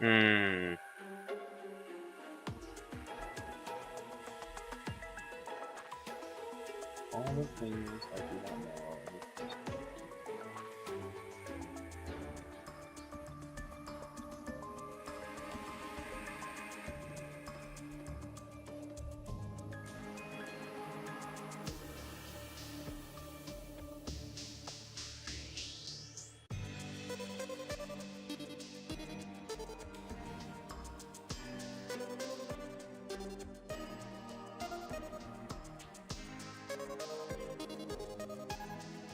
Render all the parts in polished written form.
Hmm. All the things I do not know.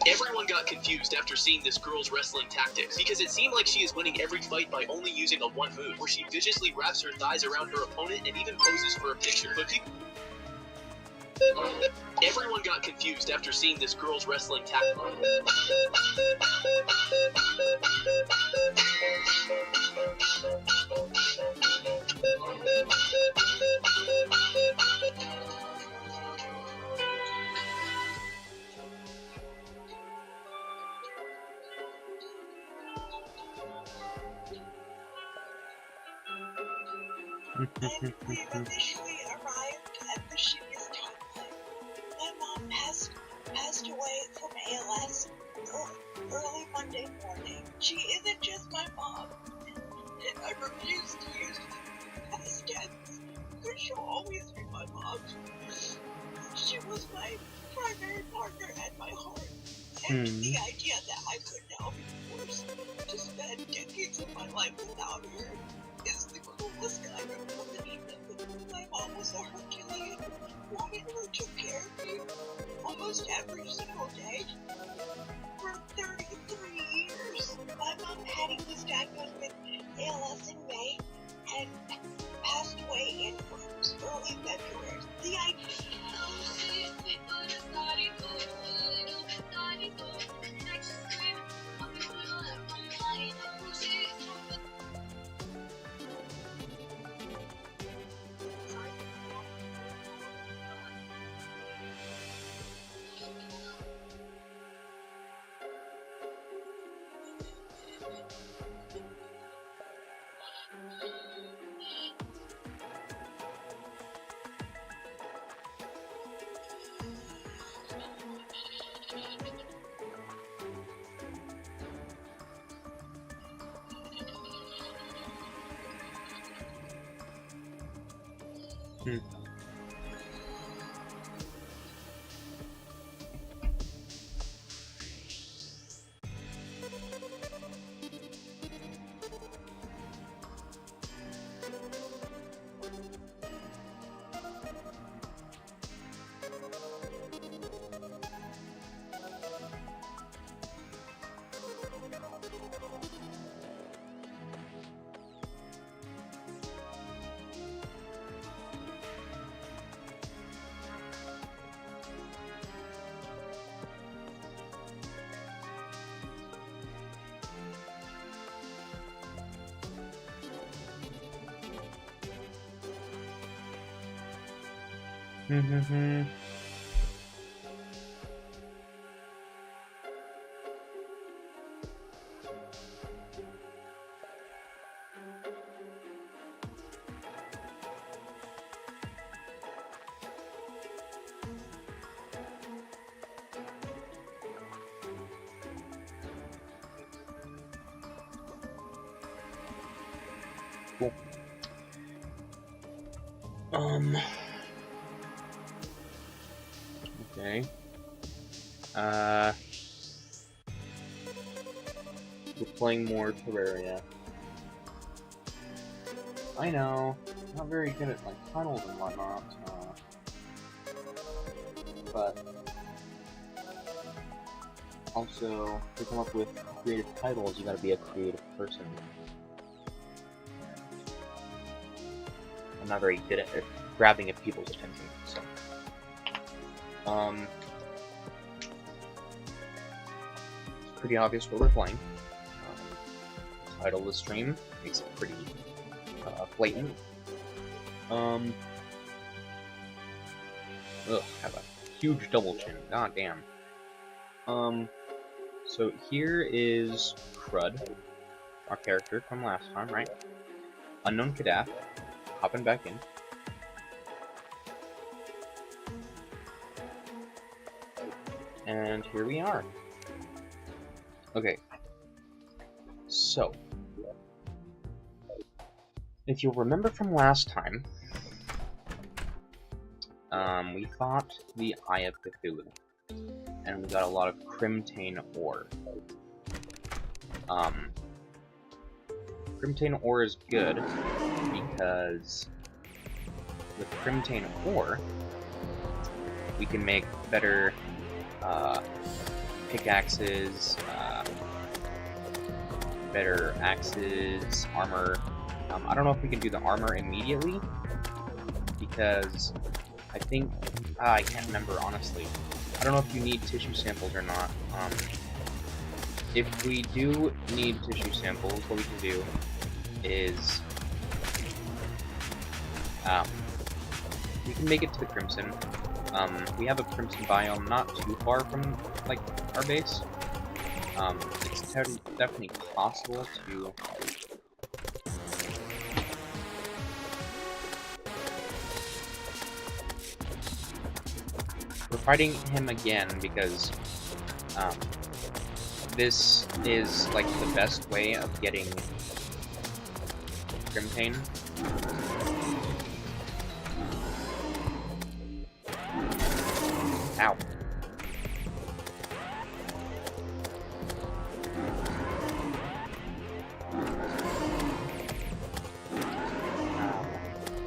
Everyone got confused after seeing this girl's wrestling tactics, because it seemed like she is winning every fight by only using a one move, where she viciously wraps her thighs around her opponent and even poses for a picture. But everyone got confused after seeing this girl's wrestling tactics. And we've officially arrived at the shittiest timeline. My mom passed away from ALS early Monday morning. She isn't just my mom, and I refuse to use past tense, because she'll always be my mom. She was my primary partner and my heart, and the idea that I could now be forced to spend decades of my life without her is the coolest kind of punishment. My mom was a Herculean woman who took care of me almost every single day for 33 years. My mom Hattie was diagnosed with ALS in May and passed away in early February. The Cool. Okay. We're playing more Terraria. I know, not very good at like tunnels and whatnot, but also to come up with creative titles, you gotta be a creative person. I'm not very good at grabbing at people's attention, so. It's pretty obvious what we're playing. Title of the stream makes it pretty blatant. Have a huge double chin. God damn. So here is Crud, our character from last time, right? Unknown Kadath, hopping back in. And here we are. Okay. So, if you'll remember from last time, we fought the Eye of Cthulhu, and we got a lot of Crimtane ore. Crimtane ore is good because with Crimtane ore, we can make better pickaxes, better axes, armor. I don't know if we can do the armor immediately because I think I can't remember honestly. I don't know if you need tissue samples or not. If we do need tissue samples, what we can do is we can make it to the Crimson. We have a Crimson biome not too far from like our base. It's definitely possible to we're fighting him again because this is like the best way of getting Crimtane. Ow.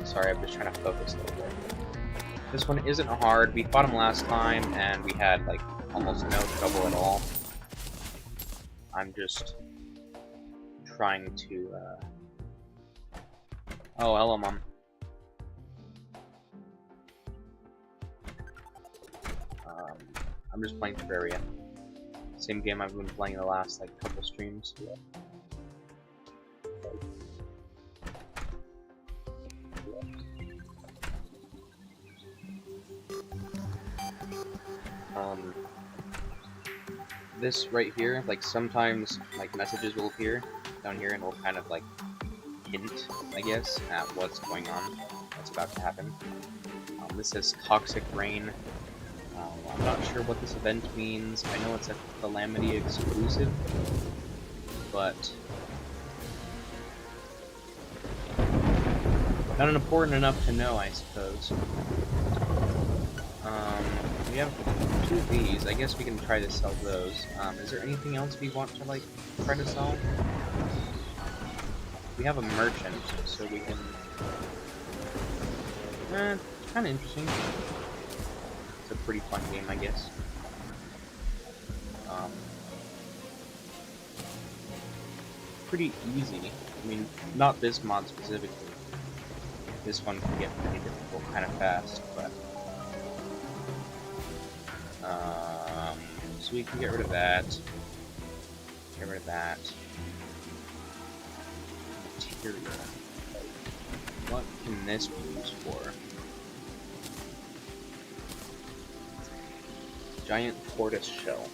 Sorry, I'm just trying to focus a little bit. This one isn't hard. We fought him last time, and we had, like, almost no trouble at all. I'm just trying to, Oh, hello, Mom. I'm just playing Terraria. Same game I've been playing the last, like, couple streams. This right here, like, sometimes, like, messages will appear down here and will kind of, like, hint, I guess, at what's going on, what's about to happen. This says Toxic Rain. I'm not sure what this event means. I know it's a Calamity exclusive, but not important enough to know, I suppose. We have 2 of these. I guess we can try to sell those. Is there anything else we want to, like, try to sell? We have a merchant, so we can... it's kind of interesting. It's a pretty fun game, I guess. Pretty easy. I mean, not this mod specifically. This one can get pretty difficult kind of fast, but... so we can get rid of that. Get rid of that. Material. What can this be used for? Giant tortoise shell.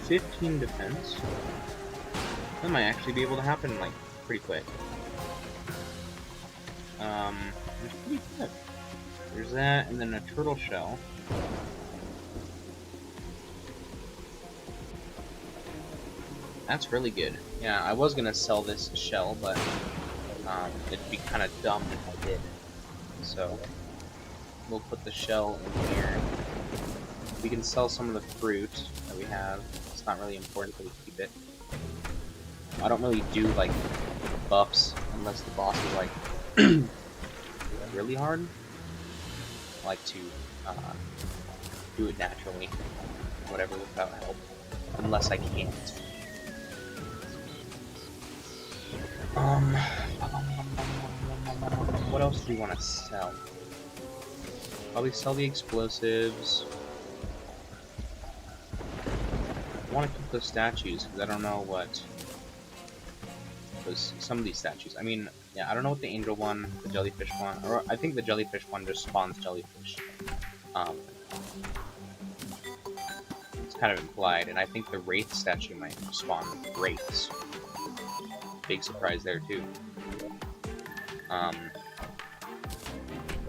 15 defense. That might actually be able to happen, like, pretty quick. It's pretty good. There's that, and then a turtle shell. That's really good. Yeah, I was gonna sell this shell, but it'd be kind of dumb if I did. So we'll put the shell in here. We can sell some of the fruit that we have. It's not really important that we keep it. I don't really do like buffs unless the boss is like really hard. I like to do it naturally, whatever, without help, unless I can't. What else do we want to sell? Probably sell the explosives. I want to keep those statues because I don't know what some of these statues. I mean, yeah, I don't know what the angel one, the jellyfish one, or I think the jellyfish one just spawns jellyfish. Let's kind of implied, and I think the Wraith statue might spawn Wraiths. Big surprise there, too. But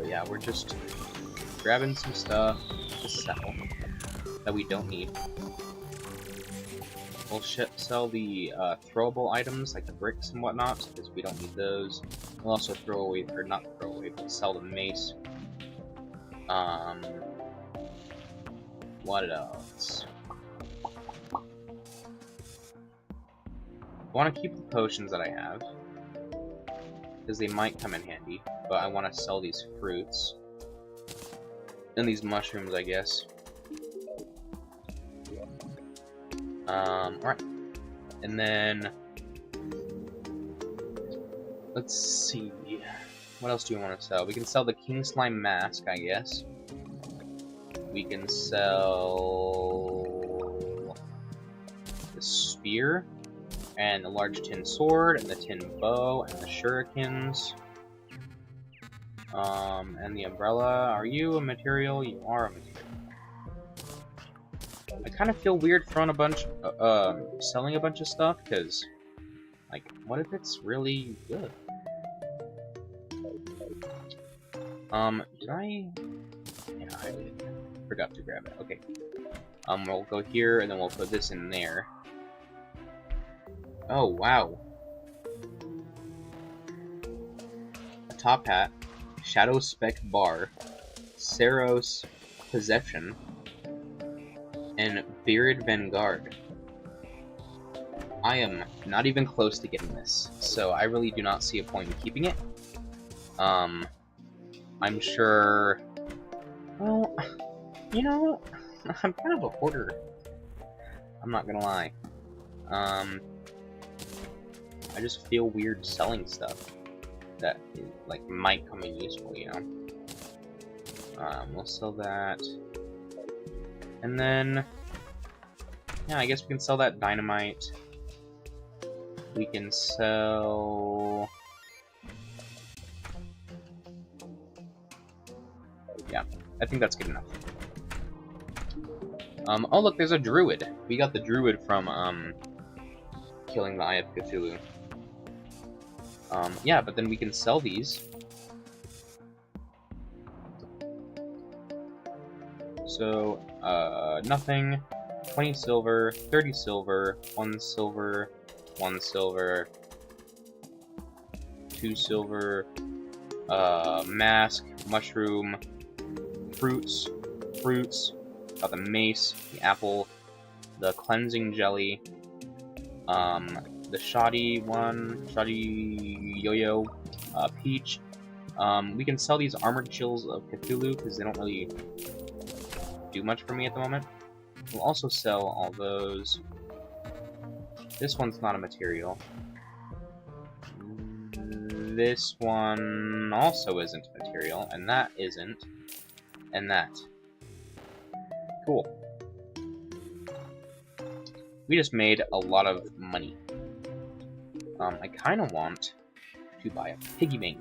yeah, we're just grabbing some stuff to sell that we don't need. We'll sell the throwable items, like the bricks and whatnot, because we don't need those. We'll also throw away, or not throw away, but sell the mace. What else? I want to keep the potions that I have, because they might come in handy, but I want to sell these fruits. And these mushrooms, I guess. Alright. And then... let's see... what else do we want to sell? We can sell the King Slime Mask, I guess. We can sell... the Spear, and the large tin sword, and the tin bow, and the shurikens. And the umbrella. Are you a material? You are a material. I kind of feel weird throwing a bunch, selling a bunch of stuff, because, like, what if it's really good? Did I? Yeah, I did. Forgot to grab it. Okay. We'll go here, and then we'll put this in there. Oh, wow. A top hat, Shadow Spec Bar, Saros Possession, and Bearded Vanguard. I am not even close to getting this, so I really do not see a point in keeping it. I'm sure... well, you know, I'm kind of a hoarder. I'm not gonna lie. I just feel weird selling stuff that, like, might come in useful, you know? We'll sell that. And then... yeah, I guess we can sell that dynamite. We can sell... yeah, I think that's good enough. Oh look, there's a druid. We got the druid from, killing the Eye of Cthulhu. Yeah, but then we can sell these. So, nothing. 20 silver, 30 silver, 1 silver, 1 silver, 2 silver, mask, mushroom, fruits, got the mace, the apple, the cleansing jelly, the shoddy yo-yo, peach. We can sell these armored chills of Cthulhu because they don't really do much for me at the moment. We'll also sell all those. This one's not a material. This one also isn't a material, and that isn't, and that. Cool. We just made a lot of money. I kind of want to buy a piggy bank.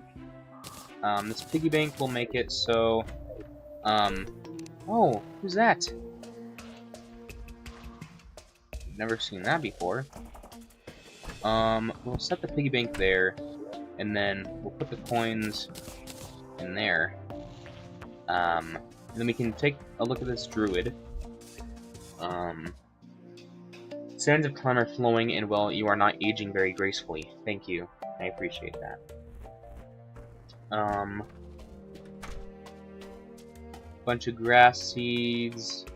This piggy bank will make it so... oh, who's that? Never seen that before. We'll set the piggy bank there, and then we'll put the coins in there. And then we can take a look at this druid. Sands of time are flowing, and well, you are not aging very gracefully. Thank you. I appreciate that. Bunch of grass seeds.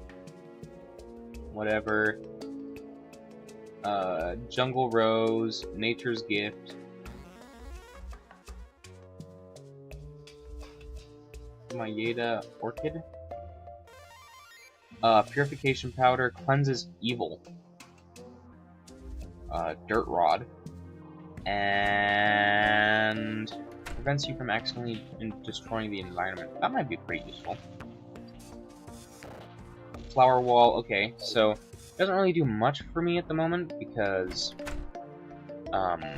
Whatever. Jungle Rose, Nature's Gift. Mayeda Orchid. Purification Powder, cleanses evil. Dirt Rod. And prevents you from accidentally destroying the environment. That might be pretty useful. Flower Wall, okay, so it doesn't really do much for me at the moment because I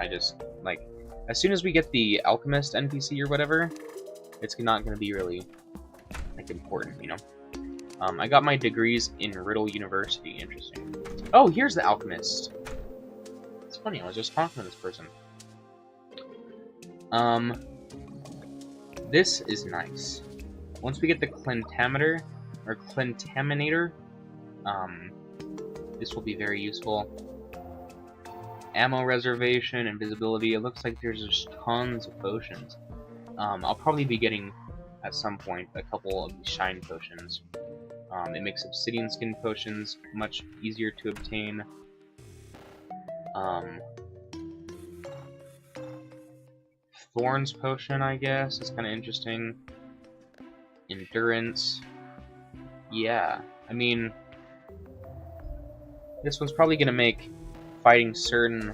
just, like, as soon as we get the Alchemist NPC or whatever, it's not going to be really, like, important, you know? I got my degrees in Riddle University. Interesting. Oh, here's the alchemist. It's funny, I was just talking to this person. This is nice. Once we get the Clintaminator, this will be very useful. Ammo reservation, invisibility. It looks like there's just tons of potions. I'll probably be getting, at some point, a couple of these shine potions. It makes obsidian skin potions much easier to obtain. Thorns potion, I guess, is kind of interesting. Endurance. Yeah, I mean, this one's probably going to make fighting certain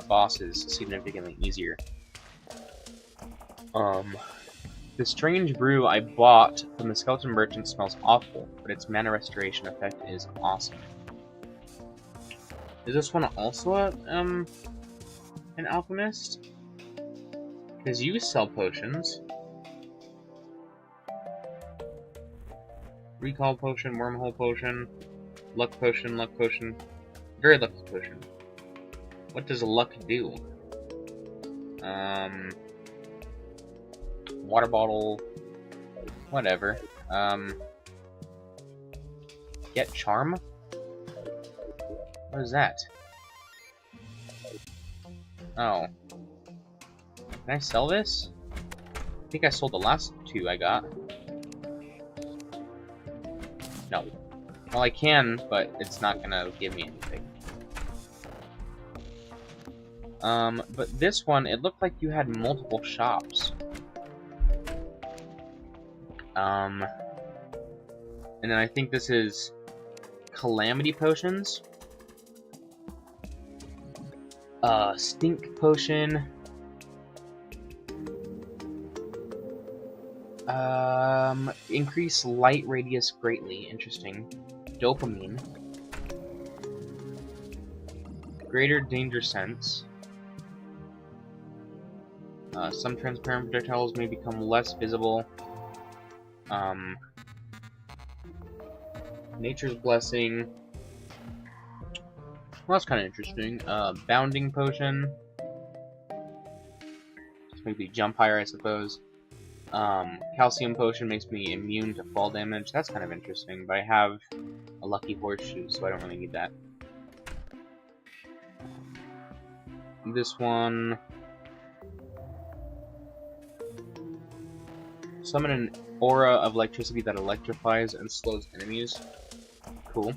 bosses significantly easier. The strange brew I bought from the skeleton merchant smells awful, but its mana restoration effect is awesome. Is this one also an alchemist? Because you sell potions. Recall potion, wormhole potion, luck potion, very lucky potion. What does luck do? Water bottle, whatever. Get charm? What is that? Oh. Can I sell this? I think I sold the last two I got. No. Well, I can, but it's not gonna give me anything. But this one, it looked like you had multiple shops. And then I think this is Calamity Potions. Stink Potion. Increase light radius greatly. Interesting. Dopamine. Greater danger sense. Some transparent projectiles may become less visible. Nature's Blessing. Well, that's kind of interesting. Bounding Potion. Just maybe jump higher, I suppose. Calcium Potion makes me immune to fall damage. That's kind of interesting, but I have a lucky horseshoe, so I don't really need that. This one... Summon an aura of electricity that electrifies and slows enemies. Cool.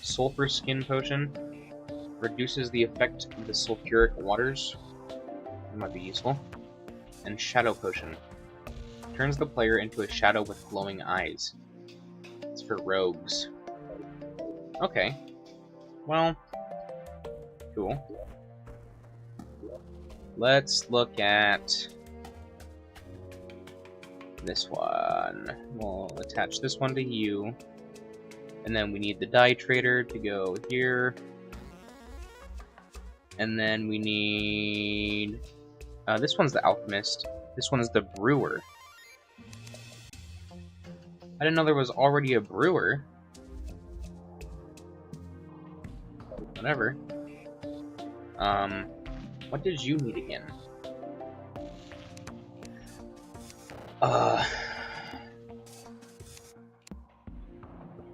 Sulfur Skin Potion. Reduces the effect of the sulfuric waters. That might be useful. And Shadow Potion. Turns the player into a shadow with glowing eyes. It's for rogues. Okay. Well, cool. Let's look at this one. We'll attach this one to you. And then we need the die trader to go here. And then we need... this one's the alchemist. This one's the brewer. I didn't know there was already a brewer. Whatever. What did you need again?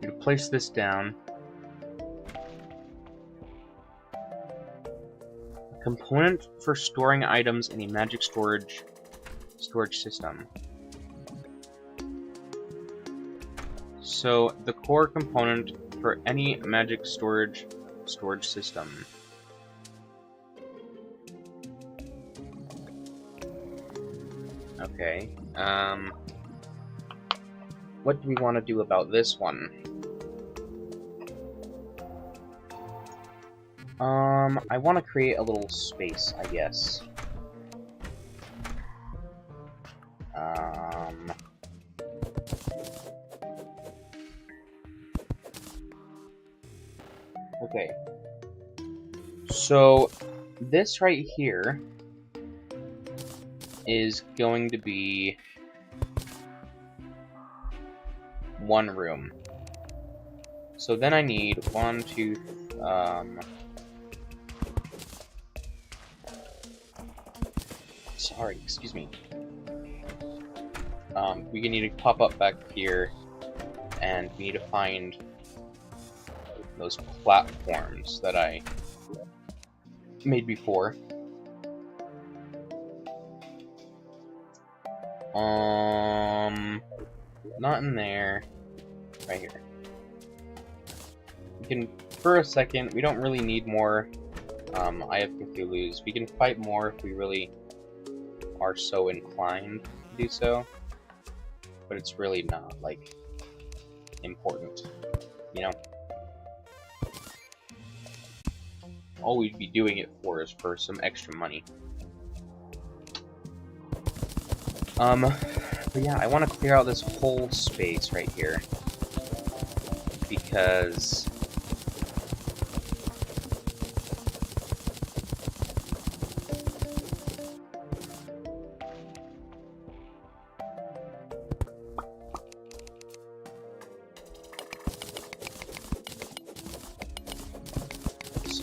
You place this down. A component for storing items in a magic storage system. So the core component for any magic storage system. Okay. What do we want to do about this one? I want to create a little space, I guess. Okay. So, this right here is going to be one room. So then I need sorry, excuse me. We need to pop up back here, and we need to find those platforms that I made before. Not in there. Right here. We can, for a second, we don't really need more Eye of Cthulhu's. We can fight more if we really are so inclined to do so. But it's really not, like, important, you know? All we'd be doing it for is for some extra money. But yeah, I want to clear out this whole space right here. Because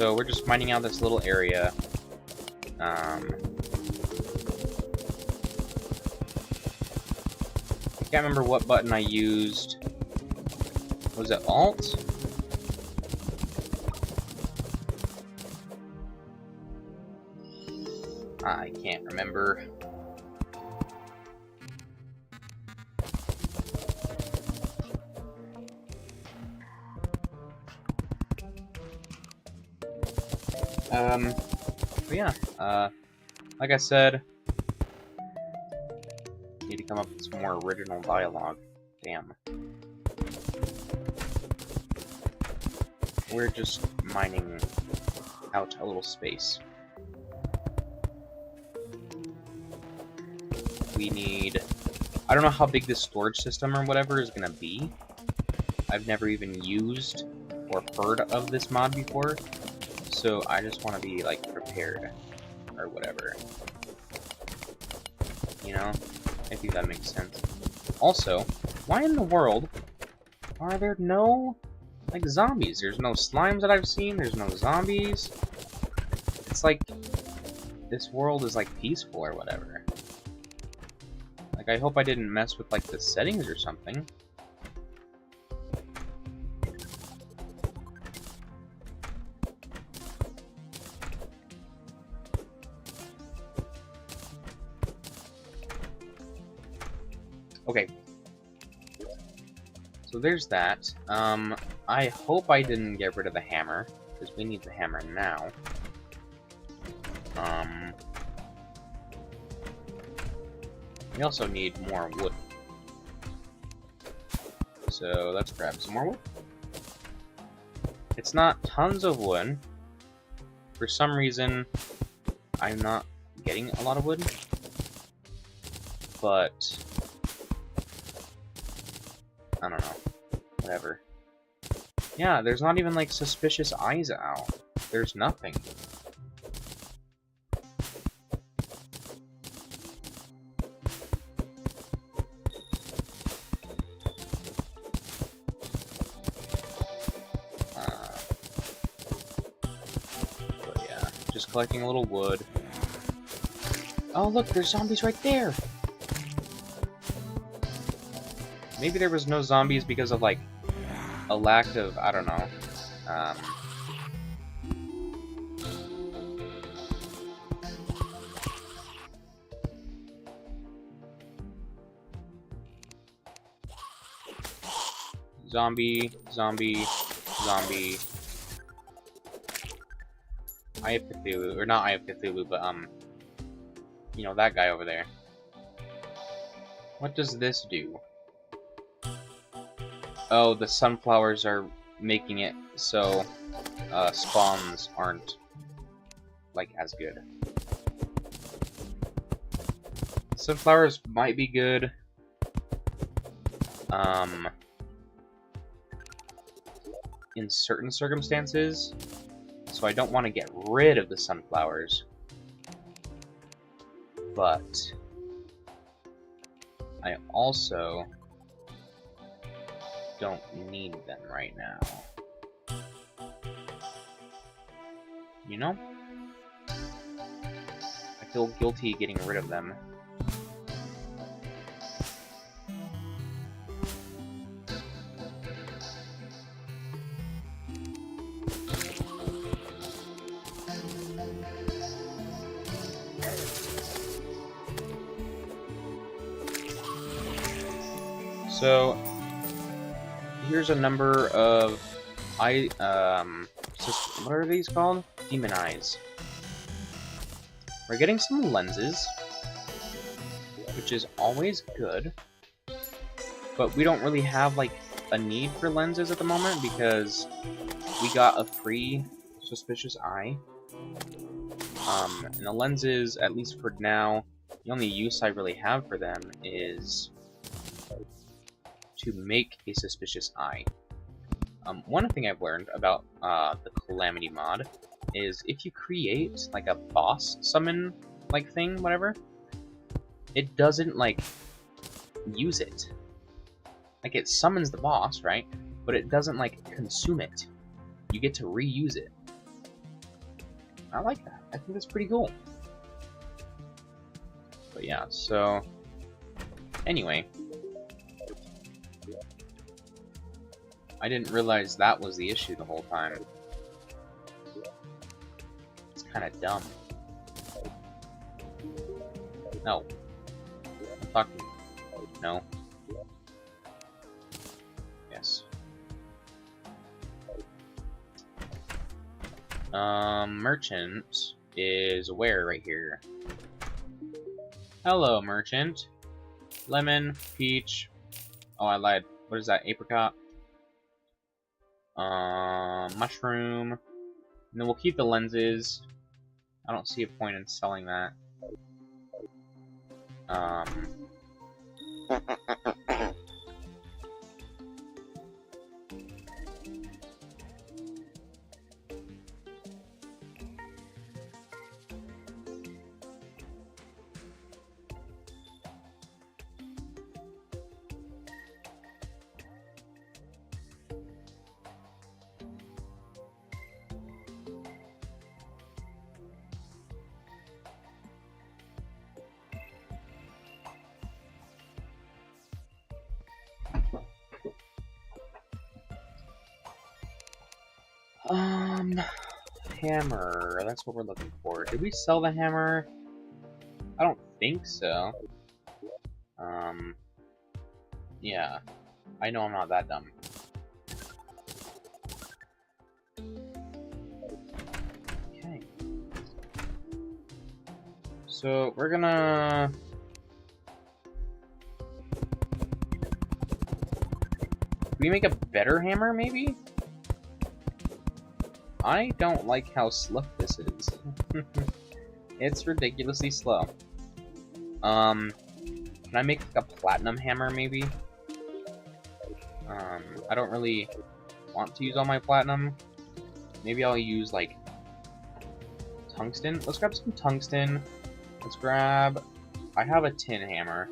so we're just mining out this little area. I can't remember what button I used. Was it Alt? I can't remember. But yeah, like I said, need to come up with some more original dialogue. Damn. We're just mining out a little space. We need... I don't know how big this storage system or whatever is gonna be. I've never even used or heard of this mod before, so I just want to be, like, prepared, or whatever. You know? I think that makes sense. Also, why in the world are there no, like, zombies? There's no slimes that I've seen, there's no zombies. It's like, this world is, like, peaceful or whatever. Like, I hope I didn't mess with, like, the settings or something. Okay. So there's that. I hope I didn't get rid of the hammer, because we need the hammer now. We also need more wood. So let's grab some more wood. It's not tons of wood. For some reason, I'm not getting a lot of wood. But I don't know. Whatever. Yeah, there's not even, like, suspicious eyes out. There's nothing. But yeah, just collecting a little wood. Oh, look, there's zombies right there! Maybe there was no zombies because of, like, a lack of, I don't know, zombie, zombie, zombie. Eye of Cthulhu, or not Eye of Cthulhu, but, you know, that guy over there. What does this do? Oh, the sunflowers are making it so spawns aren't, like, as good. Sunflowers might be good. In certain circumstances. So I don't want to get rid of the sunflowers. But I also don't need them right now. You know? I feel guilty getting rid of them. So, here's a number of what are these called? Demon eyes. We're getting some lenses, which is always good, but we don't really have like a need for lenses at the moment because we got a free suspicious eye. And the lenses, at least for now, the only use I really have for them is to make a suspicious eye. One thing I've learned about the Calamity mod is if you create like a boss summon like thing, whatever, it doesn't like use it. Like it summons the boss, right? But it doesn't like consume it. You get to reuse it. I like that. I think that's pretty cool. But yeah, so anyway, I didn't realize that was the issue the whole time. It's kind of dumb. No. I'm talking. No. Yes. Merchant is where right here? Hello, merchant. Lemon, peach. Oh, I lied. What is that? Apricot? Mushroom. And then we'll keep the lenses. I don't see a point in selling that. Hammer. That's what we're looking for. Did we sell the hammer? I don't think so. Yeah. I know I'm not that dumb. Okay. So, we're gonna... Can we make a better hammer, maybe? I don't like how slow this is. It's ridiculously slow. Can I make like a platinum hammer, maybe? I don't really want to use all my platinum. Maybe I'll use, like, tungsten. Let's grab some tungsten. Let's grab... I have a tin hammer.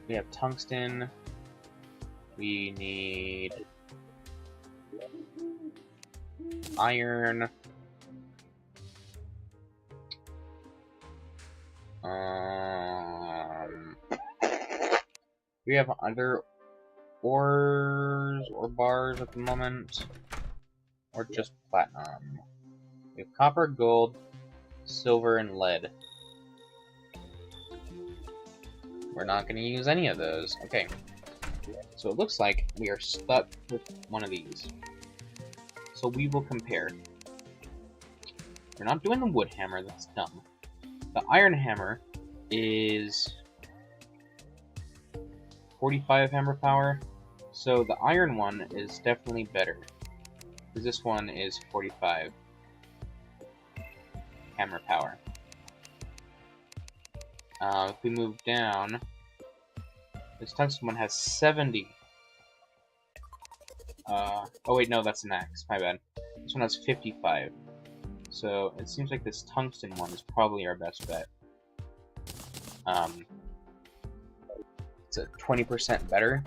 We have tungsten. We need... iron. We have other ores or bars at the moment, or just platinum. We have copper, gold, silver, and lead. We're not going to use any of those. Okay. So it looks like we are stuck with one of these. So we will compare. We're not doing the wood hammer, that's dumb. The iron hammer is 45 hammer power, so the iron one is definitely better. Because this one is 45 hammer power. If we move down, this tungsten one has 70. Oh wait, no, that's an axe. My bad. This one has 55. So it seems like this tungsten one is probably our best bet. It's a 20% better.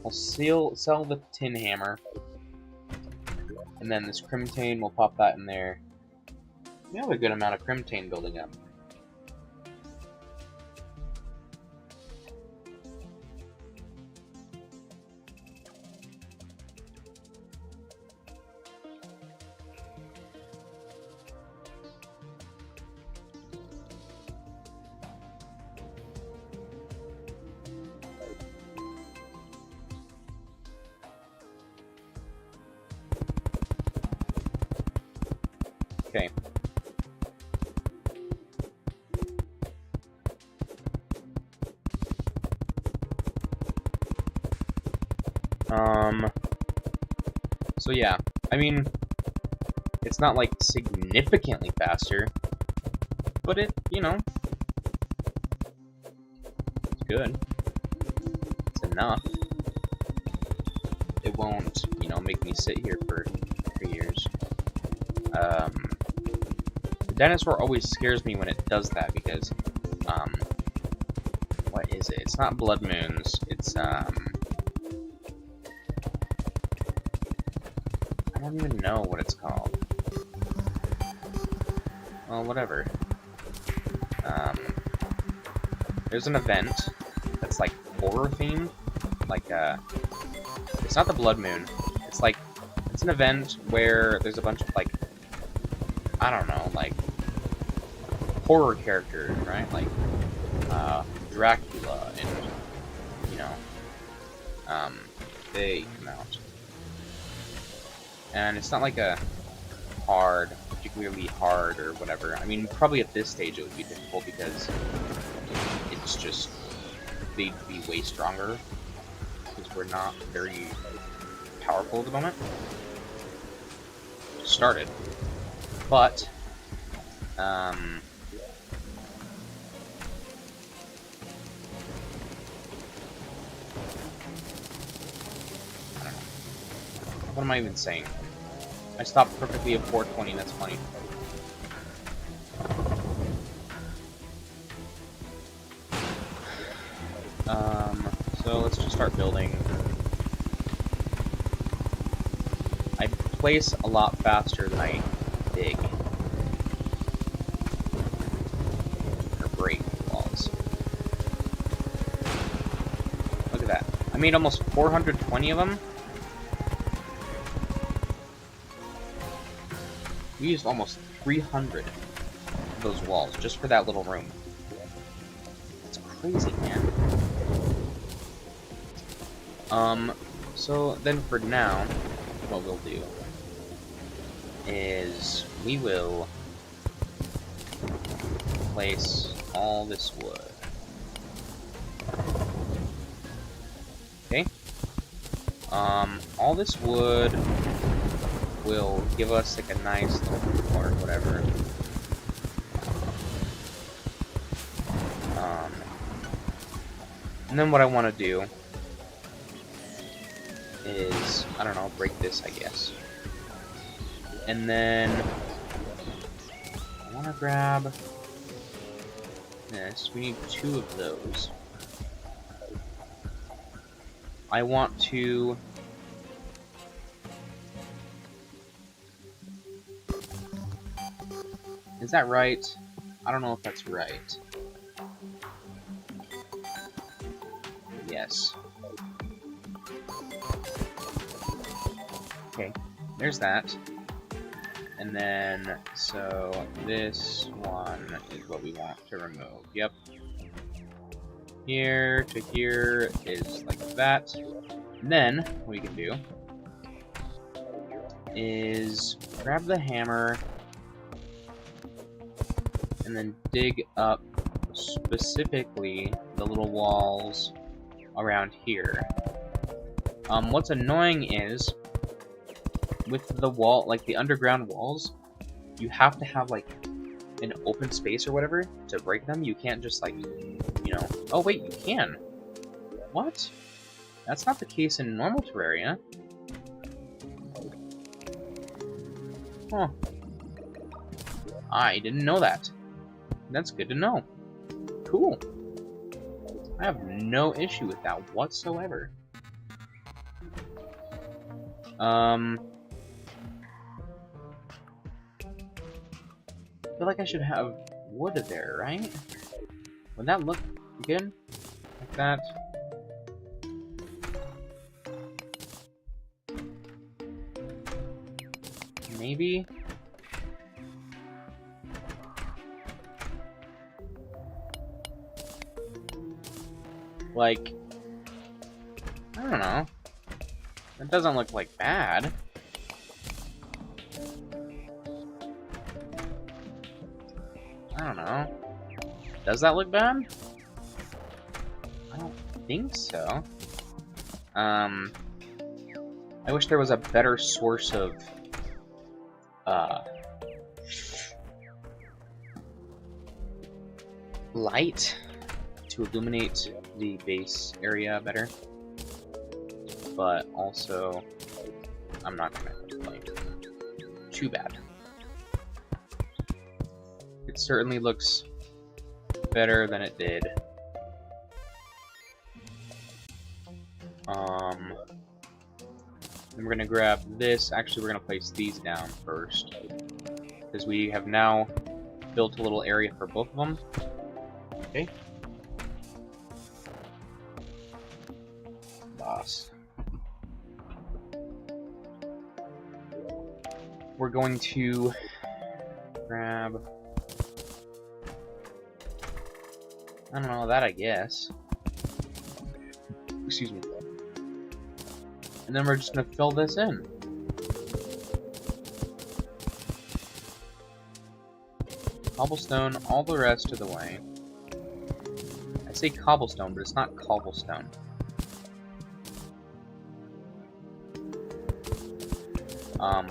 I'll sell the tin hammer, and then this crimtane, we'll pop that in there. We have a good amount of crimtane building up. Okay. So yeah, I mean, it's not like significantly faster, but it, you know, it's good. It's enough. It won't, you know, make me sit here for 3 years. The dinosaur always scares me when it does that because, what is it? It's not blood moons. It's, I don't even know what it's called. Well, whatever. There's an event that's like horror themed. Like, it's not the blood moon. It's like, it's an event where there's a bunch of like, I don't know, like horror characters, right? Like, Dracula and, you know, they come out. And it's not like a hard, particularly hard or whatever. I mean, probably at this stage it would be difficult because it's just, they'd be way stronger because we're not very powerful at the moment. Started. But, I don't know. What am I even saying? I stopped perfectly at 420, that's funny. So let's just start building. I place a lot faster than I dig. Or break walls. Look at that. I made almost 420 of them. We used almost 300 of those walls just for that little room. That's crazy, man. So then for now, what we'll do is we will place all this wood. Okay? All this wood will give us like a nice little or whatever. And then what I want to do is, I don't know, break this, I guess. And then I want to grab this. We need 2 of those. I want to is that right? I don't know if that's right. Yes. Okay, there's that. And then, so this one is what we want to remove. Yep. Here to here is like that. And then, what we can do is grab the hammer and then dig up specifically the little walls around here. What's annoying is with the wall, like the underground walls, you have to have like an open space or whatever to break them. You can't just like, you know, oh wait, you can. What? That's not the case in normal Terraria. Huh. I didn't know that. That's good to know. Cool. I have no issue with that whatsoever. I feel like I should have wood there, right? Would that look good? Like that? Maybe? Like, I don't know. That doesn't look like bad. I don't know. Does that look bad? I don't think so. I wish there was a better source of light to illuminate the base area better. But also, I'm not gonna complain. Too bad. It certainly looks better than it did. Then we're gonna grab this. Actually, we're gonna place these down first, because we have now built a little area for both of them. Okay. Boss. We're going to grab, I don't know, that I guess. Excuse me. And then we're just gonna fill this in. Cobblestone all the rest of the way. I say cobblestone, but it's not cobblestone.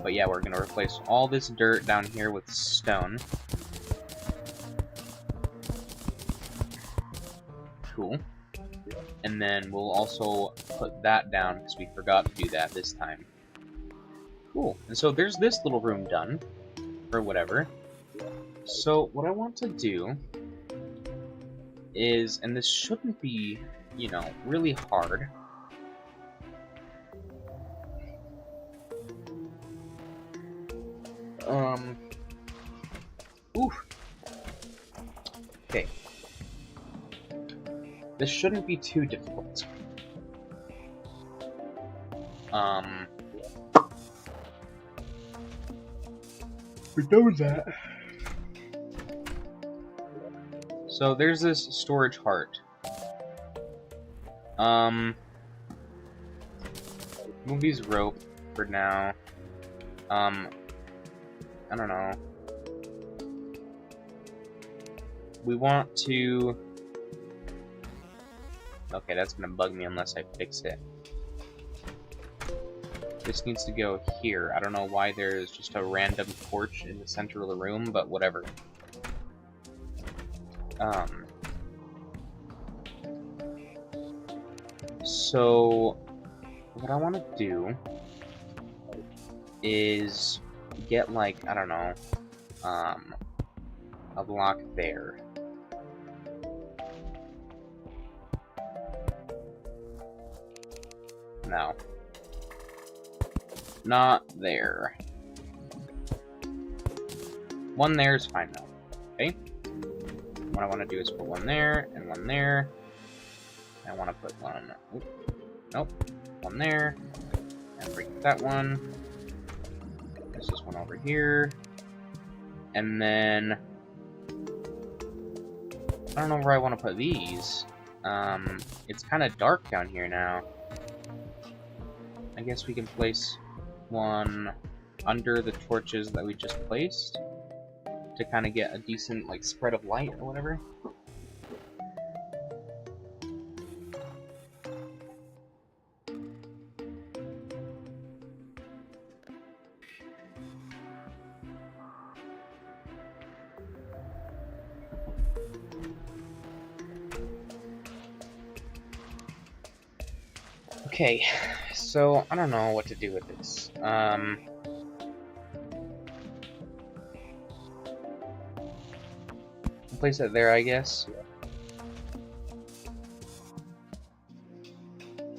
But yeah, we're gonna replace all this dirt down here with stone. Cool. And then we'll also put that down, because we forgot to do that this time. Cool. And so there's this little room done, or whatever. So what I want to do is, and this shouldn't be, you know, really hard. Oof. Okay. This shouldn't be too difficult. We know that. So there's this storage heart. Move these rope for now. I don't know. We want to... Okay, that's gonna bug me unless I fix it. This needs to go here. I don't know why there's just a random torch in the center of the room, but whatever. So what I want to do is get, like, I don't know, a block there. No. Not there. One there is fine though. Okay? What I want to do is put one there, and one there. I want to put one... Nope. One there. And break that one. There's this one over here. And then... I don't know where I want to put these. It's kind of dark down here now. I guess we can place one under the torches that we just placed to kind of get a decent, like, spread of light or whatever. Okay, so I don't know what to do with this. place it there, I guess.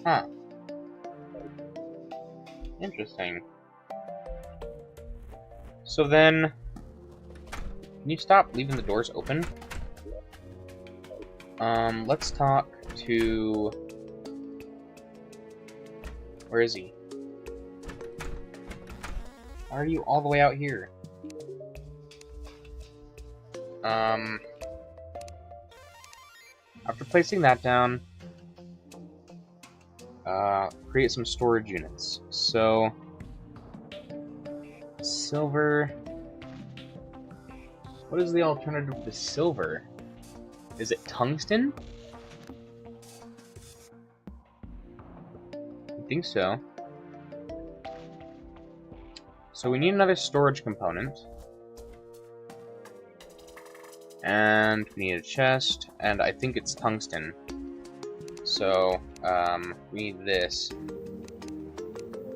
Huh. Interesting. So then, can you stop leaving the doors open? Let's talk to... Where is he? Why are you all the way out here? After placing that down, create some storage units. So, silver... What is the alternative to silver? Is it tungsten? I think so. So we need another storage component. And we need a chest, and I think it's tungsten. So, we need this.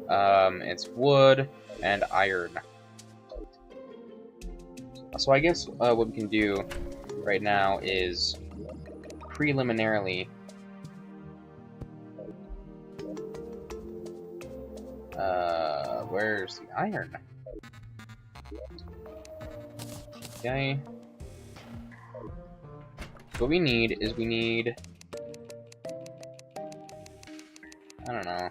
It's wood and iron. So I guess what we can do right now is preliminarily where's the iron? Okay. What we need is I don't know.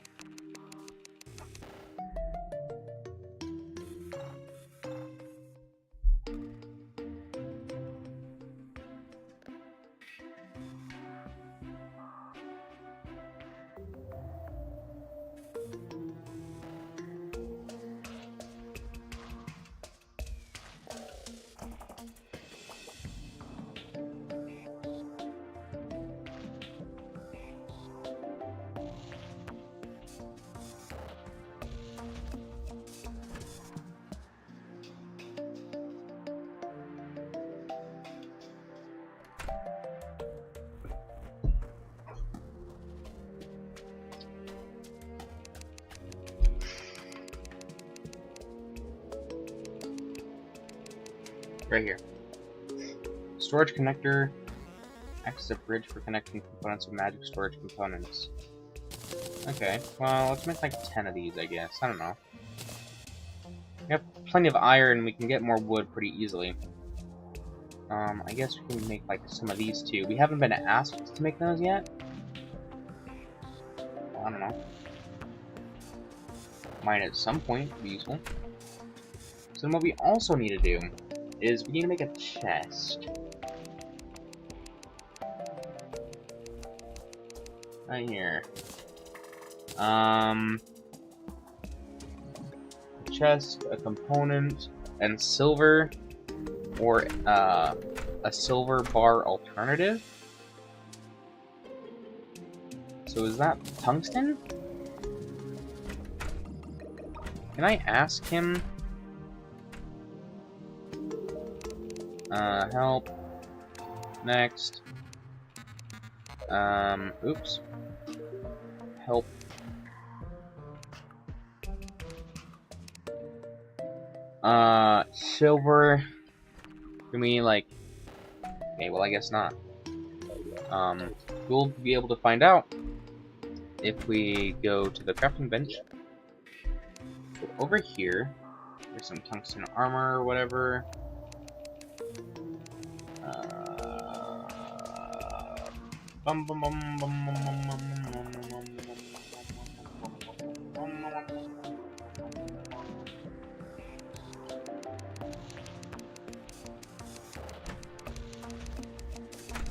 Right here. Storage connector. Acts as a bridge for connecting components of magic storage components. Okay, well, let's make like 10 of these, I guess. I don't know. We have plenty of iron, we can get more wood pretty easily. I guess we can make like some of these too. We haven't been asked to make those yet. Well, I don't know. Might at some point be useful. So then what we also need to do is we need to make a chest. Right here. Chest, a component, and silver, or a silver bar alternative. So is that tungsten? Can I ask him? Help. Next. Oops. Help. Silver. Can we, like... Okay, well, I guess not. We'll be able to find out if we go to the crafting bench. So over here, there's some tungsten armor or whatever. Bum bum bum bum bum bum bum bum bum.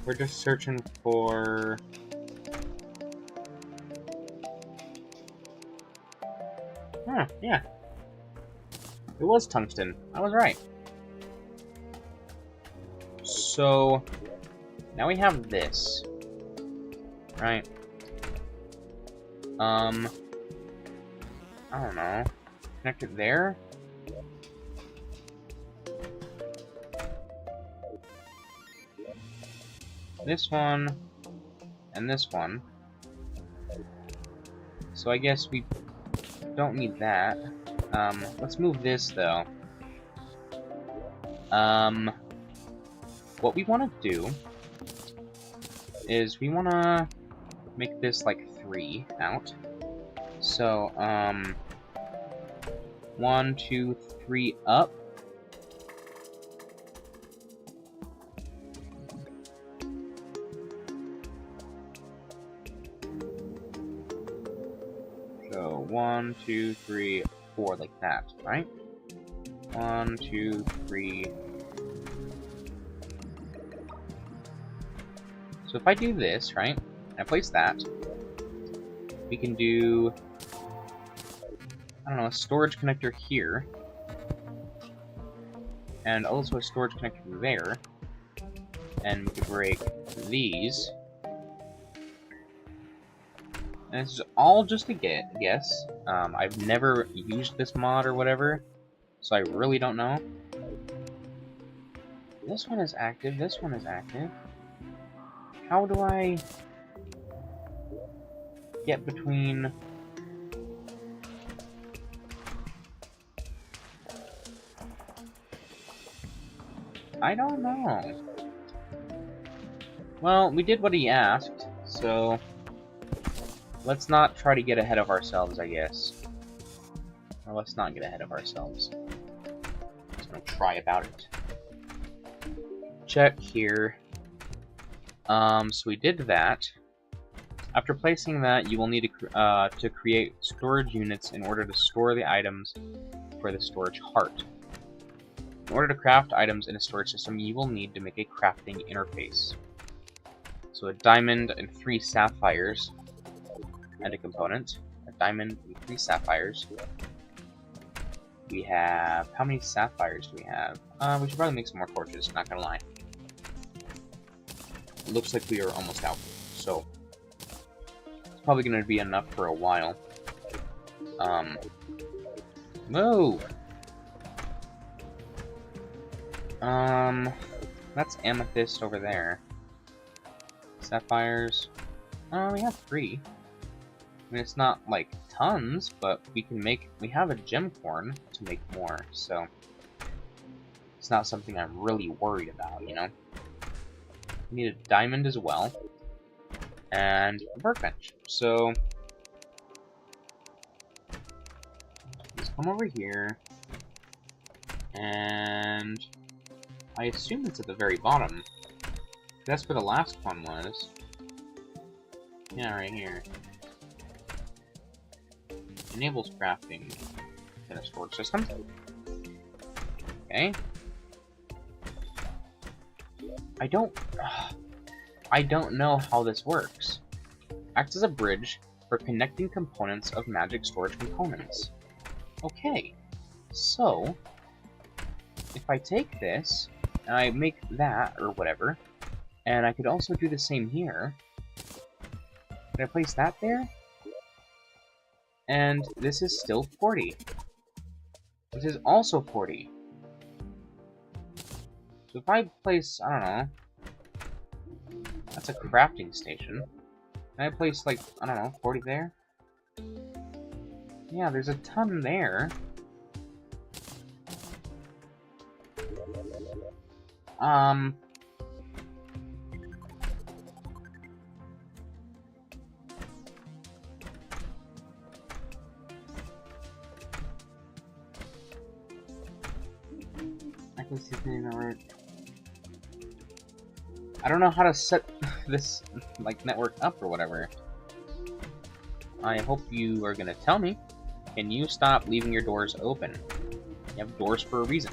We're just searching for... Huh, yeah. It was tungsten. I was right. So, now we have this. Right. I don't know. Connect it there? This one, and this one. So I guess we don't need that. Let's move this, though. what we want to do is we want to make this like 3 out. So, 1, 2, 3 up. So 1, 2, 3, 4, like that, right? 1, 2, 3. So if I do this, right, and I place that, we can do, I don't know, a storage connector here, and also a storage connector there, and we could break these. And this is all just a guess. I've never used this mod or whatever, so I really don't know. This one is active, this one is active. How do I get between... I don't know. Well, we did what he asked, so let's not try to get ahead of ourselves, I guess. Or let's not get ahead of ourselves. Just gonna try about it. Check here. So we did that. After placing that, you will need to create storage units in order to store the items for the storage heart. In order to craft items in a storage system, you will need to make a crafting interface. So a diamond and 3 sapphires, and a component. A diamond and 3 sapphires. We have... how many sapphires do we have? We should probably make some more torches, not gonna lie. It looks like we are almost out, so it's probably gonna be enough for a while. Move! That's amethyst over there. Sapphires. We have 3. I mean, it's not like tons, but we can make. We have a gem corn to make more, so it's not something I'm really worried about, you know. We need a diamond as well, and a workbench. So just come over here, and I assume it's at the very bottom. That's where the last one was. Yeah, right here. Enables crafting in a storage system. Okay. I don't know how this works. Acts as a bridge for connecting components of magic storage components. Okay. So, if I take this, and I make that, or whatever, and I could also do the same here. Can I place that there? And this is still 40. This is also 40. So if I place, I don't know, that's a crafting station. Can I place, like, I don't know, 40 there? Yeah, there's a ton there. I can see the network. I don't know how to set this, like, network up or whatever. I hope you are gonna tell me. Can you stop leaving your doors open? You have doors for a reason.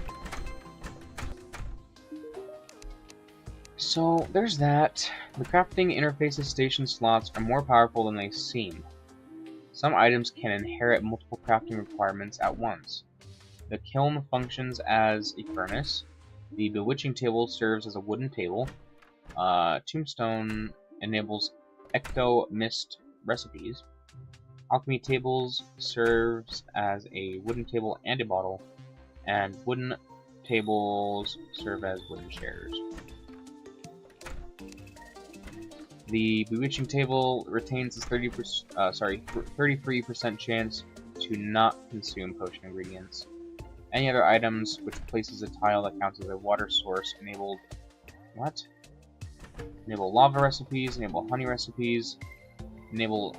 So, there's that. The crafting interfaces station slots are more powerful than they seem. Some items can inherit multiple crafting requirements at once. The kiln functions as a furnace. The bewitching table serves as a wooden table. Tombstone enables ecto-mist recipes. Alchemy tables serves as a wooden table and a bottle. And wooden tables serve as wooden chairs. The bewitching table retains its 33% chance to not consume potion ingredients. Any other items which places a tile that counts as a water source enabled What? Enable lava recipes, enable honey recipes, enable...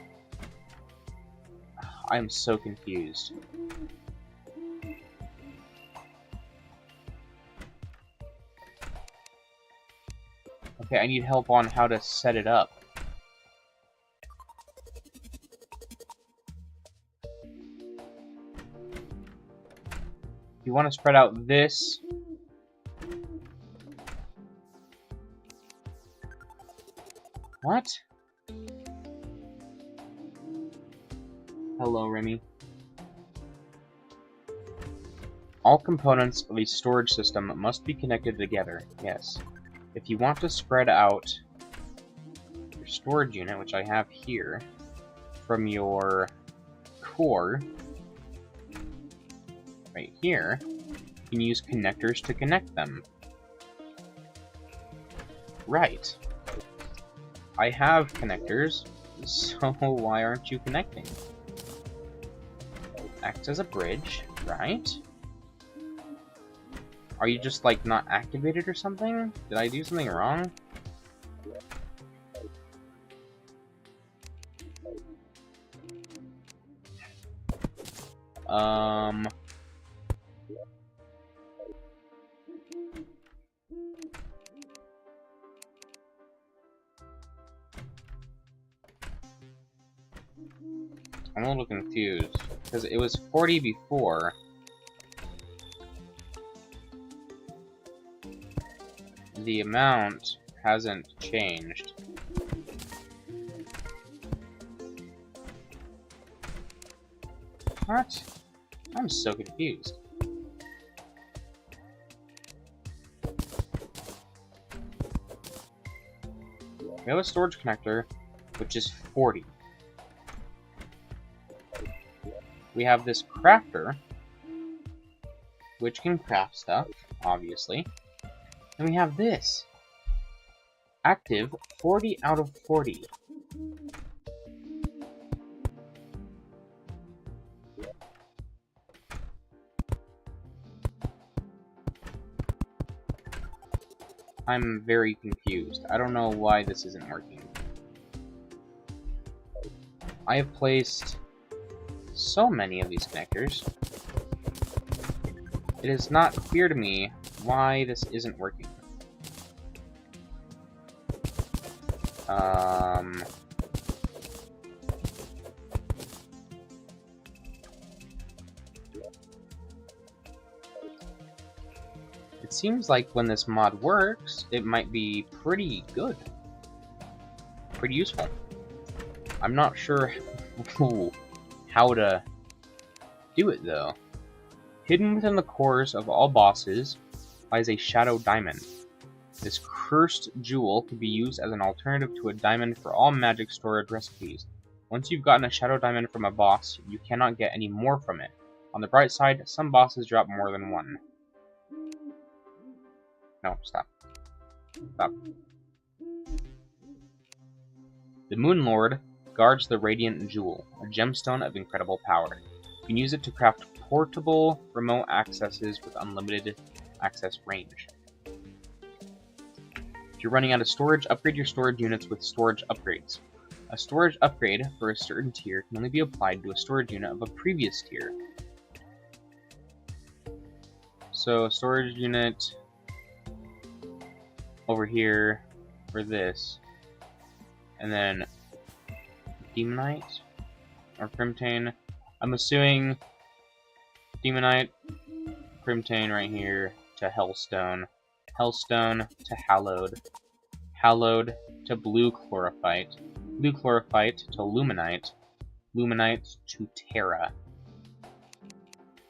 I am so confused. Okay, I need help on how to set it up. You want to spread out this. What? Hello, Remy. All components of a storage system must be connected together. Yes. If you want to spread out your storage unit, which I have here, from your core, right here, you can use connectors to connect them. Right. I have connectors, so why aren't you connecting? Acts as a bridge, right? Are you just, like, not activated or something? Did I do something wrong? I'm a little confused, because it was 40 before. The amount hasn't changed. What? I'm so confused. We have a storage connector, which is 40. We have this crafter, which can craft stuff, obviously. And we have this. Active 40 out of 40. I'm very confused. I don't know why this isn't working. I have placed so many of these connectors. It is not clear to me why this isn't working. It seems like when this mod works, it might be pretty good. Pretty useful. I'm not sure how to do it, though. Hidden within the cores of all bosses lies a shadow diamond. This cursed jewel can be used as an alternative to a diamond for all magic storage recipes. Once you've gotten a shadow diamond from a boss, you cannot get any more from it. On the bright side, some bosses drop more than one. No, stop. Stop. The Moon Lord guards the Radiant Jewel, a gemstone of incredible power. You can use it to craft portable remote accesses with unlimited access range. If you're running out of storage, upgrade your storage units with storage upgrades. A storage upgrade for a certain tier can only be applied to a storage unit of a previous tier. So, storage unit over here for this. And then Demonite or Crimtane. I'm assuming Demonite, Crimtane right here to Hellstone. Hellstone to Hallowed. Hallowed to Blue Chlorophyte. Blue Chlorophyte to Luminite. Luminite to Terra.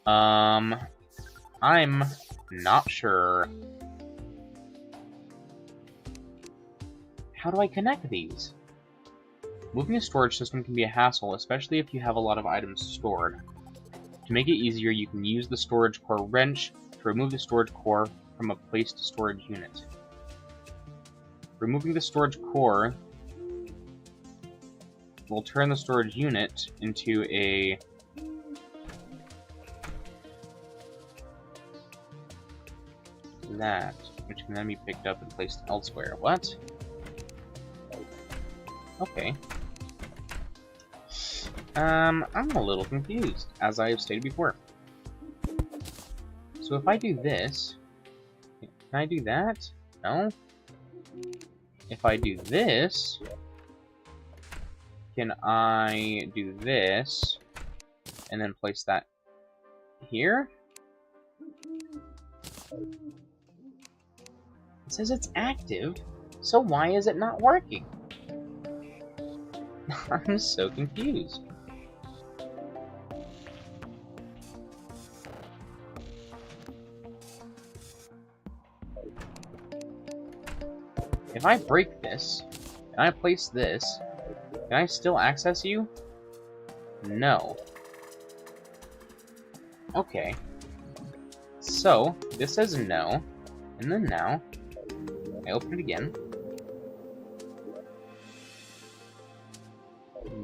I'm not sure. How do I connect these? Moving a storage system can be a hassle, especially if you have a lot of items stored. To make it easier, you can use the storage core wrench to remove the storage core from a placed storage unit. Removing the storage core will turn the storage unit into a that. which can then be picked up and placed elsewhere. What? Okay. I'm a little confused, as I have stated before. So if I do this, can I do that? No? If I do this, can I do this, and then place that here? It says it's active, so why is it not working? I'm so confused. If I break this, and I place this, can I still access you? No. Okay. So, this says no, and then now, I open it again.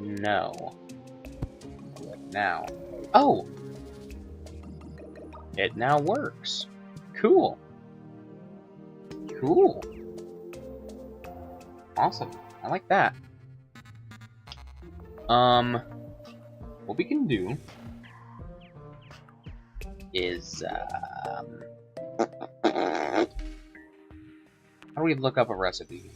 No. Now. Oh! It now works. Cool. Cool. Awesome. I like that. What we can do is, how do we look up a recipe?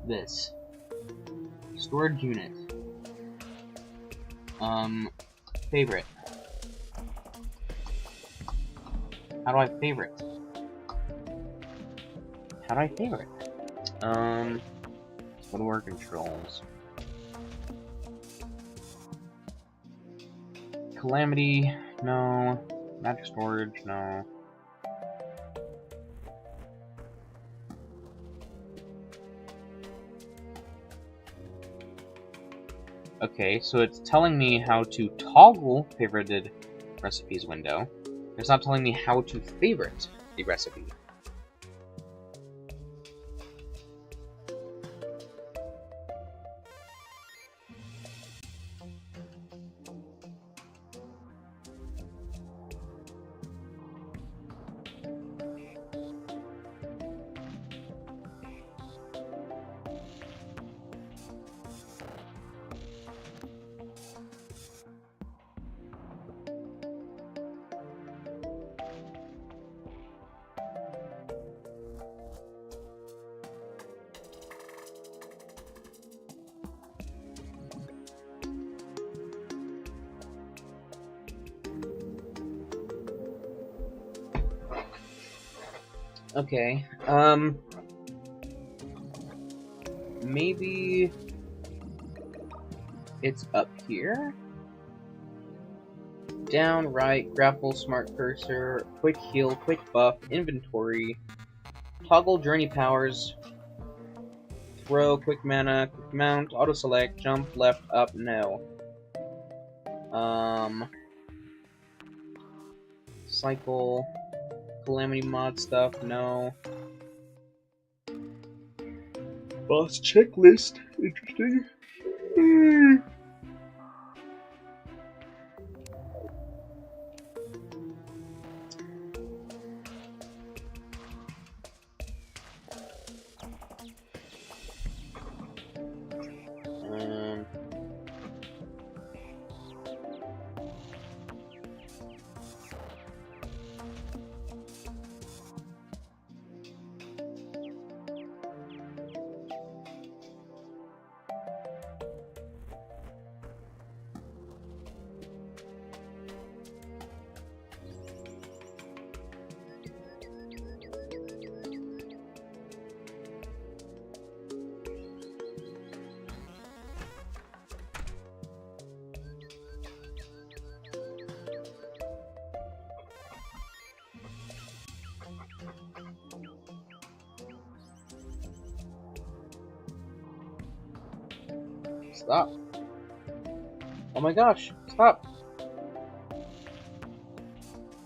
This. Storage unit. Favorite. How do I favorite? How do I favorite? What are our controls? Calamity, no. Magic storage, no. Okay, so it's telling me how to toggle favorited recipes window. It's not telling me how to favorite the recipe. Okay, maybe it's up here? Down, right, grapple, smart cursor, quick heal, quick buff, inventory, toggle journey powers, throw, quick mana, quick mount, auto select, jump, left, up, no. Cycle, Calamity mod stuff, no. Boss checklist, interesting. Stop. Oh my gosh, stop.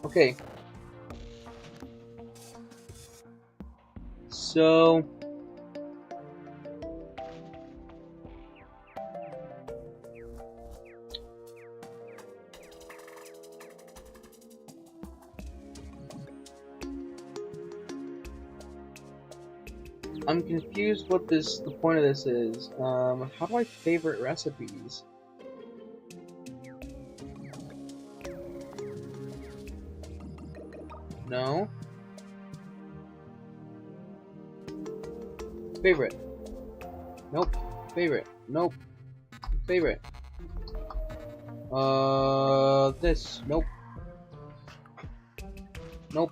Okay. So, I'm confused what the point of this is. How do I favorite recipes? No? Favorite. Nope. Favorite. Nope. Favorite. This. Nope. Nope.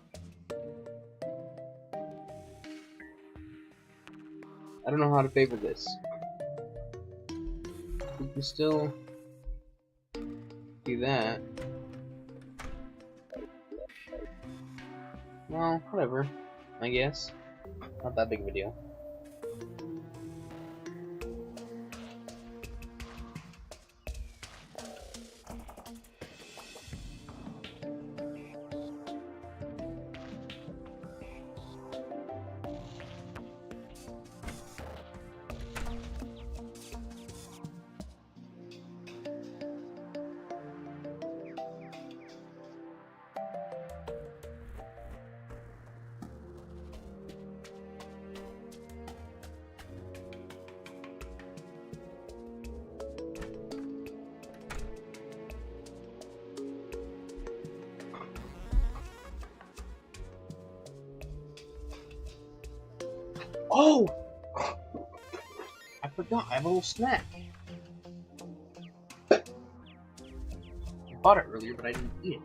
I don't know how to favorite this. We can still do that. Well, whatever. I guess. Not that big of a deal. Oh! I forgot, I have a little snack. I bought it earlier, but I didn't eat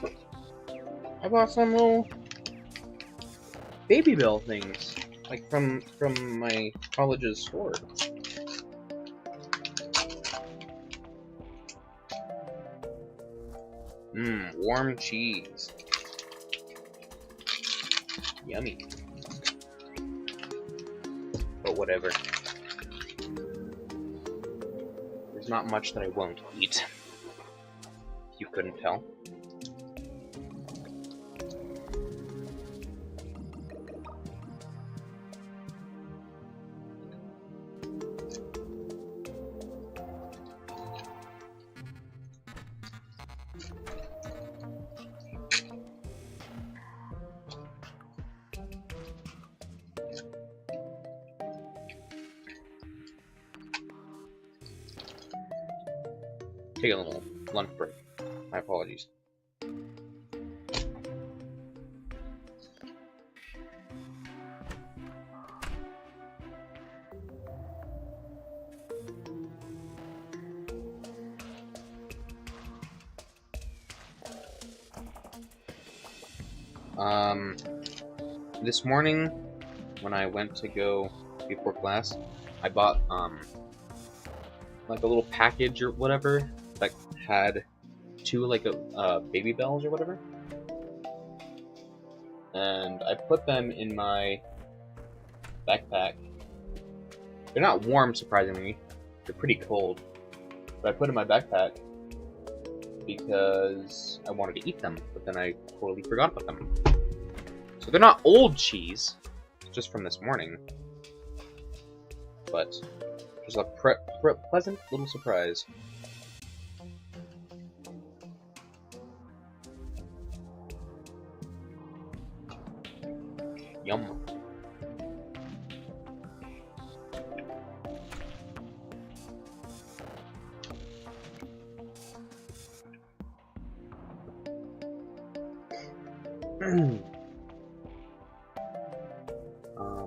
it. I bought some little Baby Bell things, like from my college's store. Mmm, warm cheese. Yummy. But whatever. There's not much that I won't eat. If you couldn't tell. Take a little lunch break. My apologies. This morning, when I went to go before class, I bought, like a little package or whatever that had two, like, Baby Bells or whatever. And I put them in my backpack. They're not warm, surprisingly. They're pretty cold. But I put them in my backpack because I wanted to eat them, but then I totally forgot about them. So they're not old cheese, just from this morning. But just a pleasant little surprise. Yum.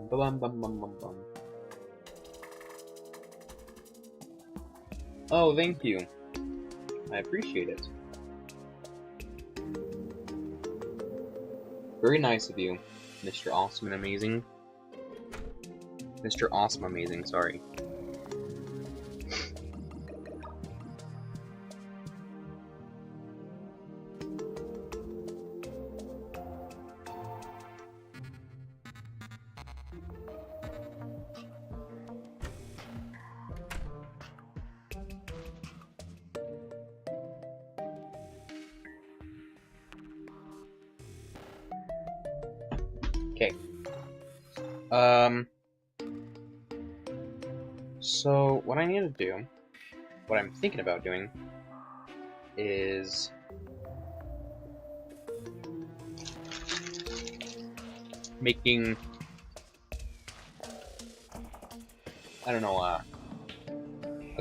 Bum bum bum bum bum. Oh, thank you. I appreciate it. Very nice of you, Mr. Awesome and Amazing. Mr. Awesome Amazing, sorry. Okay. So what I need to do, what I'm thinking about doing, is making, I don't know, a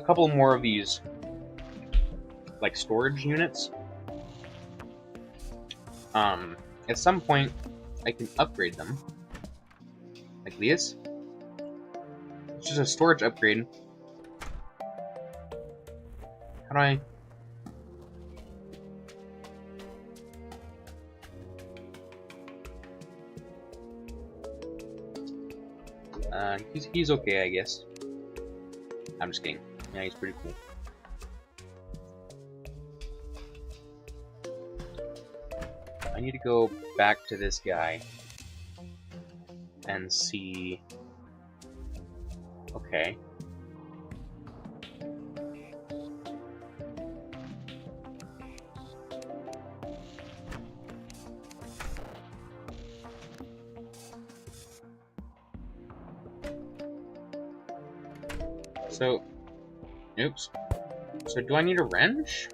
couple more of these, like, storage units. At some point, I can upgrade them. Like these. It's just a storage upgrade. How do I... he's okay, I guess. I'm just kidding. Yeah, he's pretty cool. I need to go back to this guy and see... Okay. So, oops. So do I need a wrench?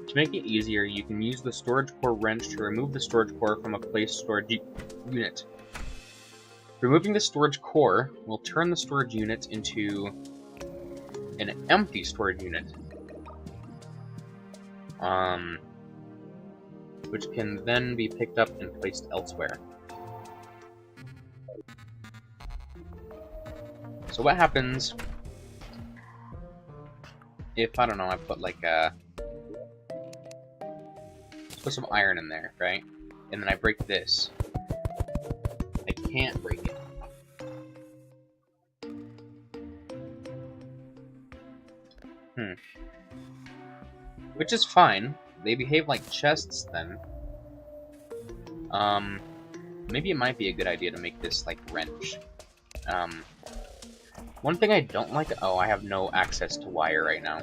To make it easier, you can use the storage core wrench to remove the storage core from a placed storage unit. Removing the storage core will turn the storage unit into an empty storage unit. Which can then be picked up and placed elsewhere. So what happens if, I don't know, I put like a... Put some iron in there, right? And then I break this. I can't break it. Which is fine. They behave like chests then. Maybe it might be a good idea to make this like wrench. One thing I don't like... Oh, I have no access to wire right now.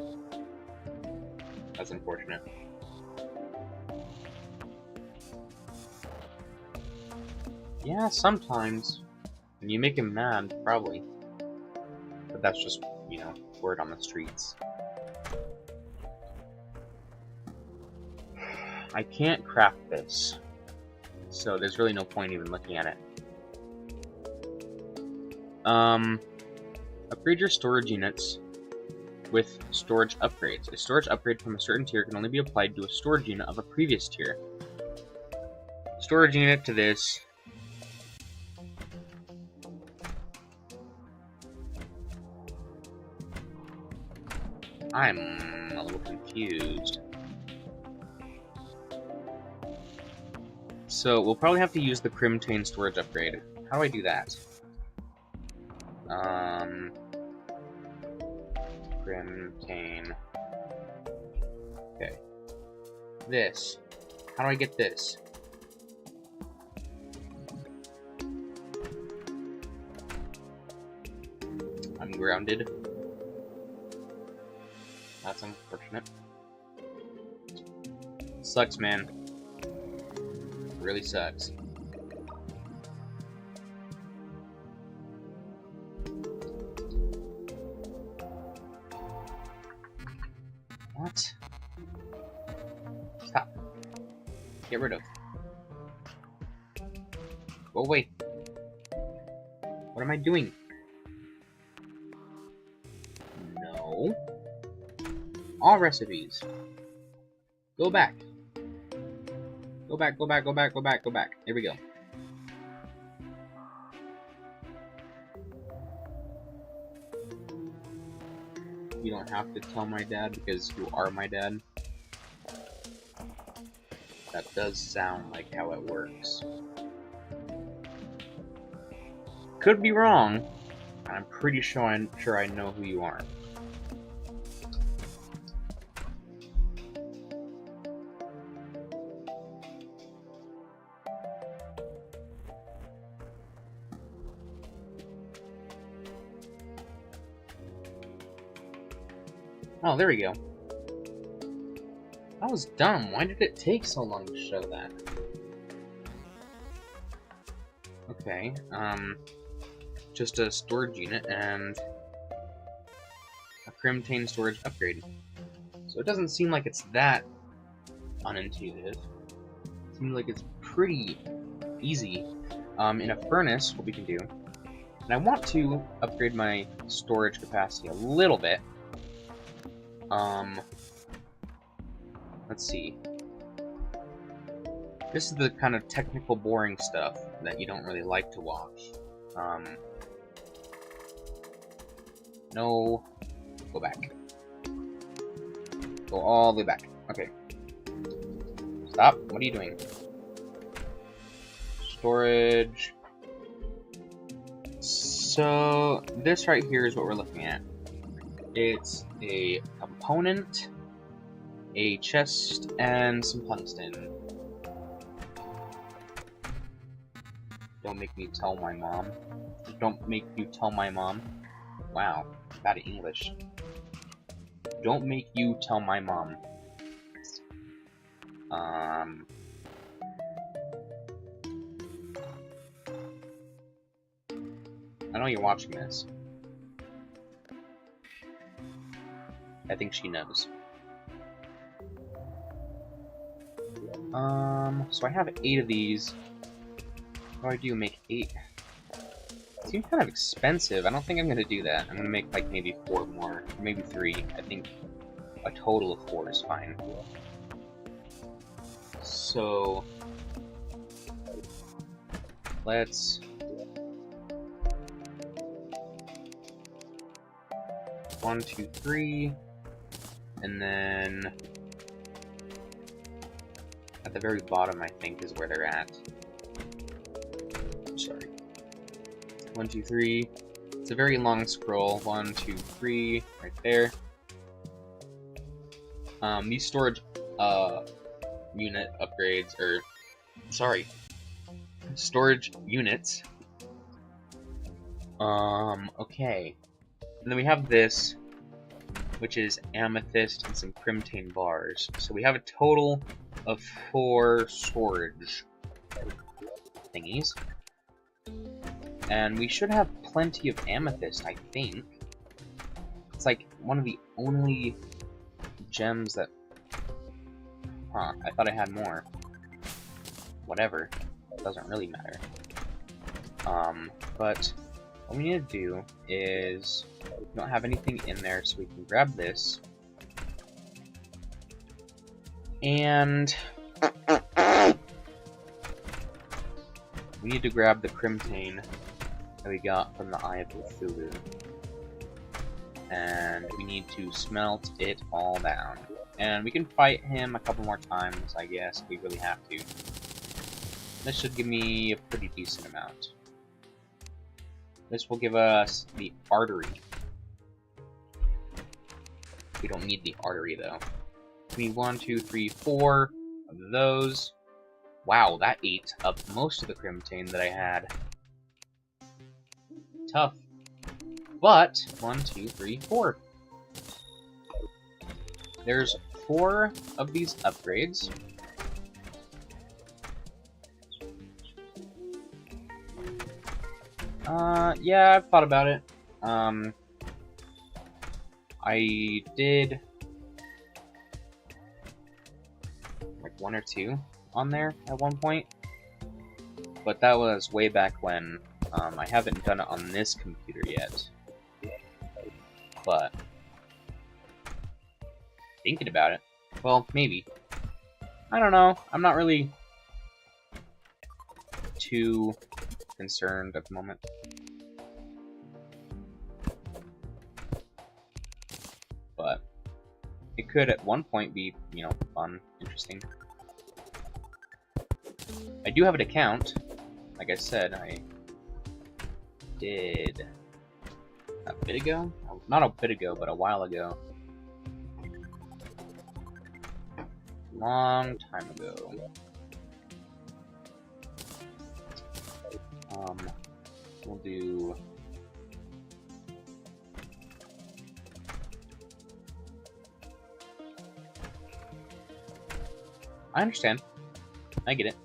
That's unfortunate. Yeah, sometimes. When you make him mad, probably. But that's just, you know, word on the streets. I can't craft this. So there's really no point even looking at it. Upgrade your storage units with storage upgrades. A storage upgrade from a certain tier can only be applied to a storage unit of a previous tier. Storage unit to this. I'm a little confused. So we'll probably have to use the Crimtane storage upgrade. How do I do that? Crimtane. Okay. This. How do I get this? I'm grounded. That's unfortunate. Sucks, man. Really sucks. What? Stop. Get rid of. Go away. What am I doing? No. All recipes. Go back. Go back, go back, go back, go back, go back. There we go. You don't have to tell my dad because you are my dad. That does sound like how it works. Could be wrong. I'm pretty sure I know who you are. Oh, there we go. That was dumb. Why did it take so long to show that? Okay, just a storage unit and a Crimtane storage upgrade. So So it doesn't seem like it's that unintuitive. It seems like it's pretty easy. In a furnace, what we can do, and I want to upgrade my storage capacity a little bit. Let's see. This is the kind of technical, boring stuff that you don't really like to watch. No. Go back. Go all the way back. Okay. Stop. What are you doing? Storage. So, this right here is what we're looking at. It's a component, a chest, and some tungsten. Don't make me tell my mom. Don't make you tell my mom. Wow, bad English. Don't make you tell my mom. I know you're watching this. I think she knows. So I have 8 of these. What do I do? Make 8? It seems kind of expensive. I don't think I'm gonna do that. I'm gonna make like maybe 4 more, or maybe 3. I think a total of 4 is fine. So let's 1, 2, 3, and then at the very bottom, I think, is where they're at. Sorry. 1, 2, 3. It's a very long scroll. 1, 2, 3, right there. These storage unit upgrades, or sorry, storage units. Okay. And then we have this, which is amethyst and some crimtane bars. So we have a total of 4 storage thingies. And we should have plenty of amethyst, I think. It's like one of the only gems that... Huh, I thought I had more. Whatever. It doesn't really matter. But what we need to do is... We don't have anything in there, so we can grab this. And... we need to grab the crimtane that we got from the Eye of Cthulhu. And we need to smelt it all down. And we can fight him a couple more times, I guess, if we really have to. This should give me a pretty decent amount. This will give us the artery. We don't need the artery, though. Give me 1, 2, 3, 4 of those. Wow, that ate up most of the crimtane that I had. Tough. But, 1, 2, 3, 4. There's 4 of these upgrades. Yeah, I've thought about it. I did like 1 or 2 on there at one point, but that was way back when. I haven't done it on this computer yet, but thinking about it, well, maybe. I don't know. I'm not really too concerned at the moment. But it could at one point be, you know, fun, interesting. I do have an account. Like I said, I did a bit ago? Not a bit ago, but a while ago. Long time ago. We'll do... I understand. I get it.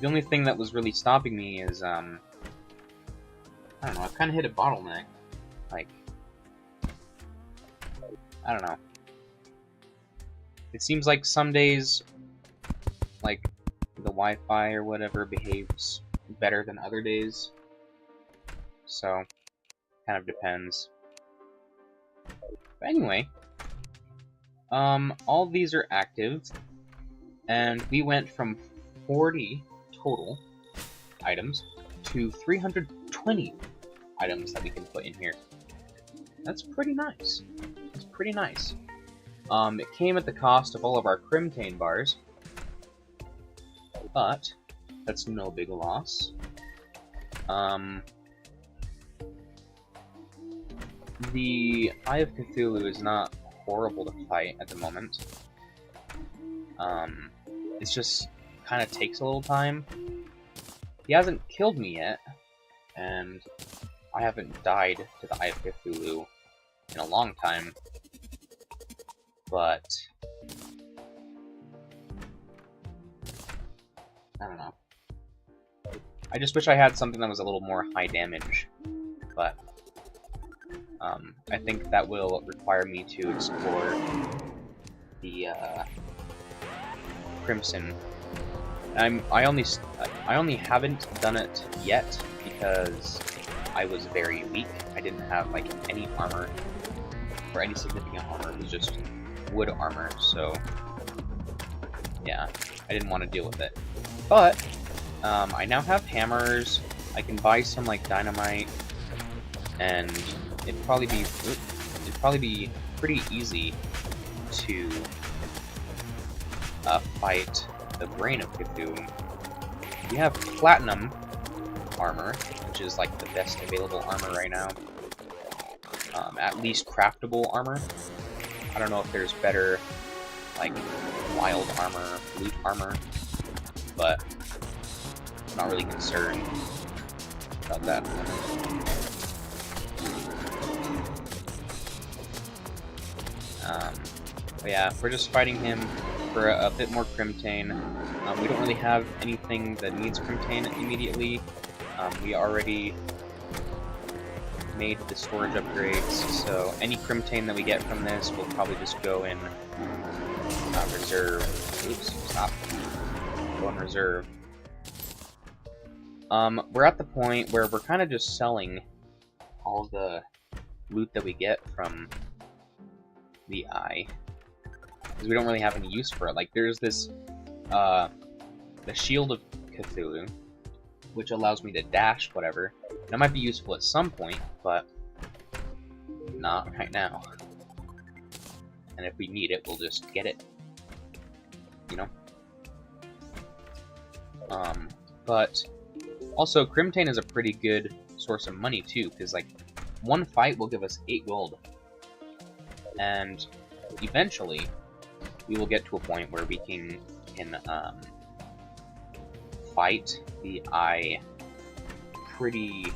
The only thing that was really stopping me is, I don't know, I've kind of hit a bottleneck. Like, I don't know. It seems like some days, like, the Wi-Fi or whatever behaves better than other days. So, kind of depends. But anyway, all these are active, and we went from 40 total items to 320 items that we can put in here. That's pretty nice. It's pretty nice. It came at the cost of all of our Crimtane bars, but that's no big loss. The Eye of Cthulhu is not horrible to fight at the moment. It's just kind of takes a little time. He hasn't killed me yet, and I haven't died to the Eye of Cthulhu in a long time. But I don't know. I just wish I had something that was a little more high damage, but I think that will require me to explore the Crimson. I only haven't done it yet because I was very weak. I didn't have like any armor or any significant armor. It was just wood armor, so yeah, I didn't want to deal with it. But I now have hammers. I can buy some like dynamite, and it'd probably be pretty easy to fight the Brain of Cthulhu. We have platinum armor, which is like the best available armor right now. At least craftable armor. I don't know if there's better, like, wild armor, loot armor, but I'm not really concerned about that. But yeah, we're just fighting him for a bit more Crimtane. We don't really have anything that needs Crimtane immediately. We already made the storage upgrades, so any Crimtane that we get from this will probably just go in reserve. Oops, stop. Go in reserve. We're at the point where we're kind of just selling all the loot that we get from the Eye, because we don't really have any use for it. Like, there's this, the Shield of Cthulhu, which allows me to dash whatever. That might be useful at some point, but not right now. And if we need it, we'll just get it. You know? But also, Crimtane is a pretty good source of money too, because like one fight will give us 8 gold. And eventually, we will get to a point where we can fight the Eye pretty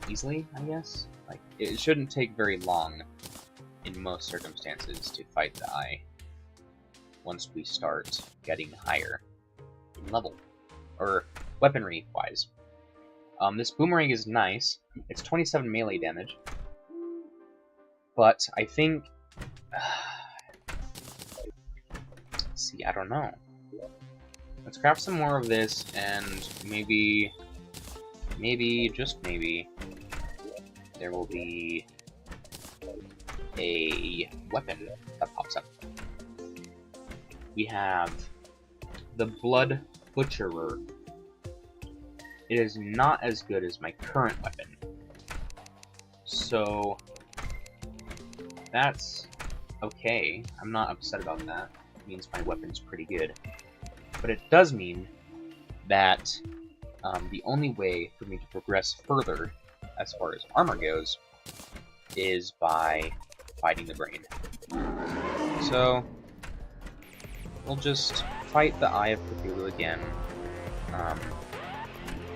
easily, I guess. Like, it shouldn't take very long in most circumstances to fight the Eye once we start getting higher in level, or weaponry-wise. This boomerang is nice. It's 27 melee damage, but I think... see, I don't know. Let's craft some more of this, and maybe, just maybe, there will be a weapon that pops up. We have the Blood Butcherer. It is not as good as my current weapon, so that's okay. I'm not upset about that. It means my weapon's pretty good. But it does mean that the only way for me to progress further as far as armor goes is by fighting the Brain. So we'll just fight the Eye of Cthulhu again.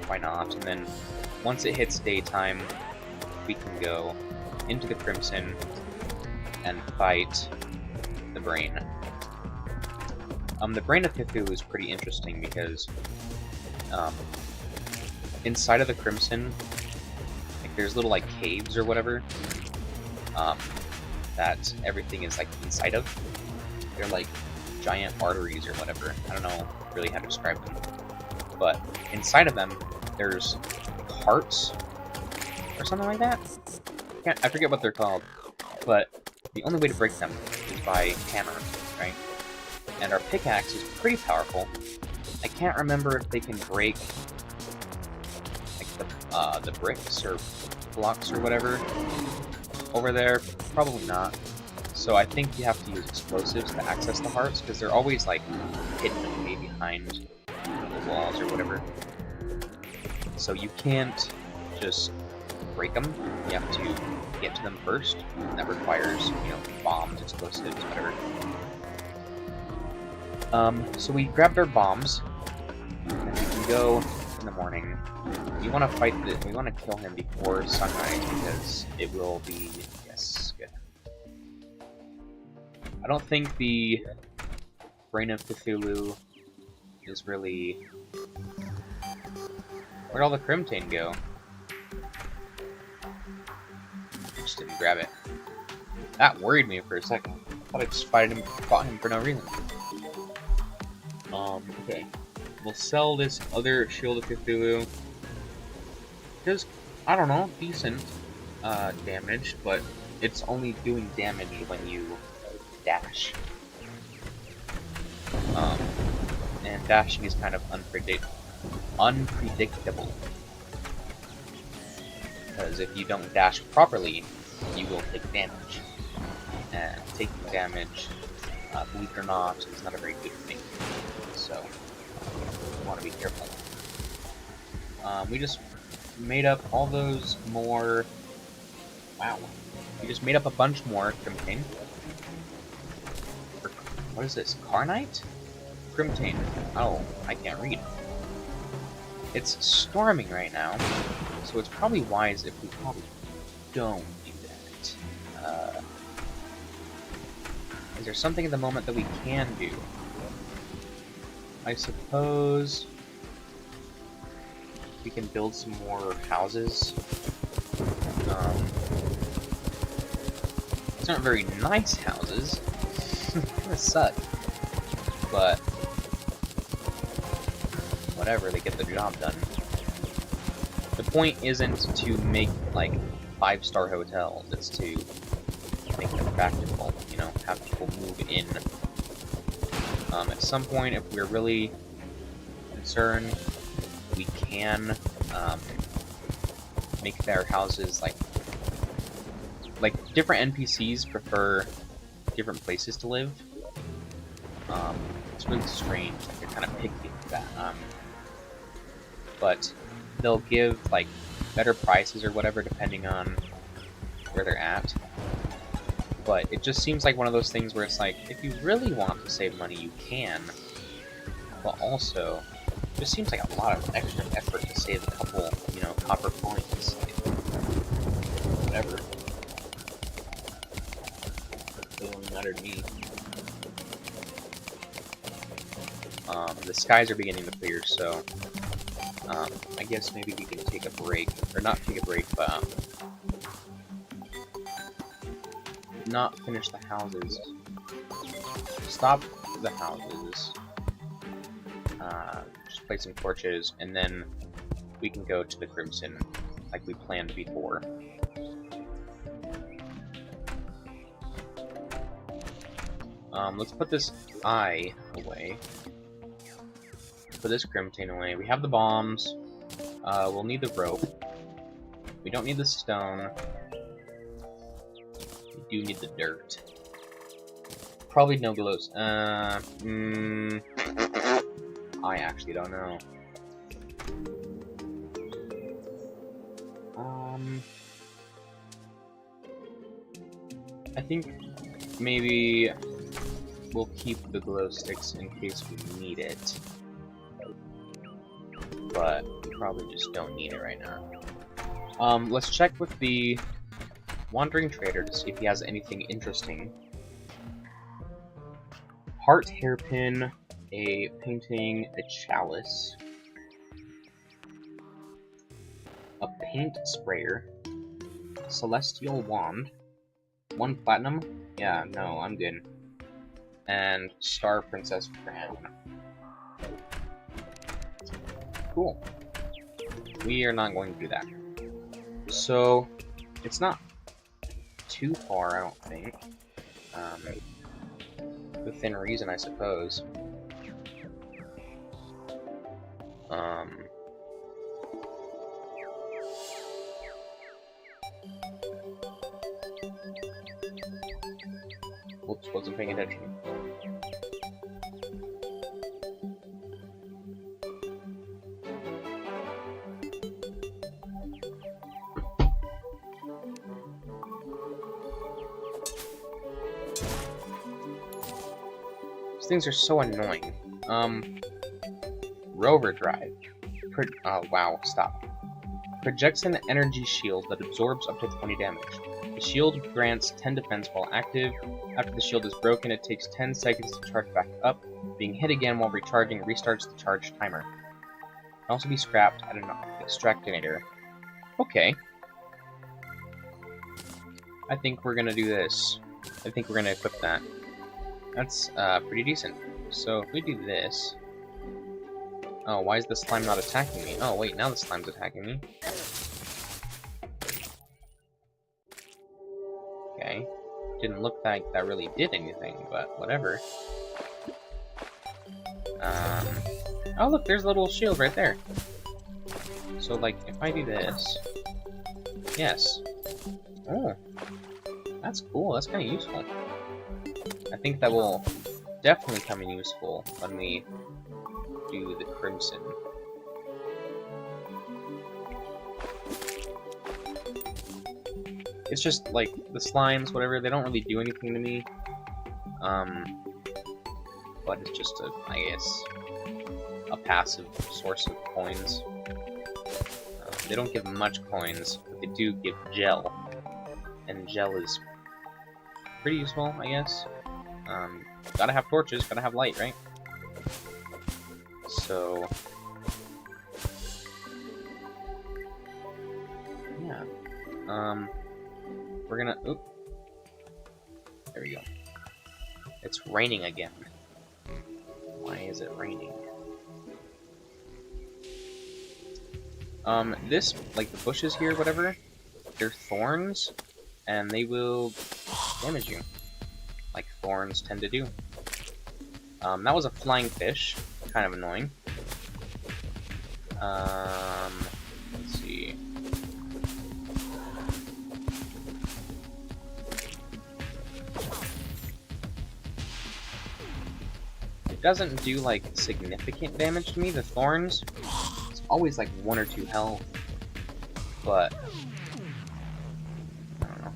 Why not? And then once it hits daytime, we can go into the Crimson and fight the Brain. The Brain of Cthulhu is pretty interesting because inside of the Crimson, like there's little like caves or whatever, that everything is like inside of. They're like giant arteries or whatever. I don't know really how to describe them. But inside of them, there's hearts or something like that. I forget what they're called. But the only way to break them is by hammer, right? And our pickaxe is pretty powerful. I can't remember if they can break like the bricks or blocks or whatever over there. Probably not. So I think you have to use explosives to access the hearts, because they're always like hidden away behind the walls or whatever. So you can't just break them. You have to get to them first. And that requires, you know, bombs, explosives, whatever. So we grabbed our bombs, and we can go in the morning. We want to fight we want to kill him before sunrise, because it will be, yes, good. I don't think the Brain of Cthulhu is really... Where'd all the Crimtane go? Just didn't grab it. That worried me for a second. I thought I just fought him for no reason. Okay. We'll sell this other Shield of Cthulhu. Does, I don't know, decent damage, but it's only doing damage when you dash. And dashing is kind of unpredictable. Because if you don't dash properly, you will take damage. And taking damage, believe it or not, is not a very good thing. So, you want to be careful. We just made up all those more... Wow. We just made up a bunch more Crimtane. What is this? Carnite? Crimtane. Oh, I can't read. It's storming right now, so it's probably wise if we probably don't do that. Is there something at the moment that we can do? I suppose we can build some more houses. It's not very nice houses. Kinda suck. But whatever, they get the job done. The point isn't to make like 5-star hotels, it's to make them practical, you know, have people move in. At some point, if we're really concerned, we can make their houses like different NPCs prefer different places to live. It's really strange, like they're kind of picky with that. But they'll give like better prices or whatever depending on where they're at. But it just seems like one of those things where it's like, if you really want to save money, you can. But also, it just seems like a lot of extra effort to save a couple, you know, copper coins. Whatever. Doesn't really matter to me. The skies are beginning to clear, so I guess maybe we can take a break, or not take a break, but not finish the houses. Stop the houses. Just place some torches, and then we can go to the Crimson, like we planned before. Let's put this eye away. Put this Crimtane away. We have the bombs. We'll need the rope. We don't need the stone. We do need the dirt. Probably no glows. I actually don't know. I think maybe we'll keep the glow sticks in case we need it. But we probably just don't need it right now. Let's check with the Wandering Trader to see if he has anything interesting. Heart hairpin, a painting, a chalice. paint sprayer, celestial wand, 1 platinum. Yeah, no, I'm good. And star princess crown. Cool. We are not going to do that. So, it's not too far, I don't think. Within reason, I suppose. Whoops, wasn't paying attention. These things are so annoying. Rover drive. Oh, wow, stop. Projects an energy shield that absorbs up to 20 damage. The shield grants 10 defense while active. After the shield is broken, it takes 10 seconds to charge back up. Being hit again while recharging restarts the charge timer. It can also be scrapped at an extractinator. Okay. I think we're gonna do this. I think we're gonna equip that. That's pretty decent. So if we do this... Oh, why is the slime not attacking me? Oh, wait, now the slime's attacking me. Okay. Didn't look like that really did anything, but whatever. Oh, look, there's a little shield right there. So, like, if I do this... Yes. Oh. That's cool. That's kind of useful. I think that will definitely come in useful when we do the crimson. It's just like the slimes, whatever, they don't really do anything to me. But it's just I guess, a passive source of coins. They don't give much coins, but they do give gel. And gel is pretty useful, I guess. Gotta have torches, gotta have light, right? So... yeah. We're gonna... Oop. There we go. It's raining again. Why is it raining? This, like the bushes here, whatever, they're thorns, and they will damage you. Like thorns tend to do. That was a flying fish. Kind of annoying. Let's see. It doesn't do, like, significant damage to me, the thorns. It's always, like, 1 or 2 health. But... I don't know.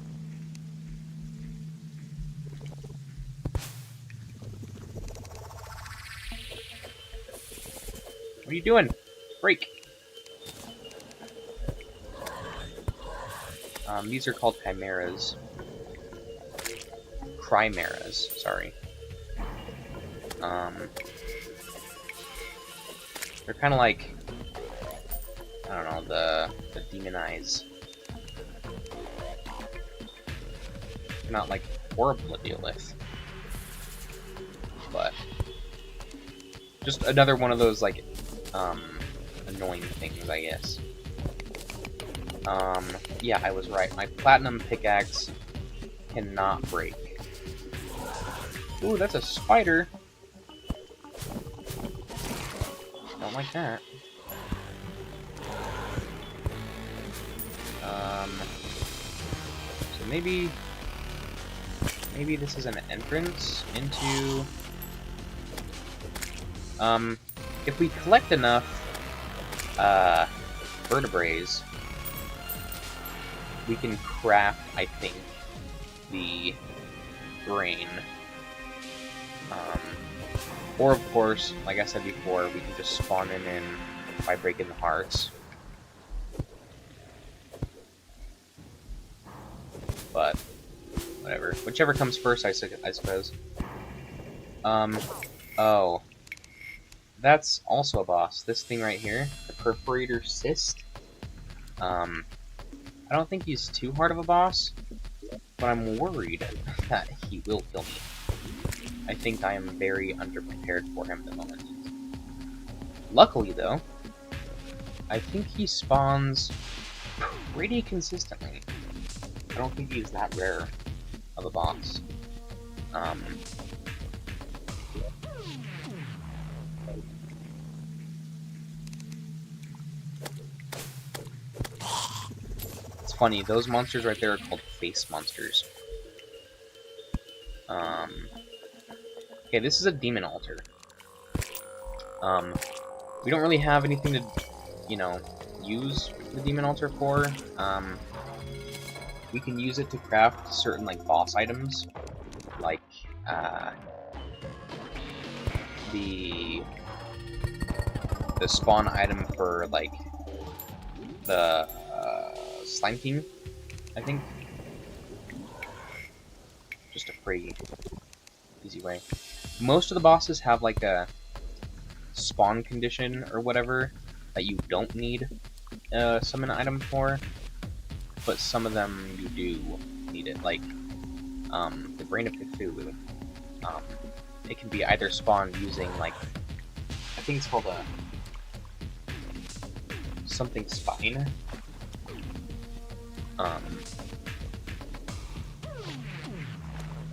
What are you doing? Break! These are called chimeras. Chimeras, sorry. They're kind of like, I don't know, the demon eyes. They're not like horrible to deal with, but just another one of those like annoying things, I guess. Yeah, I was right. My platinum pickaxe cannot break. Ooh, that's a spider. Don't like that. So maybe this is an entrance into... if we collect enough, vertebrae, we can craft, I think, the brain. Or, of course, like I said before, we can just spawn it in by breaking the hearts. But, whatever. Whichever comes first, I suppose. Oh. That's also a boss. This thing right here, the Perforator Cyst. I don't think he's too hard of a boss, but I'm worried that he will kill me. I think I am very underprepared for him at the moment. Luckily, though, I think he spawns pretty consistently. I don't think he's that rare of a boss. It's funny, those monsters right there are called face monsters. Okay, this is a demon altar. We don't really have anything to, you know, use the demon altar for. We can use it to craft certain, like, boss items, like, the spawn item for, like, the slime team, I think. Just a pretty easy way. Most of the bosses have, like, a spawn condition or whatever that you don't need a summon item for, but some of them you do need it, like the Brain of Cthulhu. It can be either spawned using, like, I think it's called a something spine,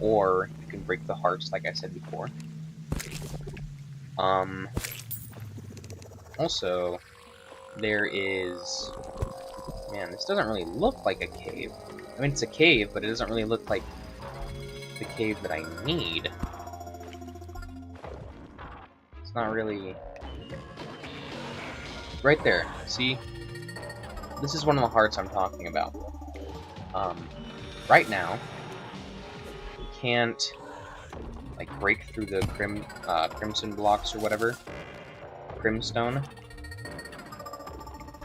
or you can break the hearts, like I said before. Also, there is... Man, this doesn't really look like a cave. I mean, it's a cave, but it doesn't really look like the cave that I need. It's not really... Right there, see? This is one of the hearts I'm talking about. Right now, you can't, like, break through the crimson blocks or whatever. Crimstone.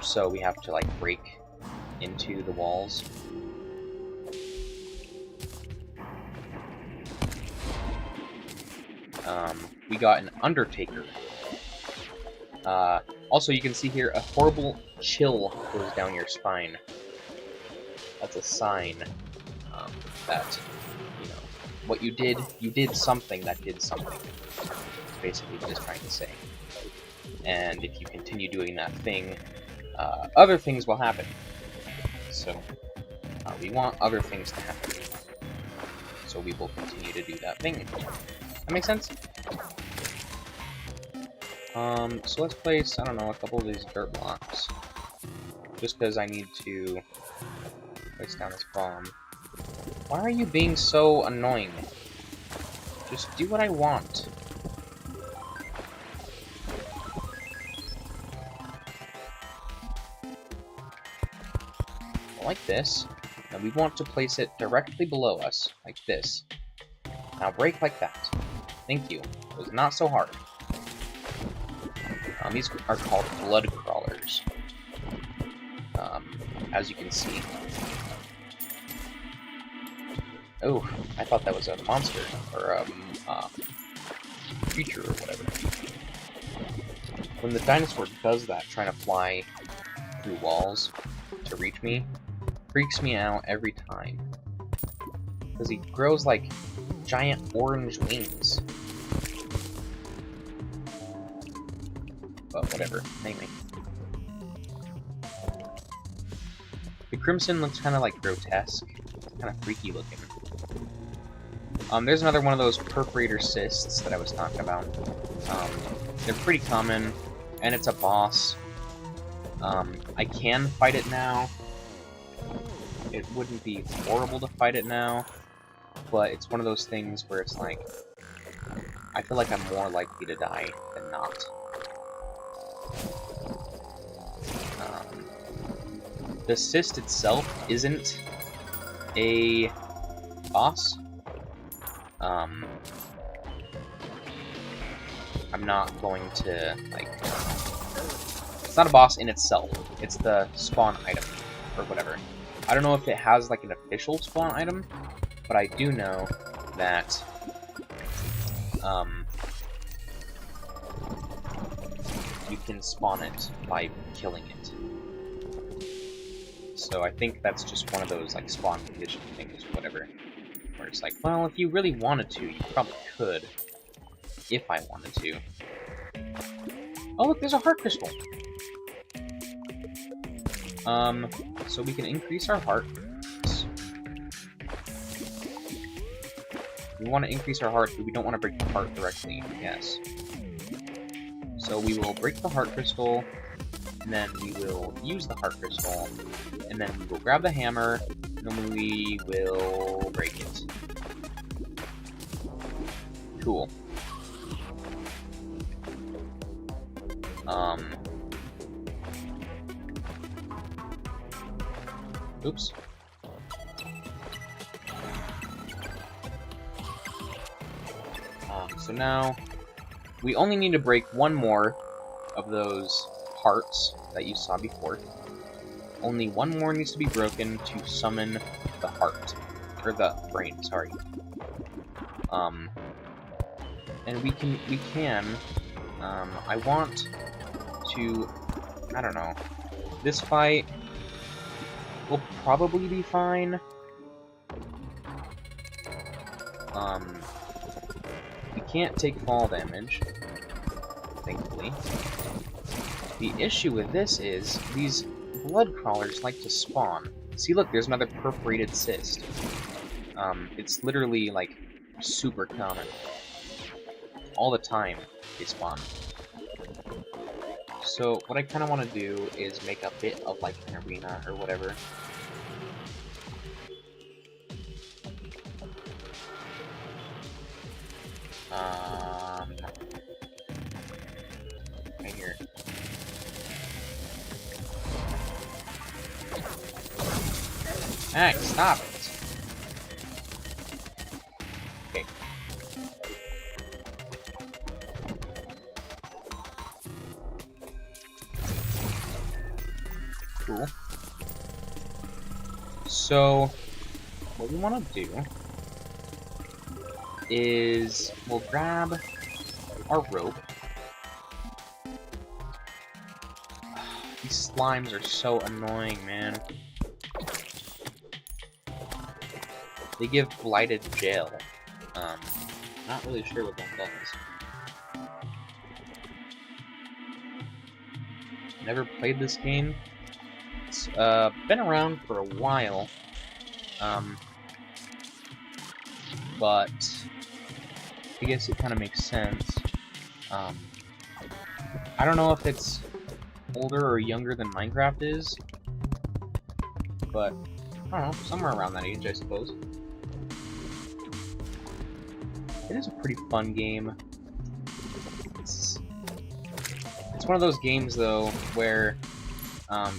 So we have to, like, break into the walls. We got an Undertaker. Also, you can see here, a horrible chill goes down your spine. That's a sign that, you know, what you did something that did something. It's basically what it's trying to say. And if you continue doing that thing, other things will happen. So, we want other things to happen. So we will continue to do that thing. That makes sense? So let's place, I don't know, a couple of these dirt blocks. Just because I need to place down this bomb. Why are you being so annoying? Just do what I want. Like this. And we want to place it directly below us, like this. Now break like that. Thank you. It was not so hard. These are called blood crawlers. As you can see. Oh, I thought that was a monster, or a creature, or whatever. When the dinosaur does that, trying to fly through walls to reach me, freaks me out every time. Because he grows like giant orange wings. But whatever, anyway. The crimson looks kind of like grotesque. It's kind of freaky looking. There's another one of those perforator cysts that I was talking about. They're pretty common, and it's a boss. I can fight it now. It wouldn't be horrible to fight it now, but it's one of those things where it's like, I feel like I'm more likely to die than not. The cyst itself isn't a boss. I'm not going to, like... It's not a boss in itself. It's the spawn item, or whatever. I don't know if it has, like, an official spawn item, but I do know that, you can spawn it by killing it. So I think that's just one of those, like, spawn condition things, or whatever. Where it's like, well, if you really wanted to, you probably could. If I wanted to. Oh, look, there's a heart crystal! So we can increase our heart. We want to increase our heart, but we don't want to break the heart directly, yes. So we will break the heart crystal, and then we will use the heart crystal, and then we will grab the hammer, and then we will break it. Cool. Oops. So now, we only need to break one more of those hearts that you saw before. Only one more needs to be broken to summon the heart. Or the brain, sorry. And we can, I want to, I don't know, this fight will probably be fine. We can't take fall damage, thankfully. The issue with this is, these blood crawlers like to spawn. See, look, there's another perforated cyst. It's literally, like, super common. All the time, they spawn. So, what I kind of want to do is make a bit of, like, an arena or whatever. Right here. Max, stop it! Okay. Cool. So, what we want to do is we'll grab our rope. These slimes are so annoying, man. They give blighted gel. Not really sure what that does. Never played this game. It's been around for a while. But I guess it kind of makes sense. I don't know if it's older or younger than Minecraft is, but I don't know, somewhere around that age, I suppose. It is a pretty fun game. It's one of those games, though, where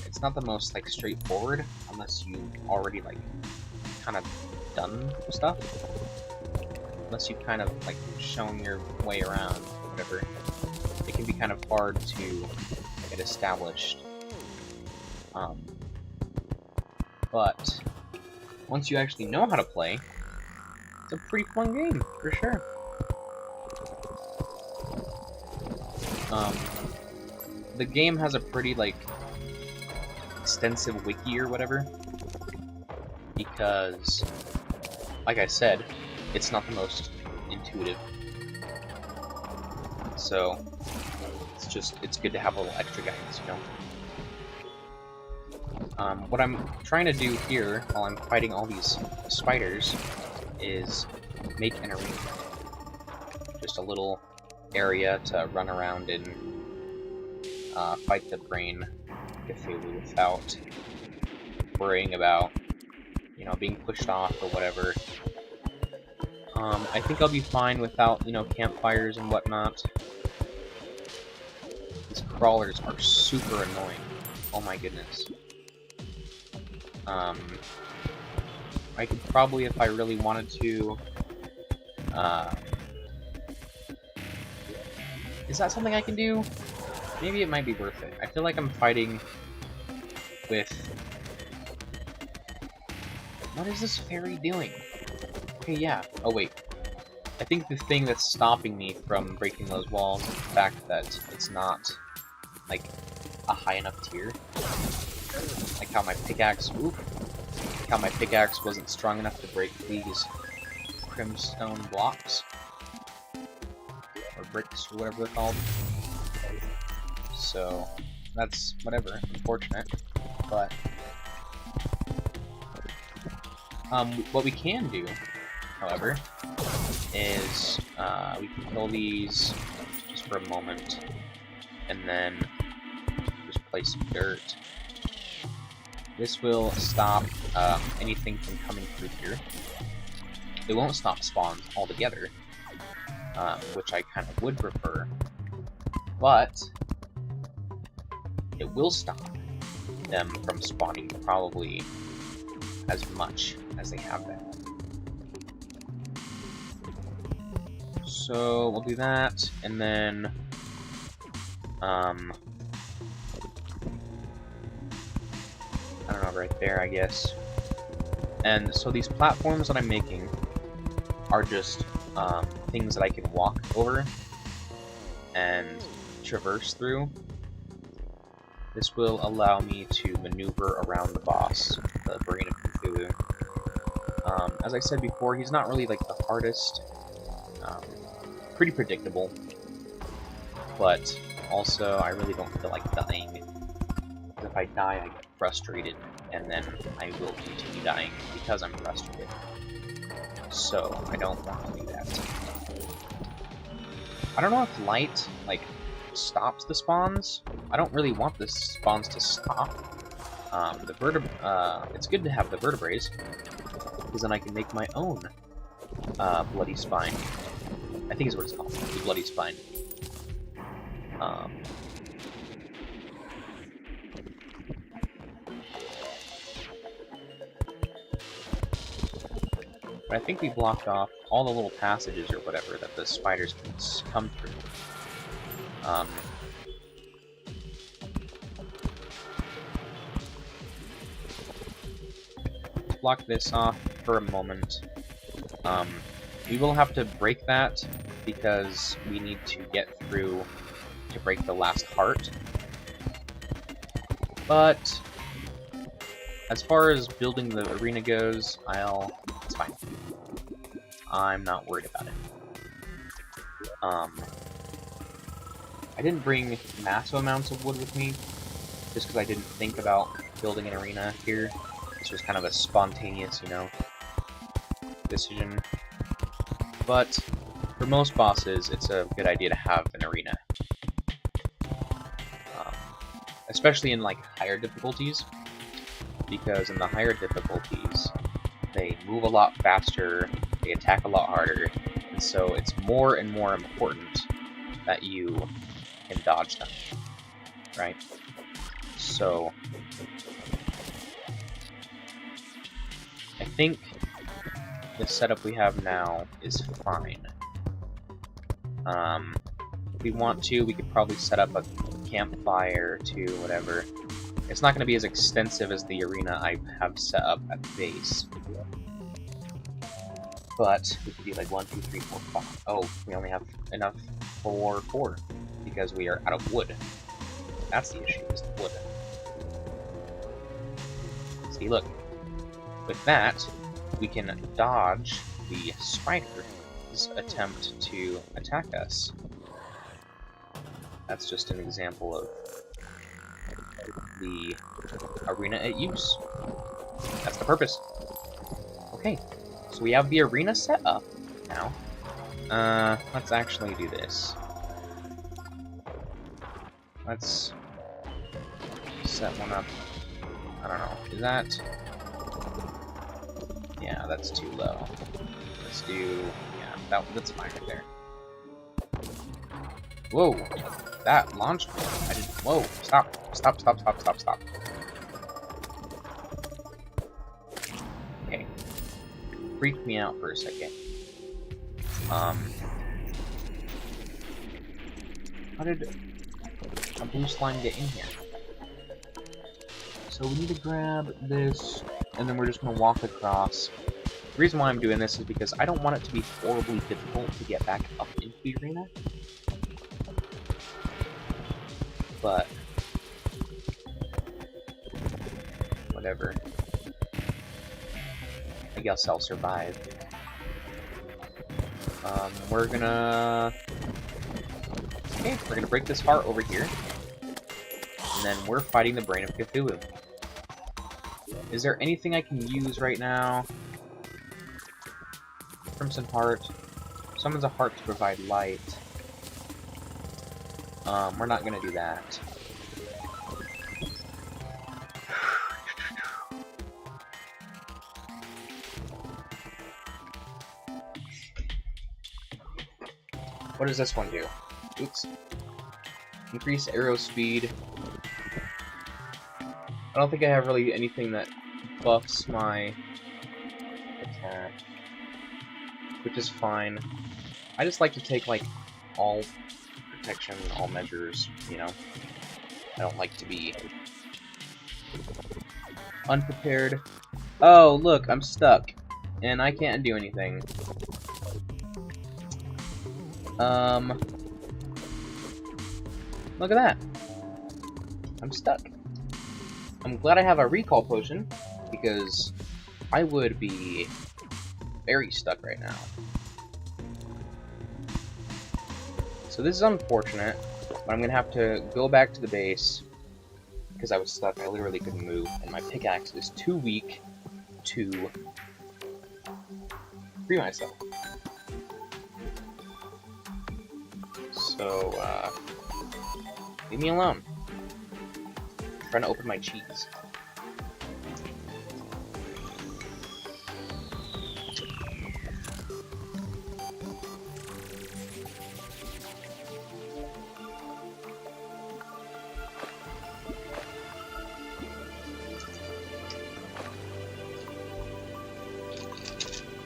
it's not the most, like, straightforward, unless you already, like, kind of done stuff. Unless you've kind of, like, shown your way around, or whatever. It can be kind of hard to get established. But once you actually know how to play, it's a pretty fun game, for sure. The game has a pretty, like, extensive wiki or whatever, because, like I said, it's not the most intuitive. So, it's good to have a little extra guidance, you know? What I'm trying to do here, while I'm fighting all these spiders, is make an arena. Just a little area to run around and fight the brain Cthulhu without worrying about, you know, being pushed off or whatever. I think I'll be fine without, you know, campfires and whatnot. These crawlers are super annoying. Oh my goodness. I could probably, if I really wanted to, is that something I can do? Maybe it might be worth it. I feel like I'm fighting with... What is this fairy doing? Okay, yeah. Oh, wait. I think the thing that's stopping me from breaking those walls is the fact that it's not, like, a high enough tier. Like how my pickaxe, how my pickaxe wasn't strong enough to break these crimstone blocks. Or bricks, or whatever they're called. So, that's whatever, unfortunate. But, what we can do, however, is, we can kill these just for a moment, and then just place some dirt. This will stop anything from coming through here. It won't stop spawns altogether, which I kind of would prefer, but it will stop them from spawning probably as much as they have been. So we'll do that, and then I don't know, right there, I guess. And so these platforms that I'm making are just things that I can walk over and traverse through. This will allow me to maneuver around the boss, the Brain of Cthulhu. As I said before, he's not really like the hardest. Pretty predictable, but also I really don't feel like dying. If I die, I get frustrated, and then I will continue dying because I'm frustrated. So I don't want to do that. I don't know if light like stops the spawns. I don't really want the spawns to stop. It's good to have the vertebrae, because then I can make my own bloody spine. I think is what it's called, the bloody spine. But I think we blocked off all the little passages or whatever that the spiders can come through. Block this off for a moment. We will have to break that because we need to get through to break the last heart. But as far as building the arena goes, it's fine. I'm not worried about it. I didn't bring massive amounts of wood with me, just because I didn't think about building an arena here. This was kind of a spontaneous, decision. But for most bosses, it's a good idea to have an arena. Especially in like higher difficulties, because in the higher difficulties, they move a lot faster, they attack a lot harder, and so it's more and more important that you can dodge them, right? So I think the setup we have now is fine. If we want to, we could probably set up a campfire or two, whatever. It's not going to be as extensive as the arena I have set up at the base. But we could be like 1, 2, 3, 4, 5. Oh, we only have enough for 4 because we are out of wood. That's the issue, is the wood. See, look. With that, we can dodge the spider's attempt to attack us. That's just an example of the arena at use. That's the purpose. Okay, so we have the arena set up now. Let's actually do this. Let's set one up. I don't know, is that... Yeah, that's too low. Let's do... Yeah, that's fine right there. Whoa! That launched me. I didn't... Whoa! Stop! Stop, stop, stop, stop, stop. Okay. Freaked me out for a second. How did a blue slime get in here? So we need to grab this, and then we're just going to walk across. The reason why I'm doing this is because I don't want it to be horribly difficult to get back up into the arena. But whatever. I guess I'll survive. We're gonna... Okay, we're gonna break this heart over here. And then we're fighting the Brain of Cthulhu. Is there anything I can use right now? Crimson Heart. Summons a heart to provide light. We're not gonna do that. What does this one do? Oops. Increase arrow speed. I don't think I have really anything that buffs my attack, which is fine. I just like to take, like, all protection, all measures, you know? I don't like to be unprepared. Oh, look, I'm stuck, and I can't do anything. Look at that. I'm stuck. I'm glad I have a recall potion, because I would be very stuck right now. So this is unfortunate, but I'm gonna have to go back to the base, because I was stuck. I literally couldn't move, and my pickaxe is too weak to free myself. So, leave me alone. I'm trying to open my cheese.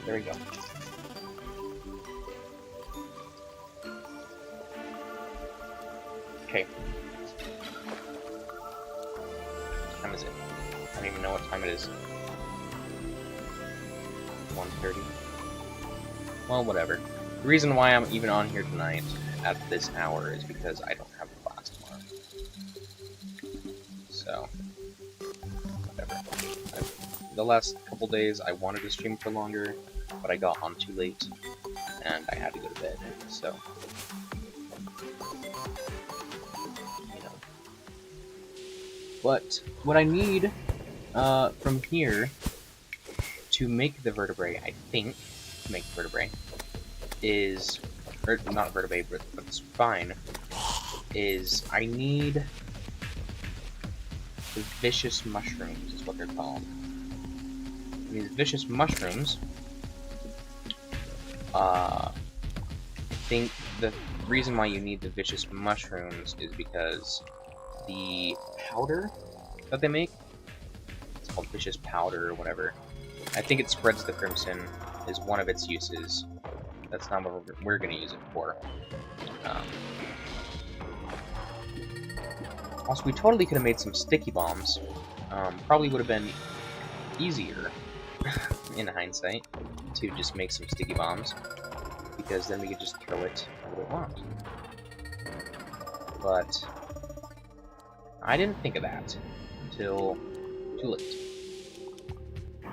There we go. Okay. What time is it? I don't even know what time it is. 1:30. Well, whatever. The reason why I'm even on here tonight at this hour is because I don't have a class tomorrow. So, whatever. The last couple days I wanted to stream for longer, but I got on too late, and I had to go to bed, so... But what I need from here to make the vertebrae, I think, to make the vertebrae, is, or not vertebrae, but spine, is I need the vicious mushrooms, is what they're called. And these vicious mushrooms, I think the reason why you need the vicious mushrooms is because the powder that they make, it's called vicious powder or whatever, I think it spreads the crimson, is one of its uses. That's not what we're going to use it for. Also, we totally could have made some sticky bombs. Probably would have been easier, in hindsight, to just make some sticky bombs, because then we could just throw it where we want. But I didn't think of that until too late.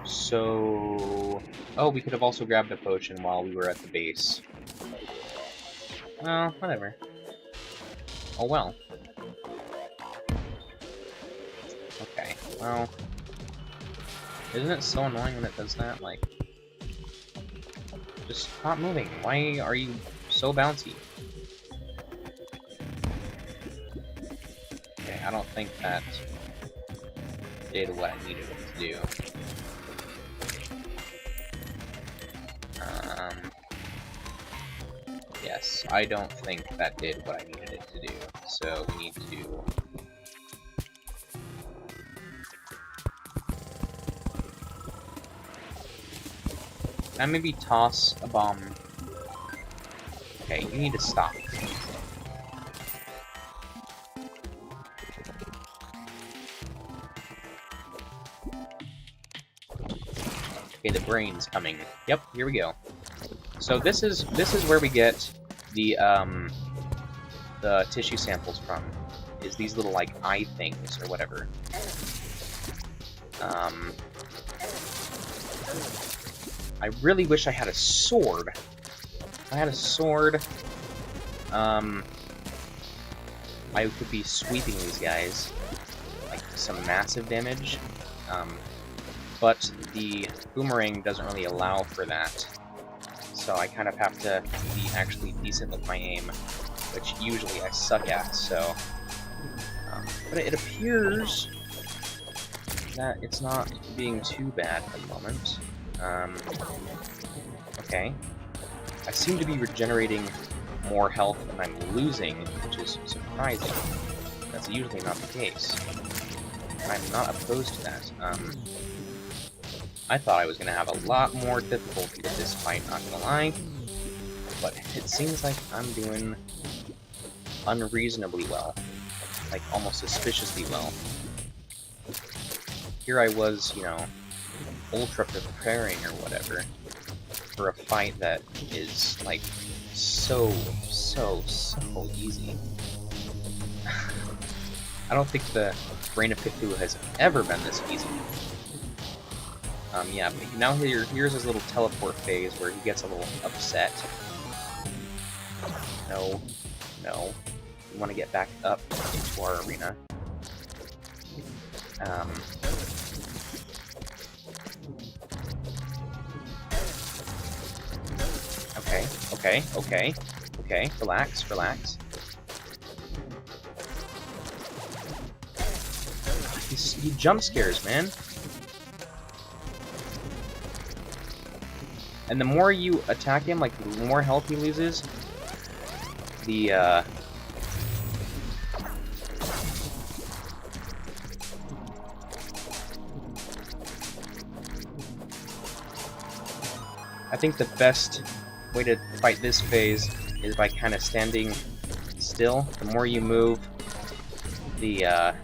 So... Oh, we could have also grabbed a potion while we were at the base. Well, whatever. Oh well. Okay, well... Isn't it so annoying when it does that? Like... Just stop moving. Why are you so bouncy? Okay, I don't think that did what I needed it to do. Yes, I don't think that did what I needed it to do. So we need to... Can I maybe toss a bomb? Okay, you need to stop. Okay, the brain's coming. Yep, here we go. So this is where we get the tissue samples from. Is these little like eye things or whatever. I really wish I had a sword. If I had a sword, I could be sweeping these guys, like some massive damage. But the boomerang doesn't really allow for that, so I kind of have to be actually decent with my aim, which usually I suck at. So, but it appears that it's not being too bad at the moment. Okay. I seem to be regenerating more health than I'm losing, which is surprising. That's usually not the case. And I'm not opposed to that. I thought I was going to have a lot more difficulty with this fight, not gonna lie. But it seems like I'm doing unreasonably well. Like, almost suspiciously well. Here I was, you know, ultra preparing or whatever for a fight that is, like, so easy. I don't think the Brain of Cthulhu has ever been this easy. Yeah, but now here's his little teleport phase where he gets a little upset. No. We want to get back up into our arena. Okay, relax. He jump scares, man. And the more you attack him, like, the more health he loses, the, I think the best way to fight this phase is by kind of standing still. The more you move, the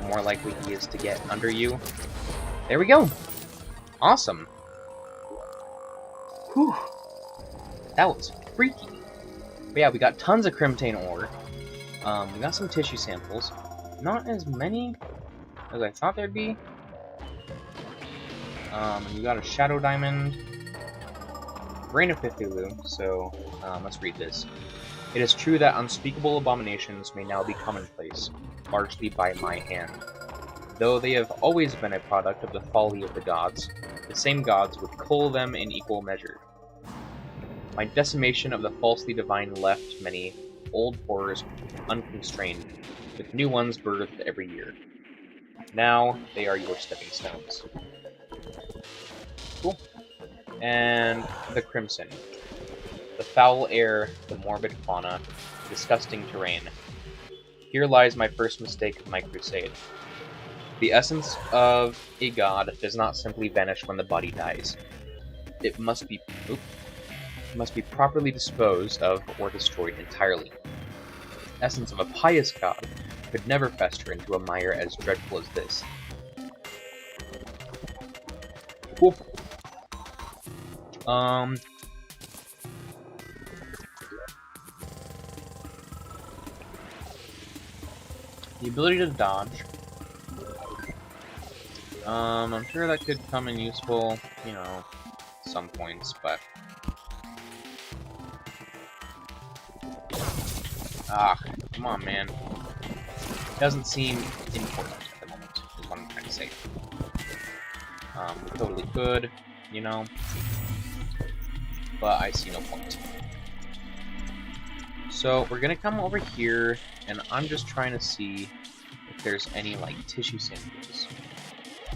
more likely he is to get under you. There we go! Awesome! Whew! That was freaky! But yeah, we got tons of Crimtane ore. We got some tissue samples. Not as many as I thought there'd be. We got a Shadow Diamond. Brain of Cthulhu, so let's read this. It is true that unspeakable abominations may now be commonplace, largely by my hand. Though they have always been a product of the folly of the gods, the same gods would cull them in equal measure. My decimation of the falsely divine left many old horrors unconstrained, with new ones birthed every year. Now they are your stepping stones. Cool. And the Crimson. The foul air, the morbid fauna, disgusting terrain. Here lies my first mistake of my crusade. The essence of a god does not simply vanish when the body dies. It must be properly disposed of or destroyed entirely. The essence of a pious god could never fester into a mire as dreadful as this. Cool. The ability to dodge. I'm sure that could come in useful, you know, some points, but... come on, man. Doesn't seem important at the moment, is what I'm trying to say. We totally could, you know, but I see no point. So, we're gonna come over here, and I'm just trying to see if there's any, like, tissue samples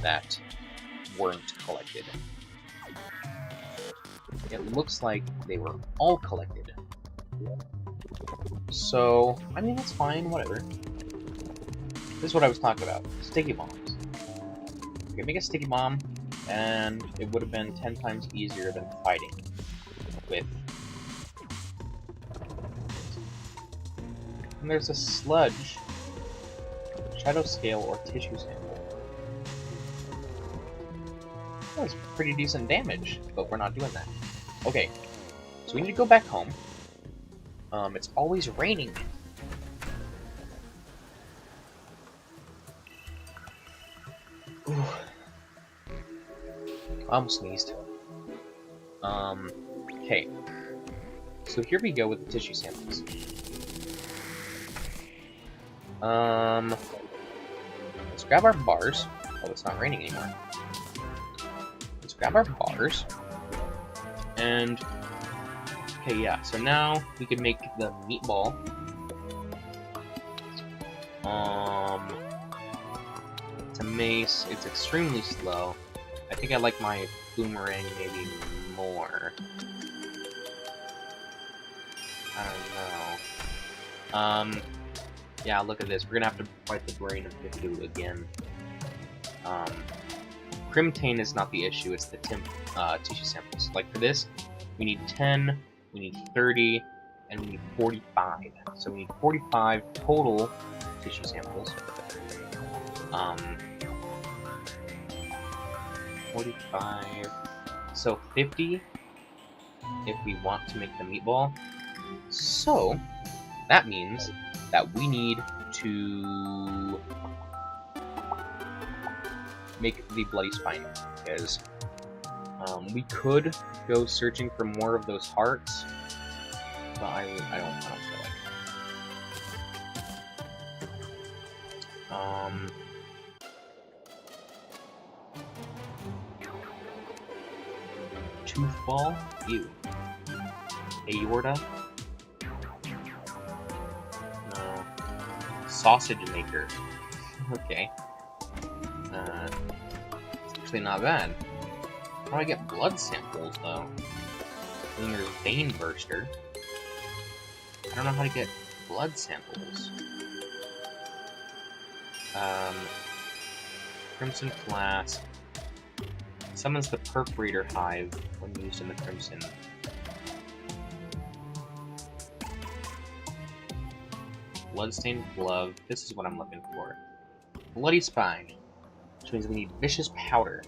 that weren't collected. It looks like they were all collected. So, I mean, that's fine, whatever. This is what I was talking about. Sticky bombs. Okay, make a sticky bomb, and it would have been 10 times easier than fighting with. And there's a sludge, shadow scale, or tissue sample. That's pretty decent damage, but we're not doing that. Okay, so we need to go back home. It's always raining. I almost sneezed. Okay. So here we go with the tissue samples. Let's grab our bars. Oh, it's not raining anymore. Let's grab our bars. And, okay, yeah, so now we can make the meatball. It's a mace. It's extremely slow. I think I like my boomerang maybe more. I don't know. Yeah, look at this. We're gonna have to fight the brain of Cthulhu again. Crimtane is not the issue, it's the tissue samples. Like for this, we need 10, we need 30, and we need 45. So we need 45 total tissue samples. 45. So 50 if we want to make the meatball. So that means that we need to make the bloody spine, because we could go searching for more of those hearts, but I don't feel like. Toothball, ew. Aorta, no. Sausage maker, okay. It's actually not bad. How do I get blood samples, though? And then there's vein burster. I don't know how to get blood samples. Crimson flask. Summons the perforator hive when used in the crimson. Bloodstained glove. This is what I'm looking for. Bloody spine. Which means we need vicious powder.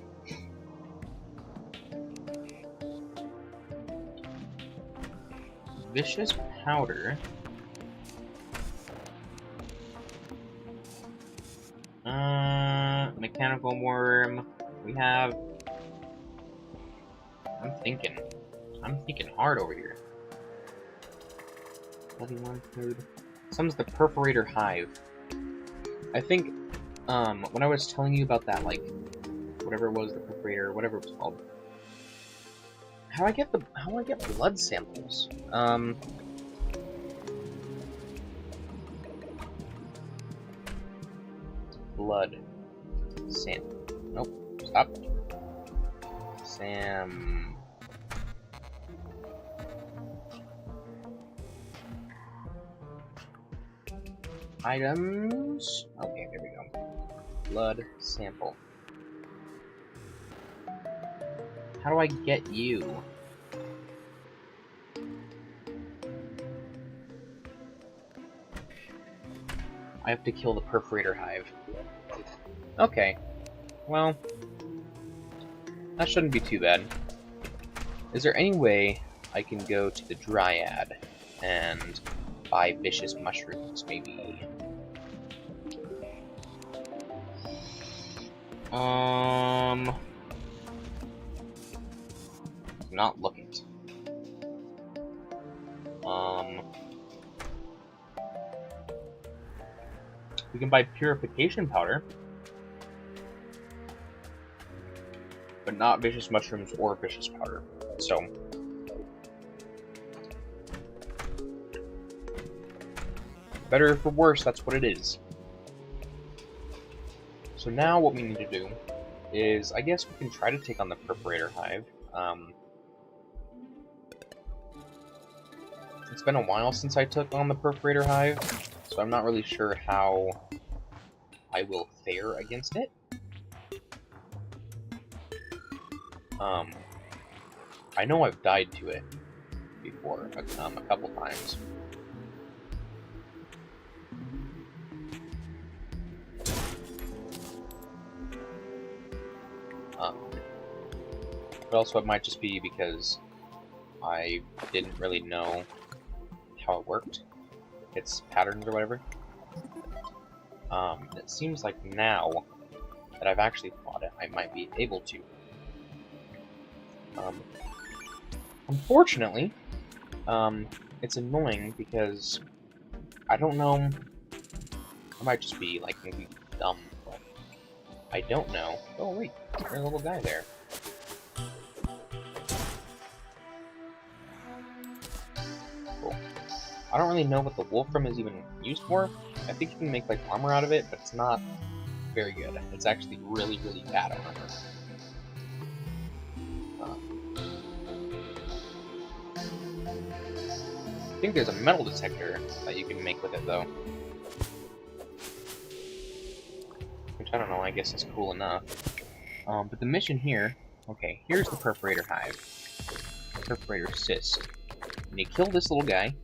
Vicious powder. Mechanical worm. We have. I'm thinking hard over here. Bloody one food. Summons the perforator hive. I think when I was telling you about that, like, whatever it was, the perforator, whatever it was called. How do I get blood samples? Blood sample. Nope. Stop. Sam. Items. Okay, there we go. Blood sample. How do I get you? I have to kill the perforator hive. Okay. Well, that shouldn't be too bad. Is there any way I can go to the Dryad and buy vicious mushrooms, maybe? Not looking. We can buy purification powder, but not vicious mushrooms or vicious powder. So, better for worse, that's what it is. So now what we need to do is, I guess we can try to take on the perforator hive. It's been a while since I took on the perforator hive, so I'm not really sure how I will fare against it. I know I've died to it before, a couple times. But also it might just be because I didn't really know how it worked, its patterns or whatever. It seems like now that I've actually fought it, I might be able to. Unfortunately, it's annoying because I don't know. I might just be like maybe dumb, but I don't know. Oh wait, there's a little guy there. Cool. I don't really know what the wolfram is even used for. I think you can make like armor out of it, but it's not very good. It's actually really, really bad armor. I think there's a metal detector that you can make with it though. Which I don't know, I guess is cool enough. But the mission here, okay, here's the perforator hive. Perforator cyst. And you kill this little guy.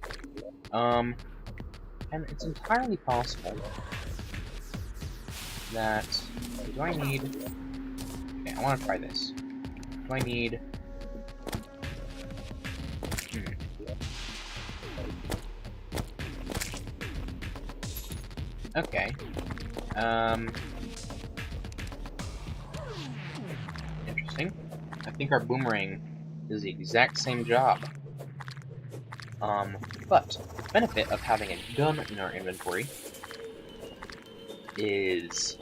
And it's entirely possible that... Do I need... Okay, I want to try this. Do I need... Okay. Interesting. I think our boomerang does the exact same job. But the benefit of having a gun in our inventory is...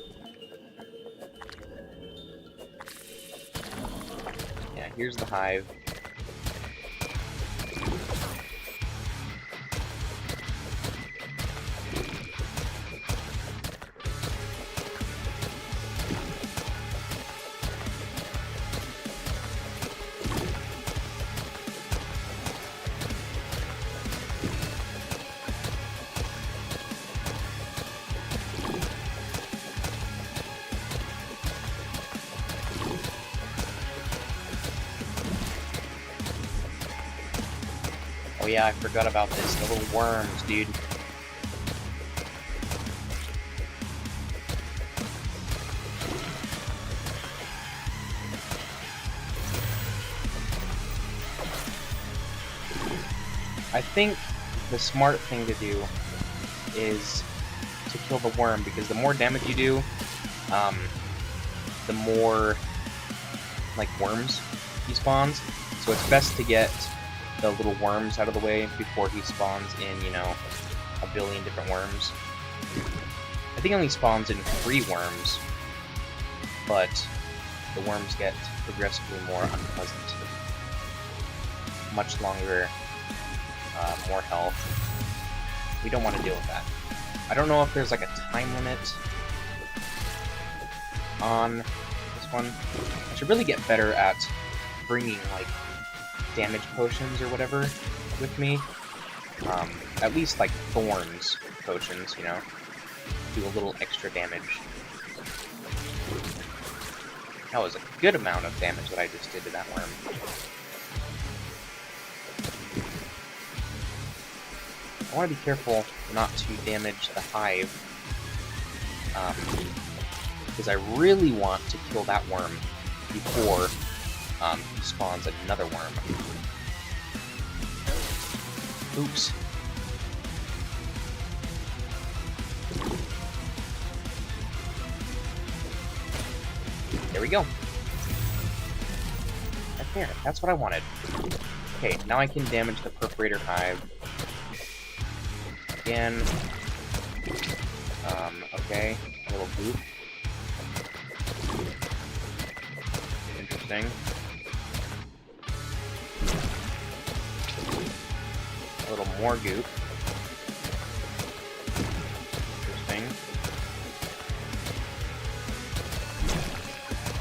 Yeah, here's the hive. Oh yeah, I forgot about this. The little worms, dude. I think the smart thing to do is to kill the worm, because the more damage you do, the more, like, worms he spawns. So it's best to get the little worms out of the way before he spawns in, you know, a billion different worms. I think he only spawns in 3 worms, but the worms get progressively more unpleasant. Much longer, more health. We don't want to deal with that. I don't know if there's like a time limit on this one. I should really get better at bringing like damage potions or whatever with me. At least like thorns potions, you know, do a little extra damage. That was a good amount of damage that I just did to that worm. I want to be careful not to damage the hive, because I really want to kill that worm before he spawns another worm. Oops. There we go. Right there, that's what I wanted. Okay, now I can damage the perforator hive. Again. Okay, a little goop. Interesting. A little more goop. Interesting.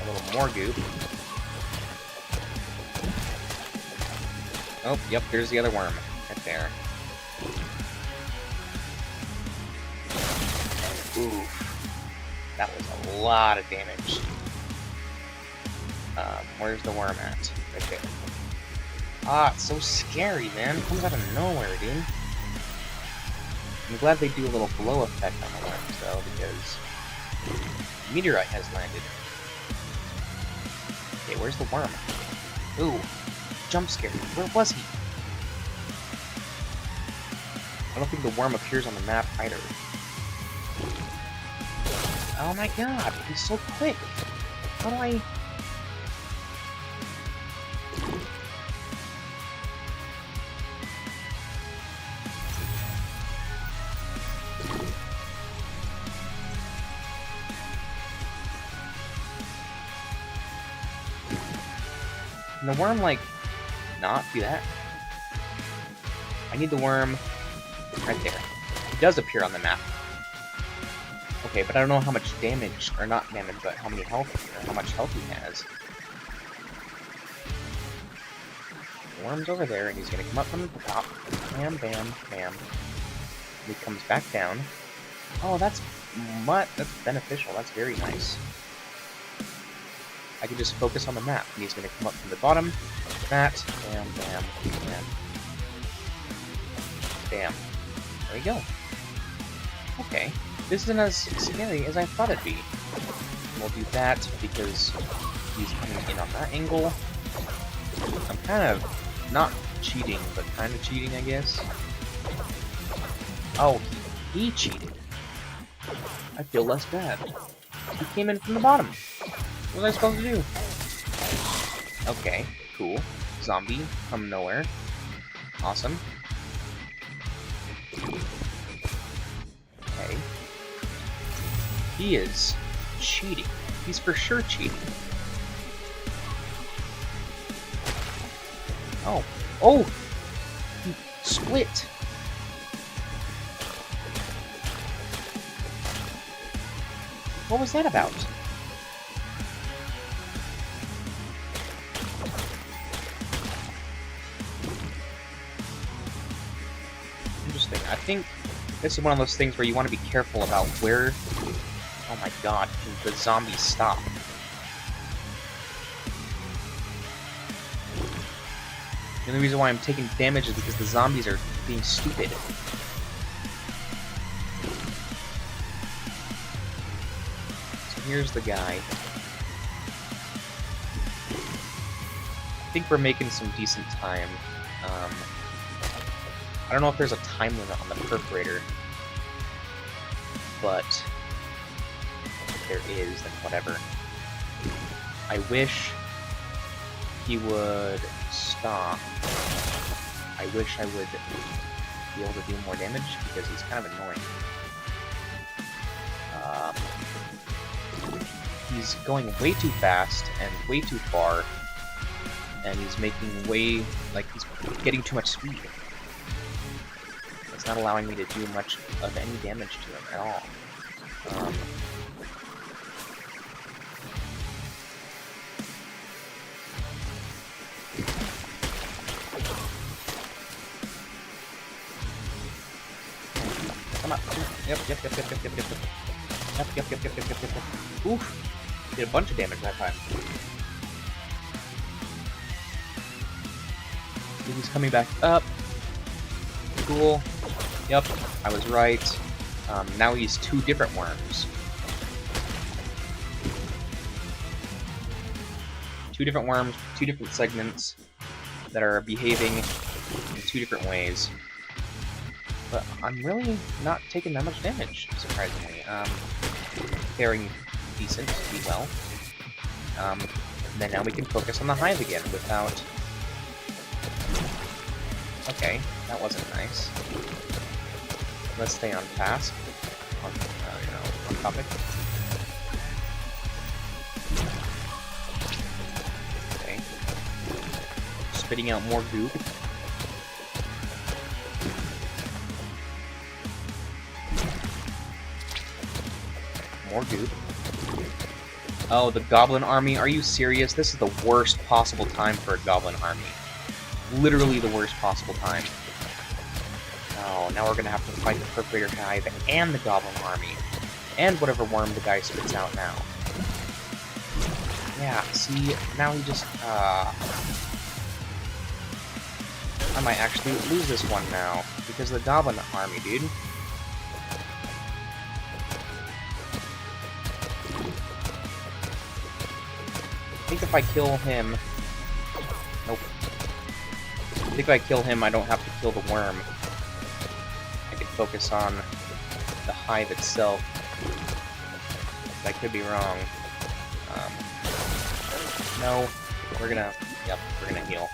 A little more goop. Oh, yep, there's the other worm. Right there. Oof. That was a lot of damage. Where's the worm at? Right there. Ah, it's so scary, man. It comes out of nowhere, dude. I'm glad they do a little glow effect on the worms, though, because a meteorite has landed. Okay, where's the worm? Ooh, jump scare. Where was he? I don't think the worm appears on the map either. Oh my god, he's so quick. How do I... Can the worm, like, not do that? I need the worm right there. It does appear on the map. Okay, but I don't know how much damage, or not damage, but how many health, or how much health he has. The worm's over there, and he's gonna come up from the top. Bam, bam, bam. He comes back down. Oh, that's beneficial. That's very nice. I can just focus on the map, and he's gonna come up from the bottom. Like that. Bam, bam, bam. Bam. There we go. Okay. This isn't as scary as I thought it'd be. We'll do that because he's coming in on that angle. I'm kind of not cheating, but kind of cheating, I guess. Oh, he cheated. I feel less bad. He came in from the bottom. What was I supposed to do? Okay, cool. Zombie from nowhere. Awesome. Okay. He is cheating. He's for sure cheating. Oh. Oh! He split! What was that about? Interesting. I think this is one of those things where you want to be careful about where... Oh my god, the zombies stop. The only reason why I'm taking damage is because the zombies are being stupid. So here's the guy. I think we're making some decent time. I don't know if there's a time limit on the perforator, but if there is, then whatever. I wish he would stop. I wish I would be able to do more damage, because he's kind of annoying. He's going way too fast and way too far, and he's making way, like, he's getting too much speed. It's not allowing me to do much of any damage to him at all. Come on. Yep. Oof. Did a bunch of damage that time. He's coming back up. Cool. Yep, I was right. Now he's two different worms. Two different worms, two different segments that are behaving in two different ways. But I'm really not taking that much damage, surprisingly. Faring decently well. Then now we can focus on the hive again without... Okay, that wasn't nice. Let's stay on task. On topic. Okay. Spitting out more goop. More goop. Oh, the goblin army? Are you serious? This is the worst possible time for a goblin army. Literally the worst possible time. Oh, now we're gonna have to fight the perforator hive and the goblin army. And whatever worm the guy spits out now. Yeah, see, now he just, I might actually lose this one now, because of the goblin army, dude. I think if I kill him... Nope. I think if I kill him, I don't have to kill the worm. I can focus on the hive itself. I could be wrong. No, we're gonna... Yep, we're gonna heal.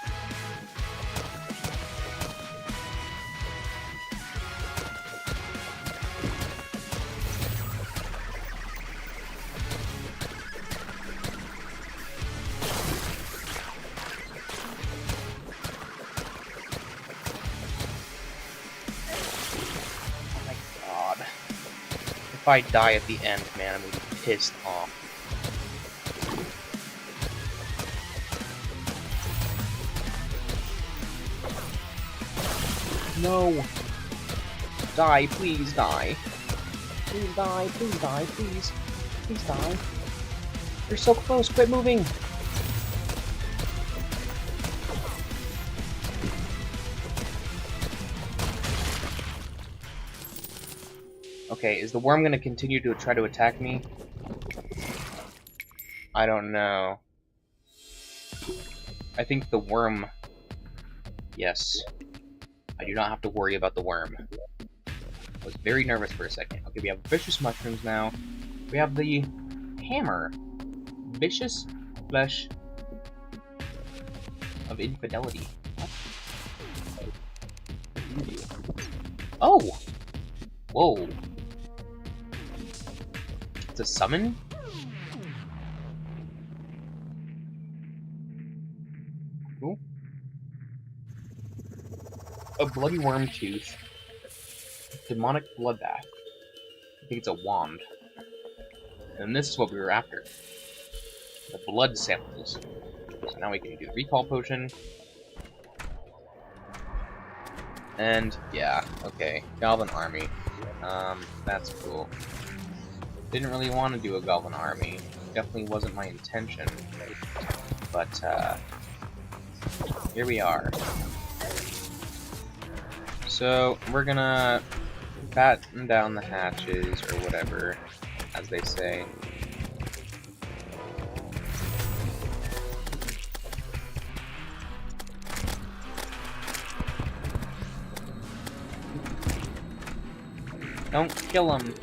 if I die at the end, man, I'm gonna be pissed off. No! Die, please die. Please die, please die, please. Please die. You're so close, quit moving! Okay, is the worm gonna continue to try to attack me? I don't know. I think the worm... Yes. I do not have to worry about the worm. I was very nervous for a second. Okay, we have vicious mushrooms now. We have the hammer. Vicious flesh of infidelity. What? Oh! Whoa. It's a summon? Cool. A bloody worm tooth. Demonic bloodbath. I think it's a wand. And this is what we were after. The blood samples. So now we can do recall potion. And yeah, okay. Goblin army. That's cool. Didn't really want to do a goblin army. Definitely wasn't my intention. But here we are. So we're gonna batten down the hatches or whatever, as they say. Don't kill him.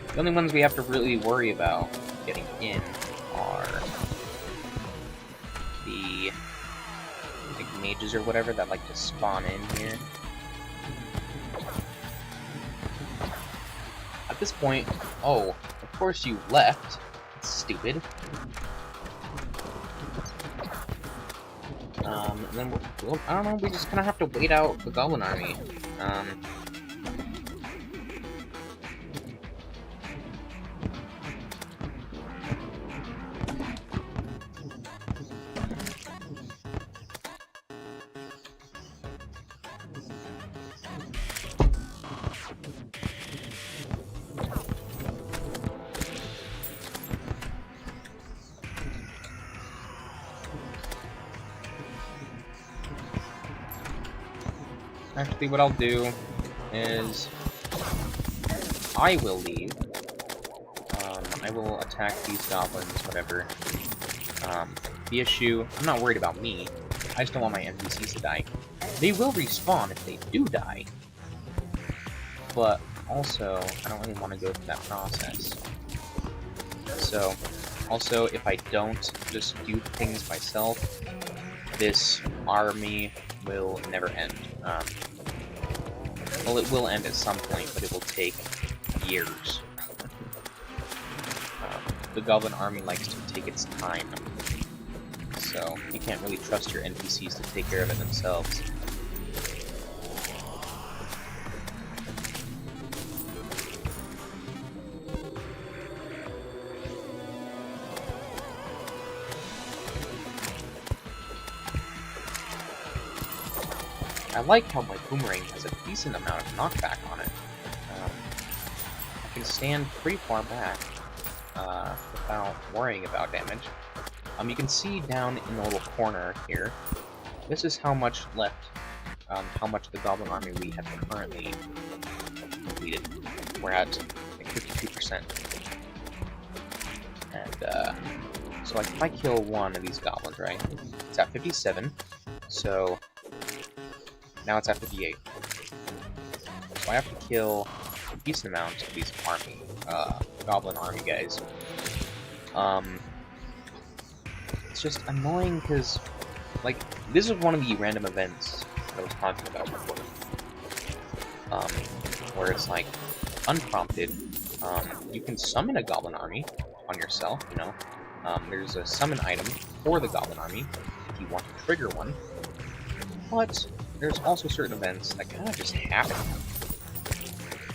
The only ones we have to really worry about getting in are the like mages or whatever that like to spawn in here. At this point, oh, of course you left. That's stupid. And then we'll, I don't know, we just kind of have to wait out the goblin army. Actually, what I'll do is I will leave. I will attack these goblins, whatever. The issue, I'm not worried about me. I just don't want my NPCs to die. They will respawn if they do die. But also, I don't really want to go through that process. So, also, if I don't just do things myself, this army will never end. Well, it will end at some point, but it will take years. The goblin army likes to take its time, so you can't really trust your NPCs to take care of it themselves. I like how my boomerang has a decent amount of knockback on it. I can stand pretty far back without worrying about damage. You can see down in the little corner here, this is how much left, how much the goblin army we have currently completed. We're at like 52%. And so like if I kill one of these goblins, right, it's at 57, so now it's at 58. So I have to kill a decent amount of these goblin army guys. It's just annoying because, like, this is one of the random events that I was talking about before. Where it's like, unprompted, you can summon a goblin army on yourself, you know. There's a summon item for the goblin army. you want to trigger one. But there's also certain events that kind of just happen,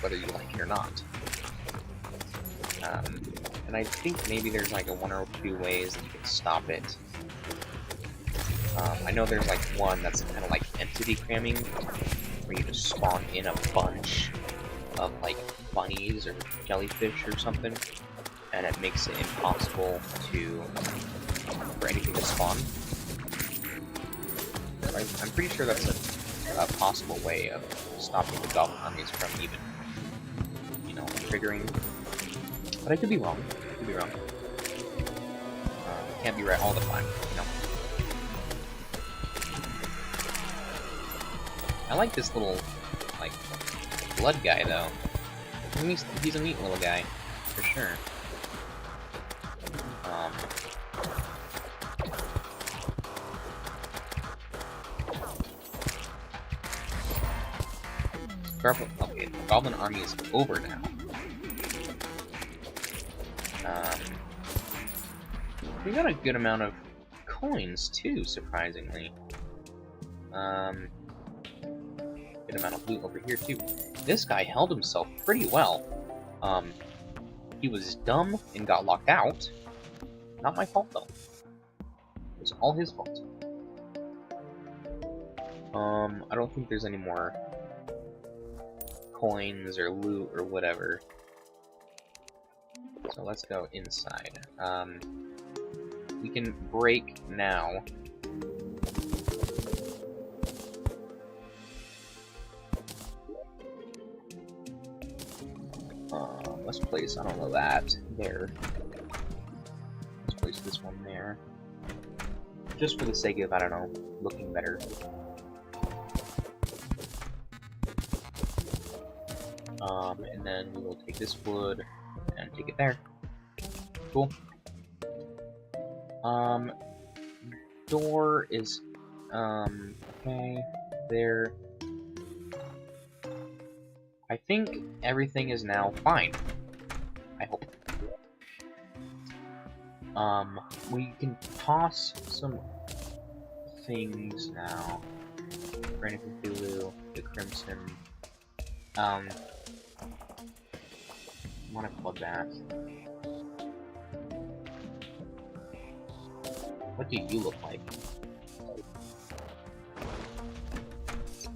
whether you like it or not. And I think maybe there's like one or two ways that you can stop it. I know there's like one that's kind of like entity cramming, where you just spawn in a bunch of like bunnies or jellyfish or something, and it makes it impossible for anything to spawn. I'm pretty sure that's a possible way of stopping the goblin armies from even, you know, triggering. But I could be wrong. I could be wrong. Can't be right all the time, you know. I like this little, like, blood guy though. He's a neat little guy, for sure. Okay, the goblin army is over now. We got a good amount of coins too, surprisingly. Good amount of loot over here too. This guy held himself pretty well. He was dumb and got locked out. Not my fault though. It was all his fault. I don't think there's any more coins or loot or whatever. So let's go inside. We can break now. Let's place, I don't know that, there. Let's place this one there. Just for the sake of, I don't know, looking better. And then we will take this wood and take it there. Cool. Door is, okay, there. I think everything is now fine. I hope. We can toss some things now. Granny Cthulhu, the Crimson. I want a bloodbath. What do you look like?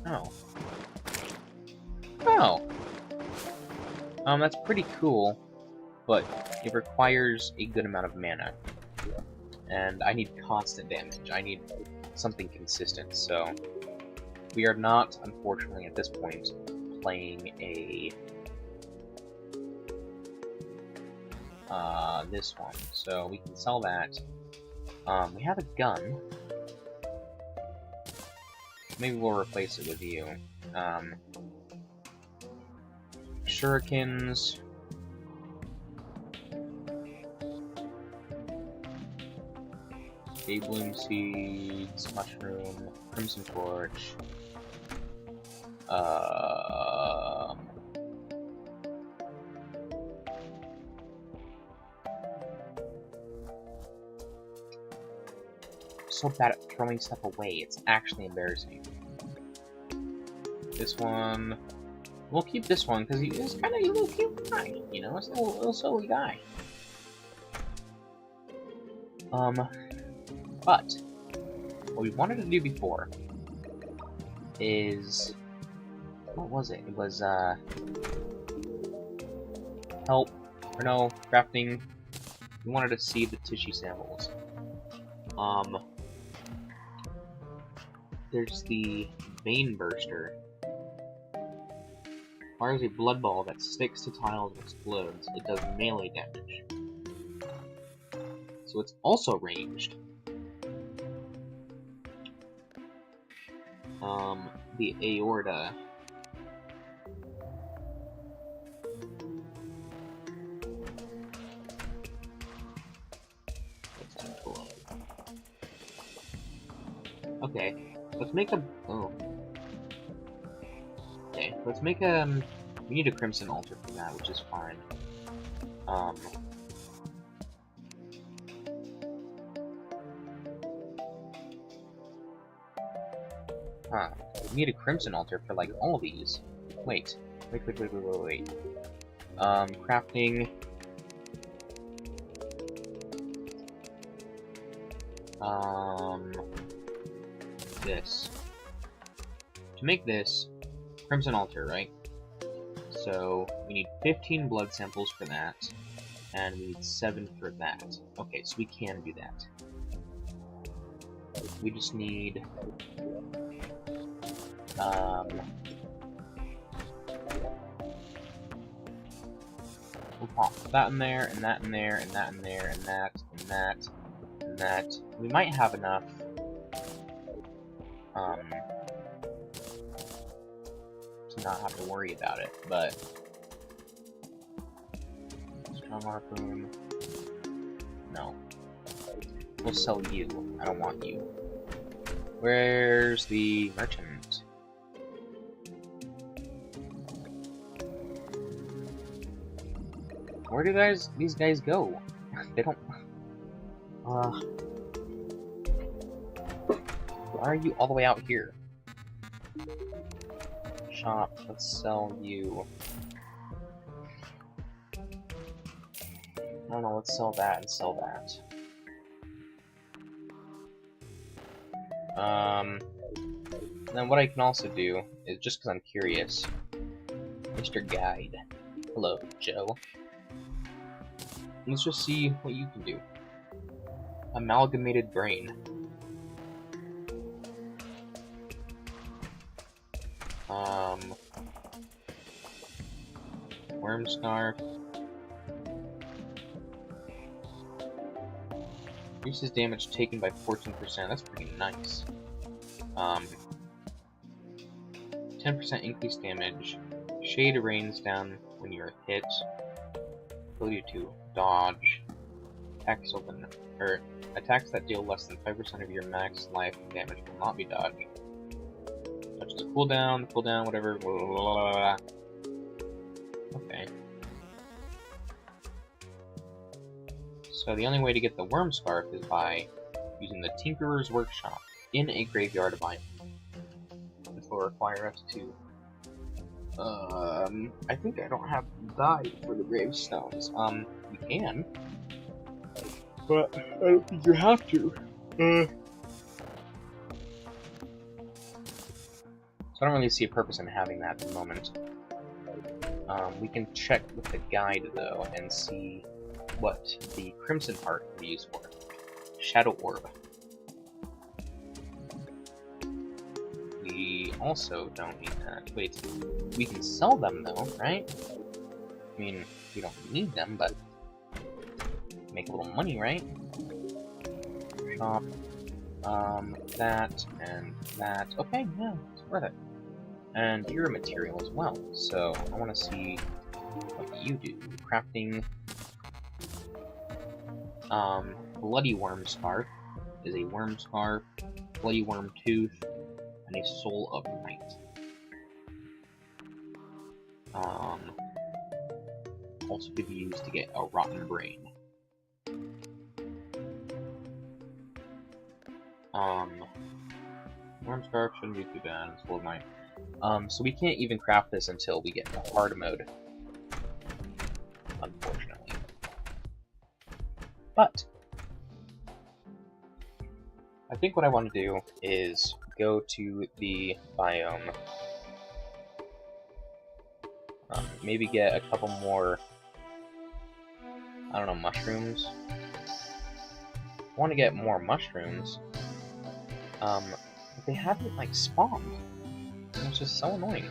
Oh. Oh! That's pretty cool, but it requires a good amount of mana. And I need constant damage. I need something consistent, so we are not, unfortunately, at this point, playing a this one. So we can sell that. We have a gun. Maybe we'll replace it with you. Shurikens. Day bloom seeds, mushroom, crimson torch. So bad at throwing stuff away, it's actually embarrassing. This one, we'll keep this one because he's kind of a little cute guy, you know, it's a little silly guy. But what we wanted to do before is, what was it? It was help, or no, crafting. We wanted to see the tissue samples. There's the Vein Burster. Fires a blood ball that sticks to tiles and explodes. It does melee damage. So it's also ranged. The Aorta. Okay, let's make a... oh. Okay, let's make a... we need a Crimson Altar for that, which is fine. Huh. We need a crimson altar for, like, all these. Wait. Wait. Crafting. This. To make this, crimson altar, right? So, we need 15 blood samples for that, and we need 7 for that. Okay, so we can do that. We just need... we'll pop that in there, and that in there, and that in there, and that, and that, and that. We might have enough, to not have to worry about it, but... Strong harpoon... No. We'll sell you. I don't want you. Where's the merchant? Where do these guys go? They don't... why are you all the way out here? Shop, let's sell you. I don't know, let's sell that and sell that. Then what I can also do is, just because I'm curious, Mr. Guide. Hello, Joe. Let's just see what you can do. Amalgamated brain. Worm scarf. Reduces damage taken by 14%. That's pretty nice. 10% increased damage. Shade rains down when you're hit. Ability to dodge. Attacks open, or attacks that deal less than 5% of your max life damage will not be dodged. Such as cooldown, whatever. Blah, blah, blah, blah. Okay. So the only way to get the worm scarf is by using the Tinkerer's Workshop in a graveyard biome. Which will require us to... I think I don't have dye for the gravestones. We can. But I don't think you have to. So I don't really see a purpose in having that at the moment. We can check with the guide, though, and see what the Crimson Heart can be used for. Shadow Orb. We also don't need that. Wait, we can sell them, though, right? I mean, we don't need them, but make a little money, right? Shop. That, and that. Okay, yeah, it's worth it. And you're a material as well, so I want to see what you do. Crafting. Bloody Worm Scarf is a worm scarf, Bloody Worm Tooth, and a Soul of Night. Also could be used to get a Rotten Brain. Worm Scarf shouldn't be too bad, Soul of Night. So we can't even craft this until we get to hard mode, unfortunately. But I think what I want to do is go to the biome, maybe get a couple more, I don't know, mushrooms. I want to get more mushrooms, but they haven't, like, spawned. It's just so annoying.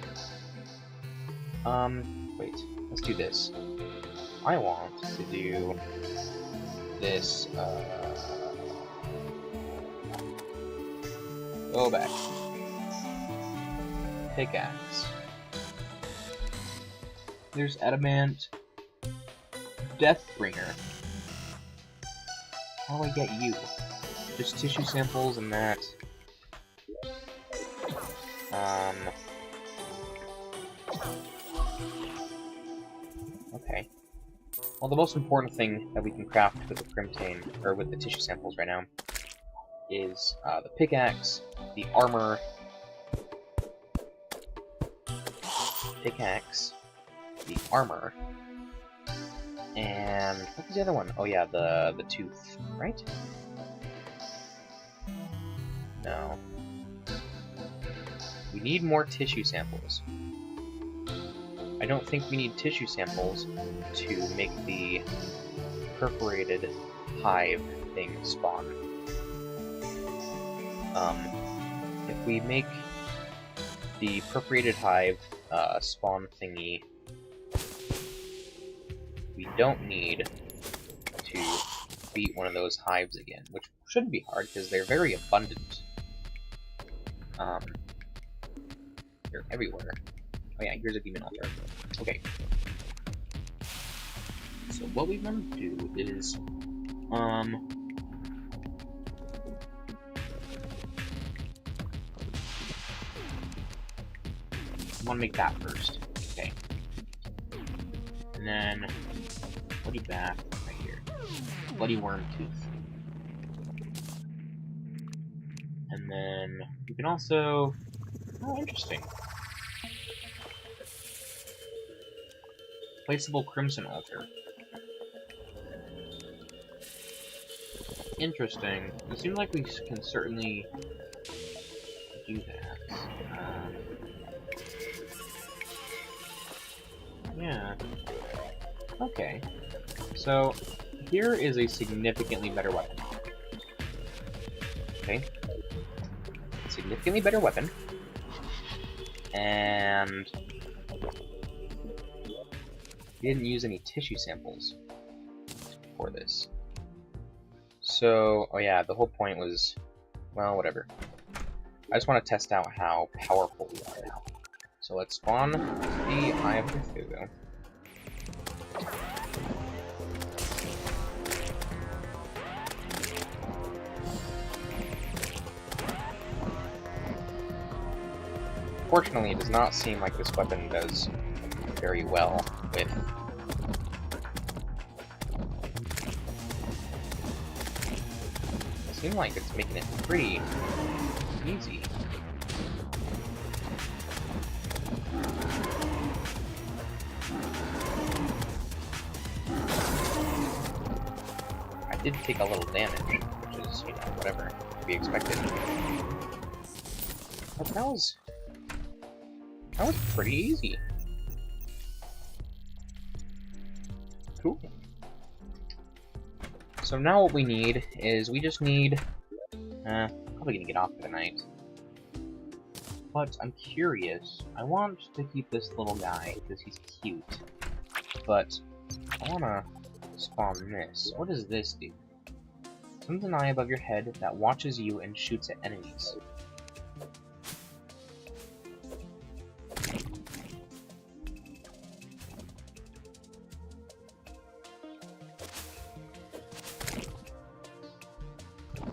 Wait, let's do this. I want to do this, go back. Pickaxe. There's Adamant. Deathbringer. How do I get you? Just tissue samples and that. Okay. Well, the most important thing that we can craft with the Crimtane, or with the tissue samples right now, is the pickaxe, the armor, pickaxe, the armor, and what was the other one? Oh yeah, the tooth, right? No. We need more tissue samples. I don't think we need tissue samples to make the perforated hive thing spawn. If we make the perforated hive spawn thingy, we don't need to beat one of those hives again, which shouldn't be hard because they're very abundant. They're everywhere. Oh yeah, here's a demon altar. Okay. So what we want to do is, I want to make that first. Okay. And then, bloody back right here. Bloody worm tooth. And then, you can also, oh, interesting. Placeable crimson altar. Interesting. It seems like we can certainly do that. Yeah. Okay. So, here is a significantly better weapon. Okay. Significantly better weapon. And we didn't use any tissue samples for this. So, oh yeah, the whole point was, well, whatever. I just want to test out how powerful we are now. So let's spawn the Eye of Cthulhu. Fortunately, it does not seem like this weapon does very well with... It seems like it's making it pretty easy. I did take a little damage, which is, you know, whatever, to be expected. But that was pretty easy. Cool. So now what we need is, we just need, probably gonna get off for the night. But I'm curious, I want to keep this little guy, because he's cute. But, I wanna spawn this. What does this do? Summons an eye above your head that watches you and shoots at enemies.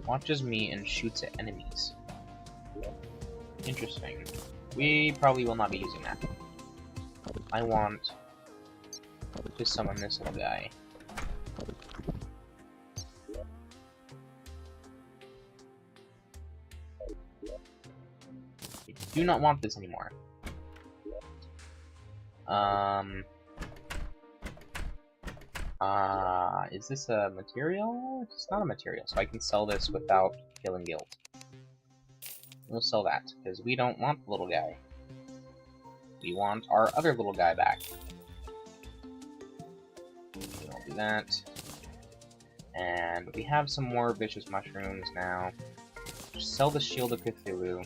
Watches me and shoots at enemies. Interesting. We probably will not be using that. I want to summon this little guy. I do not want this anymore. Is this a material? It's not a material, so I can sell this without killing guild. We'll sell that, because we don't want the little guy. We want our other little guy back. We'll do that. And we have some more vicious mushrooms now. Just sell the Shield of Cthulhu.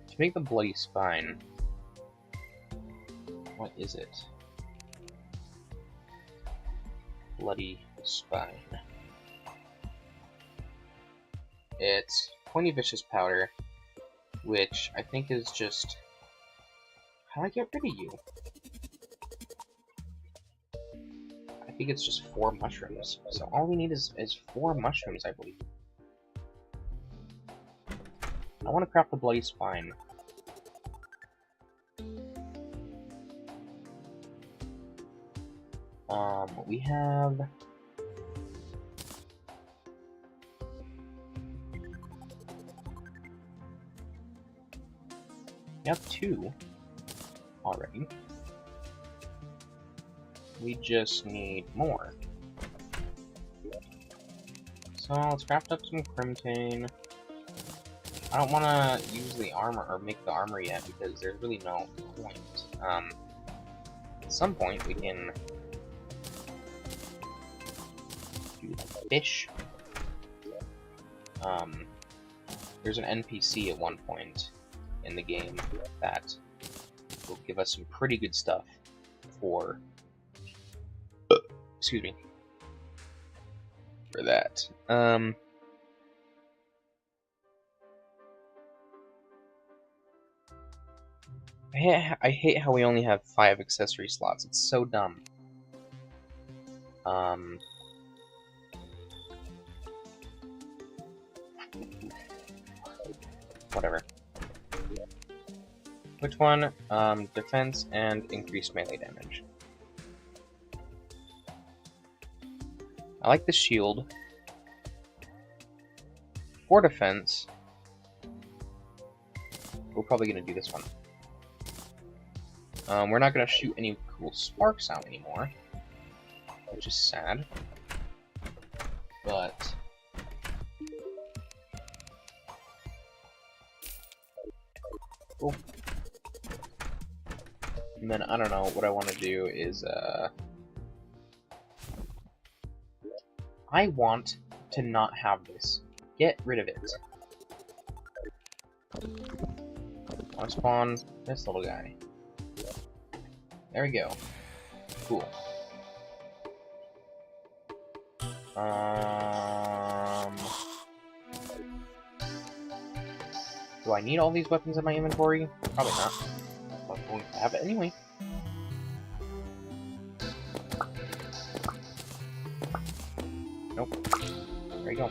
To make the Bloody Spine, what is it? Bloody Spine. It's 20 Vicious Powder, which I think is just... How do I get rid of you? I think it's just 4 mushrooms. So all we need is 4 mushrooms, I believe. I want to craft the Bloody Spine. We have... We have 2 already. We just need more. So let's craft up some crimtane. I don't want to use the armor or make the armor yet because there's really no point. At some point we can do fish. There's an NPC at one point in the game that will give us some pretty good stuff for, excuse me, for that. I hate how we only have 5 accessory slots. It's so dumb. Whatever. Which one? Defense and increased melee damage. I like the shield. For defense, we're probably gonna do this one. We're not gonna shoot any cool sparks out anymore, which is sad. But cool. And then I don't know what I want to do is I want to not have this. Get rid of it. I'll spawn this little guy. There we go. Cool. Do I need all these weapons in my inventory? Probably not. But I'm going to have it anyway. Nope. There you go.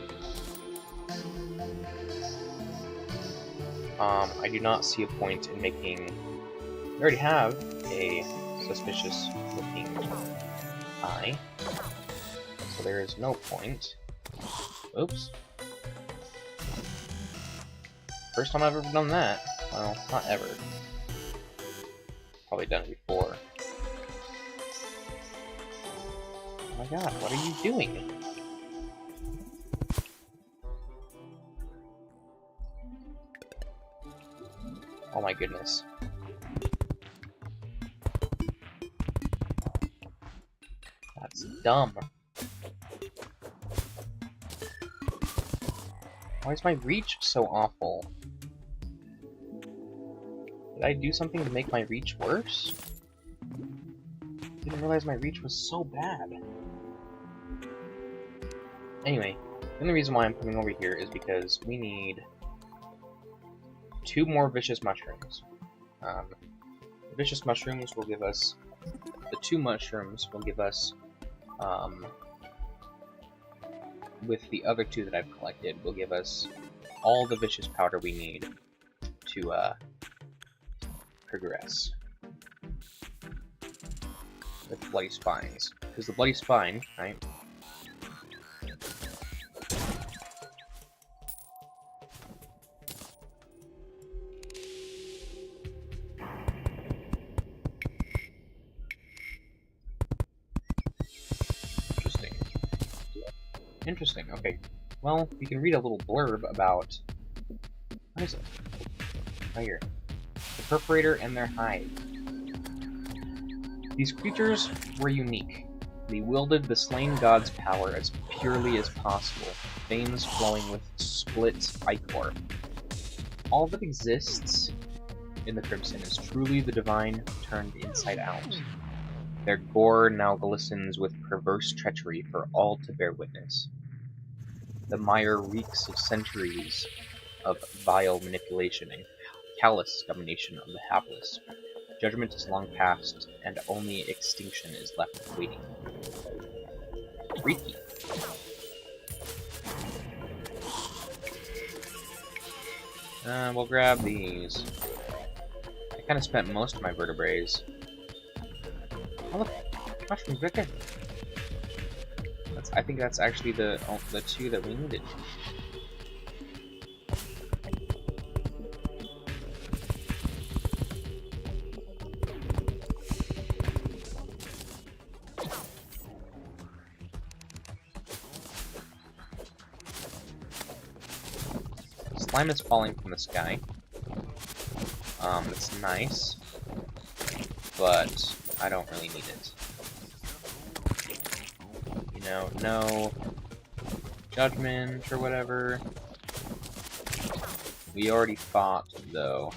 I do not see a point in making... We already have a suspicious looking eye, so there is no point. Oops. First time I've ever done that. Well, not ever. Probably done it before. Oh my god, what are you doing? Oh my goodness. That's dumb. Why is my reach so awful? Did I do something to make my reach worse? Didn't realize my reach was so bad. Anyway, the only reason why I'm coming over here is because we need 2 more vicious mushrooms. The vicious mushrooms will give us... The 2 mushrooms will give us... with the other 2 that I've collected, will give us all the vicious powder we need to progress with bloody spines. Because the bloody spine, right? Interesting, okay. Well, you can read a little blurb about... What is it? Right here. The Perforator and their hide. These creatures were unique. They wielded the slain god's power as purely as possible, veins flowing with split ichor. All that exists in the Crimson is truly the divine turned inside out. Their gore now glistens with perverse treachery for all to bear witness. The mire reeks of centuries of vile manipulation and callous domination of the hapless. Judgment is long past, and only extinction is left waiting. Freaky. We'll grab these. I kind of spent most of my vertebrae. Oh look, mushrooms right there. I think that's actually the 2 that we needed. slime is falling from the sky. It's nice, but I don't really need it. You know, no judgment or whatever. We already fought, though,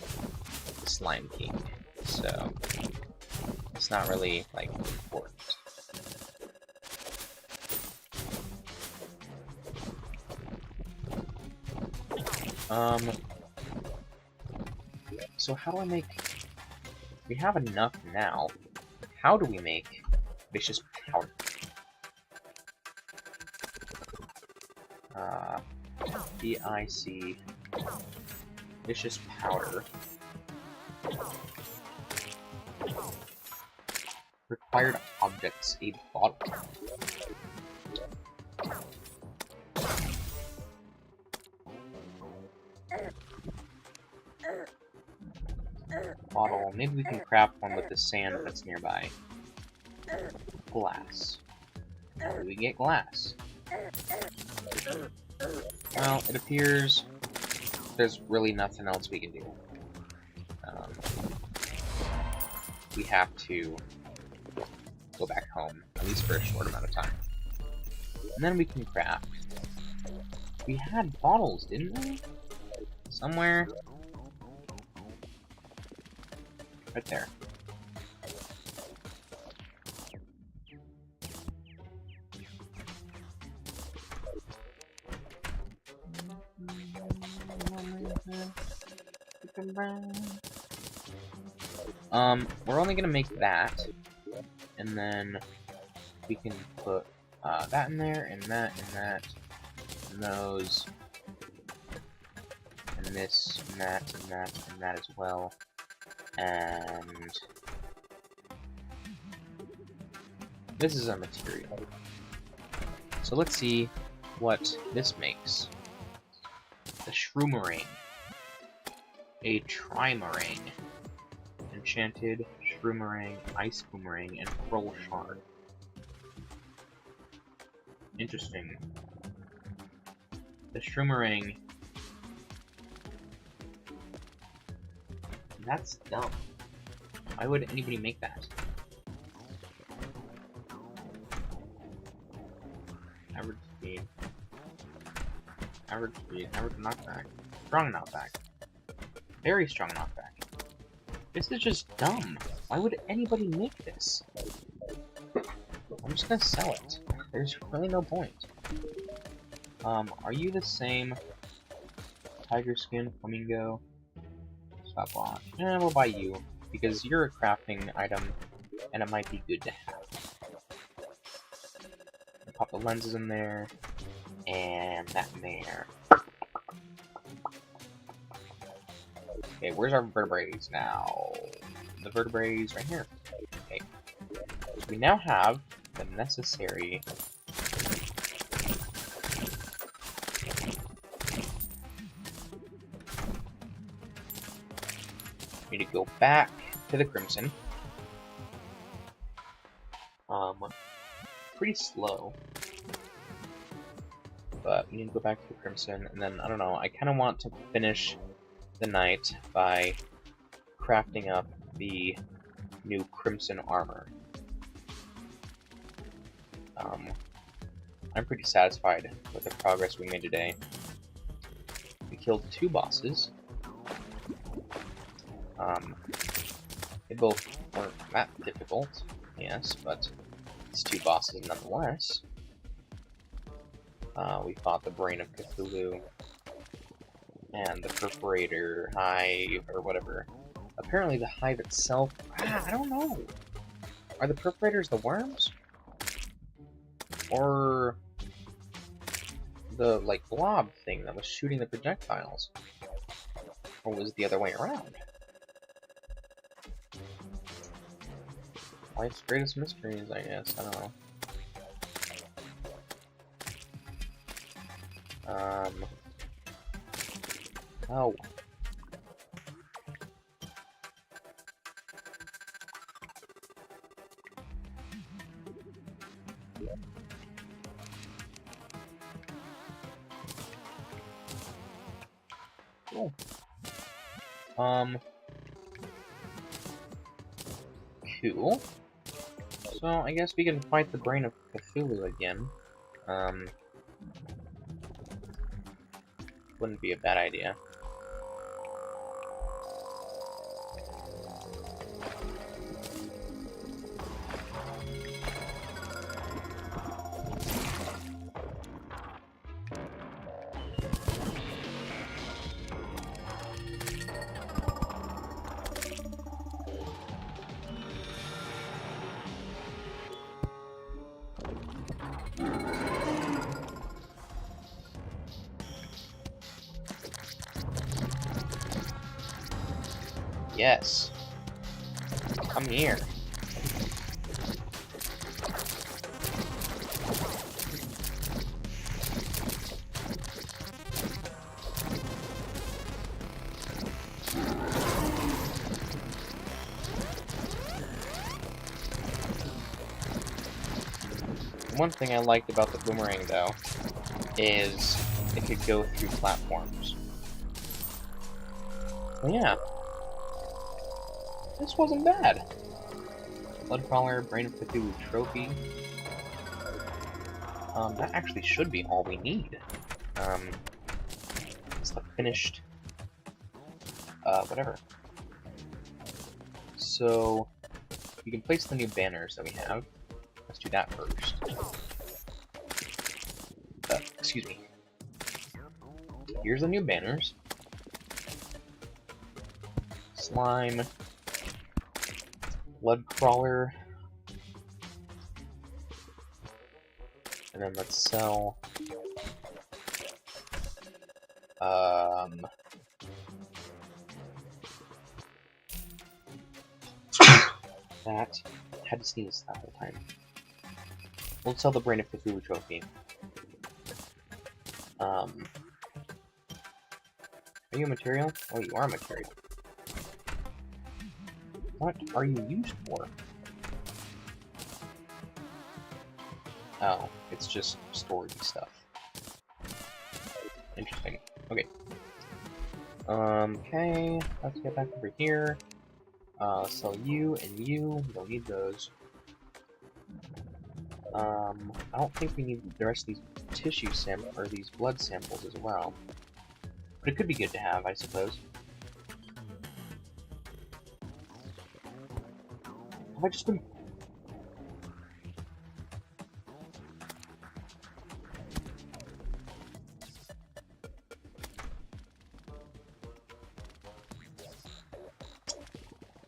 the Slime King, so it's not really, like, important. So how do I make... We have enough now. How do we make vicious powder? VIC vicious powder. Required objects, a bottle. Bottle. Maybe we can craft one with the sand that's nearby. Glass. How do we get glass? Well, it appears there's really nothing else we can do. We have to go back home, at least for a short amount of time. And then we can craft. We had bottles, didn't we? Somewhere. Right there. We're only gonna make that, and then we can put that in there, and that, and those, and this, and that, and that, and that as well, and this is a material. So let's see what this makes. The Shroomerang. A Trimarang. Enchanted Shroomerang, Ice Boomerang, and Pearl Shard. Interesting. The Shroomerang. That's dumb. Why would anybody make that? Average speed. Average speed. Average knockback. Strong knockback. Very strong knockback. This is just dumb. Why would anybody make this? I'm just gonna sell it. There's really no point. Are you the same tiger skin flamingo? Stopwatch. Eh, we'll buy you, because you're a crafting item, and it might be good to have. Pop the lenses in there, and that in there. Okay, where's our vertebrae now? The vertebrae right here. Okay. So we now have the necessary... We need to go back to the Crimson. Pretty slow. But we need to go back to the Crimson, and then, I don't know, I kind of want to finish the night by crafting up the new Crimson armor. I'm pretty satisfied with the progress we made today. We killed 2 bosses. They both weren't that difficult, yes, but it's 2 bosses nonetheless. We fought the Brain of Cthulhu and the Perforator Hive, or whatever. Apparently the hive itself... I don't know! Are the Perforators the worms? Or the, like, blob thing that was shooting the projectiles? Or was it the other way around? Life's greatest mysteries, I guess. I don't know. Oh. cool. Cool. So, I guess we can fight the Brain of Cthulhu again. Wouldn't be a bad idea. Yes. Come here. One thing I liked about the boomerang, though, is it could go through platforms. So yeah. This wasn't bad. Bloodcrawler, Brain of Cthulhu trophy. That actually should be all we need. It's the finished, whatever. So, we can place the new banners that we have. Let's do that first. Excuse me. Here's the new banners. Slime. Bloodcrawler. And then let's sell that. Had to sneeze that whole time. We'll sell the Brain of Cthulhu trophy. Are you a material? Oh, you are a material. What are you used for? Oh, it's just storage stuff. Interesting. Okay. Okay, let's get back over here. Sell you and you. We don't need those. I don't think we need the rest of these tissue samples, or these blood samples as well. But it could be good to have, I suppose. Have I just been...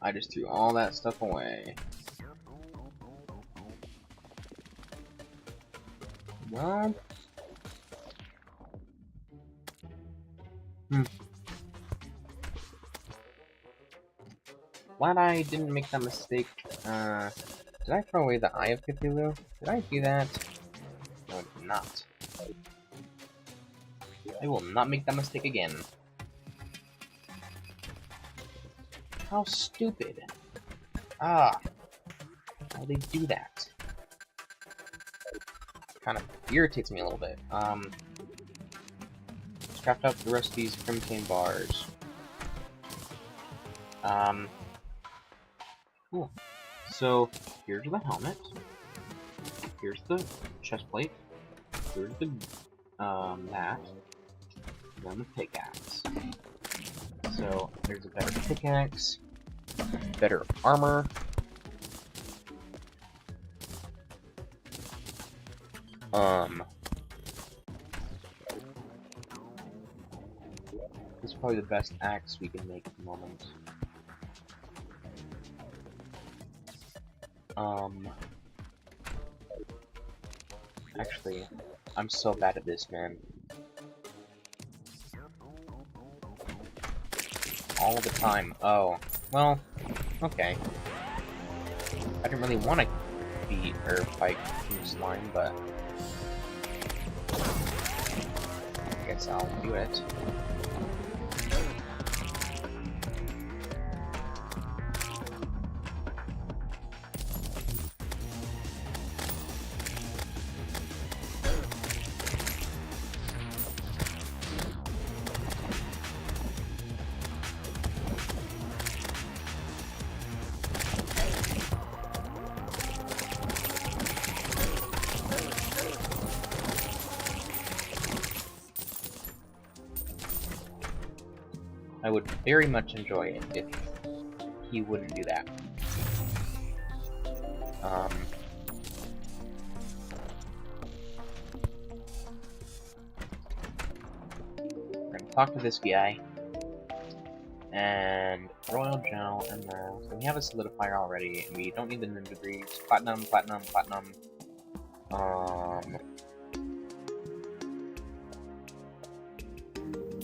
I just threw all that stuff away. Well... Glad I didn't make that mistake. Did I throw away the Eye of Cthulhu? Did I do that? No, I did not. I will not make that mistake again. How stupid. Ah. Why they do that? Kind of irritates me a little bit. Let's craft out the rest of these Crimtane bars. Cool. So, here's the helmet. Here's the chest plate. Here's the, that. And then the pickaxe. So, there's a better pickaxe. Better armor. This is probably the best axe we can make at the moment. Actually, I'm so bad at this, man. All the time. Oh, well, okay. I didn't really want to beat or fight King Slime, but I guess I'll do it. I would very much enjoy it if he wouldn't do that. We're gonna talk to this guy. And Royal Gel and so we have a solidifier already, and we don't need the ninja degrees. Platinum, platinum, platinum.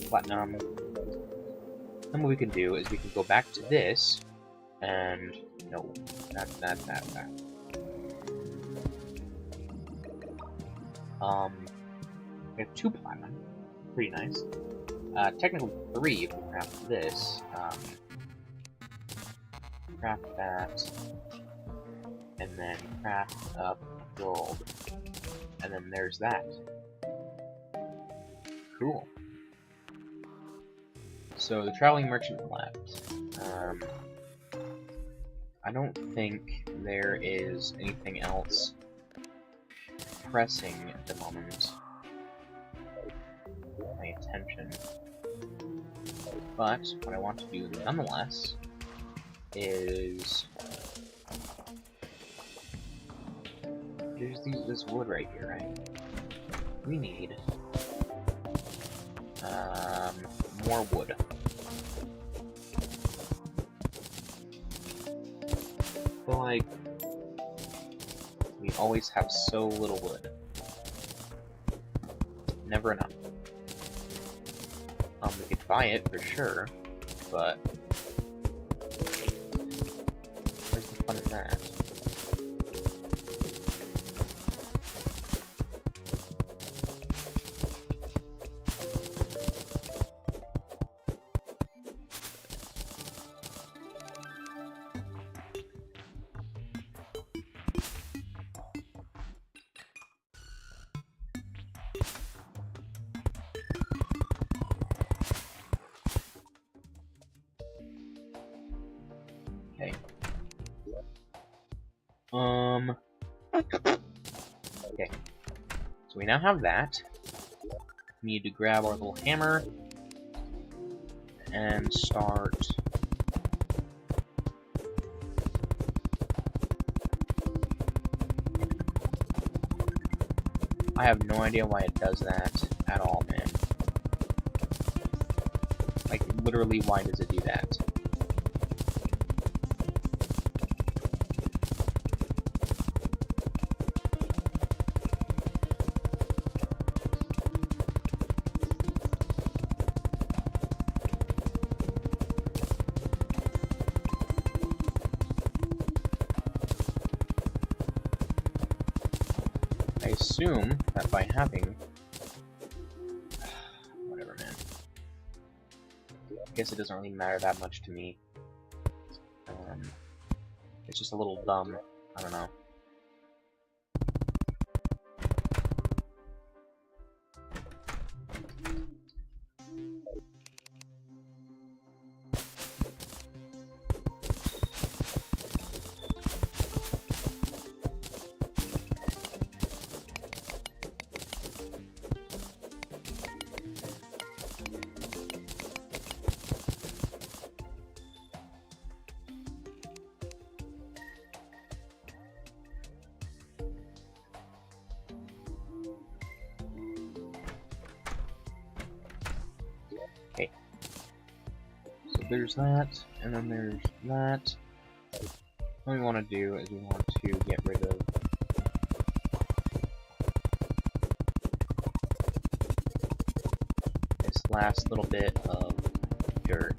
Platinum. Then what we can do is we can go back to this, and no, that. We have 2 platinum, pretty nice. Technically 3 if we craft this. Craft that, and then craft up gold, and then there's that. Cool. So the traveling merchant left. I don't think there is anything else pressing at the moment. My attention. But what I want to do nonetheless is there's this wood right here, right? We need more wood. I feel like we always have so little wood. Never enough. We could buy it for sure, but where's the fun in that? Okay. So we now have that. We need to grab our little hammer and start I have no idea why it does that at all, man. Like, literally, why does it do that? I assume that by having... whatever, man. I guess it doesn't really matter that much to me. It's just a little dumb. I don't know. Okay. So there's that, and then there's that. What we want to do is we want to get rid of this last little bit of dirt.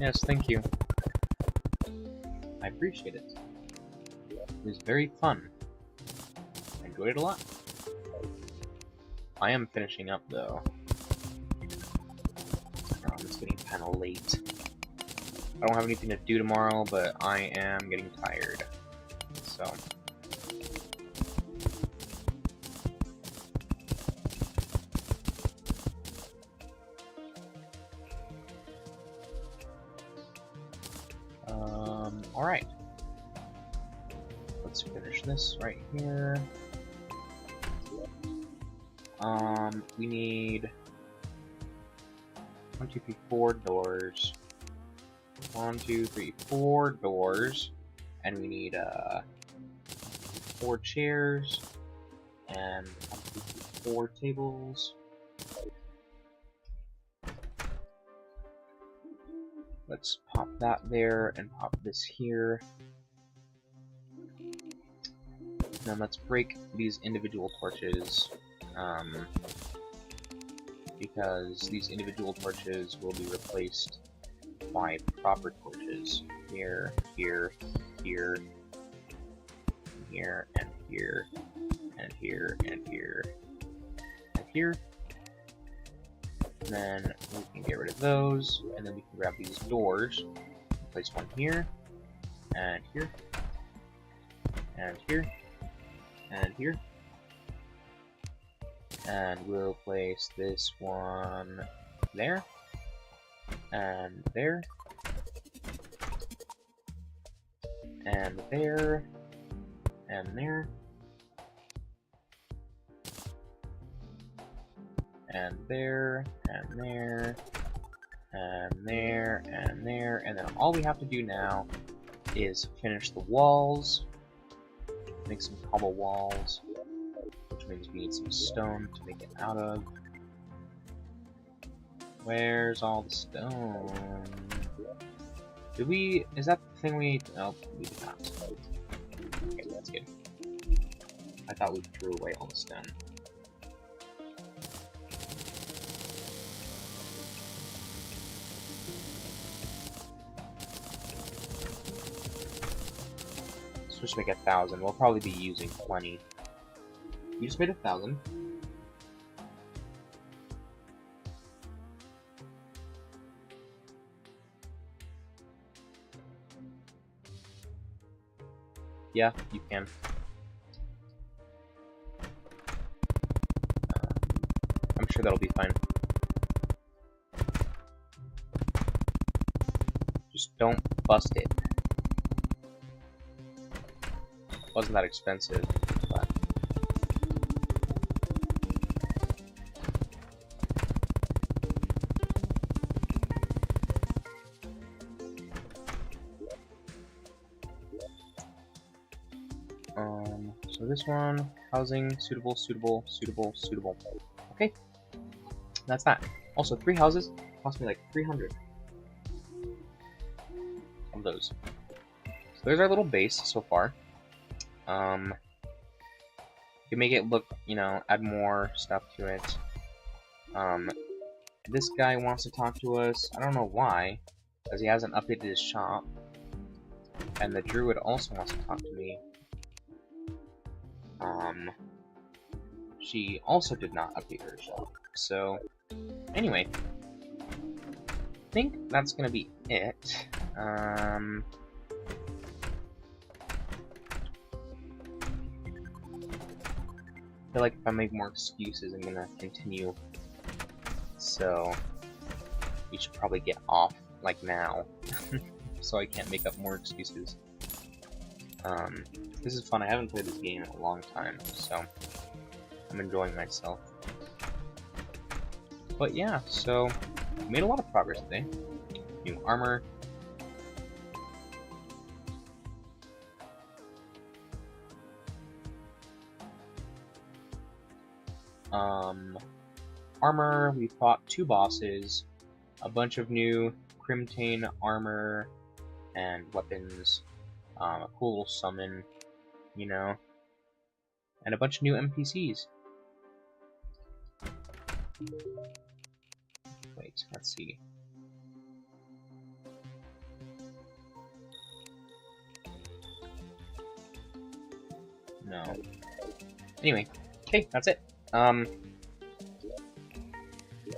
Yes, thank you. I appreciate it. It was very fun. I enjoyed it a lot. I am finishing up though. It's getting kind of late. I don't have anything to do tomorrow, but I am getting tired. So. Alright. Let's finish this right here. We need 1, 2, 3, 4 doors. 1, 2, 3, 4 doors, and we need 4 chairs and 1, 2, 3, 4 tables. Let's pop that there and pop this here. Then let's break these individual torches, because these individual torches will be replaced by proper torches. Here, here, here, here, and here, and here, and here, and here. Then we can get rid of those, and then we can grab these doors, place one here, and here, and here, and here. And we'll place this one there, and there, and there, and there, and there, and there, and there, and there, and then all we have to do now is finish the walls, make some cobble walls, which means we need some stone to make it out of. Where's all the stone? Did we... is that the thing we... no, we did not. Okay, that's good. I thought we threw away all the stone. So just make 1,000. We'll probably be using plenty. We just made 1,000. Yeah, you can. I'm sure that'll be fine. Just don't bust it. Wasn't that expensive, but... so this one, housing, suitable, suitable, suitable, suitable. Okay, that's that. Also, 3 houses cost me like 300 of those. So there's our little base so far. You can make it look, you know, add more stuff to it. This guy wants to talk to us. I don't know why, because he hasn't updated his shop. And the druid also wants to talk to me. She also did not update her shop. So, anyway, I think that's gonna be it. I feel like if I make more excuses, I'm gonna continue. So, we should probably get off, like, now. So I can't make up more excuses. This is fun. I haven't played this game in a long time, so I'm enjoying myself. But yeah, so we made a lot of progress today. New armor. Armor, we fought 2 bosses, a bunch of new Crimtane armor and weapons, a cool little summon, you know, and a bunch of new NPCs. Wait, let's see. No. Anyway, okay, that's it.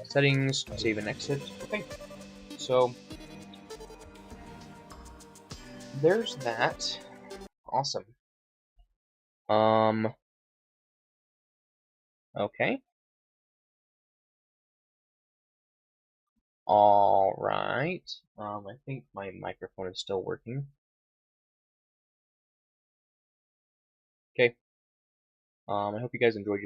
Settings, save and exit. Okay, so there's that. Awesome. Okay. Alright. I think my microphone is still working. Okay. I hope you guys enjoyed your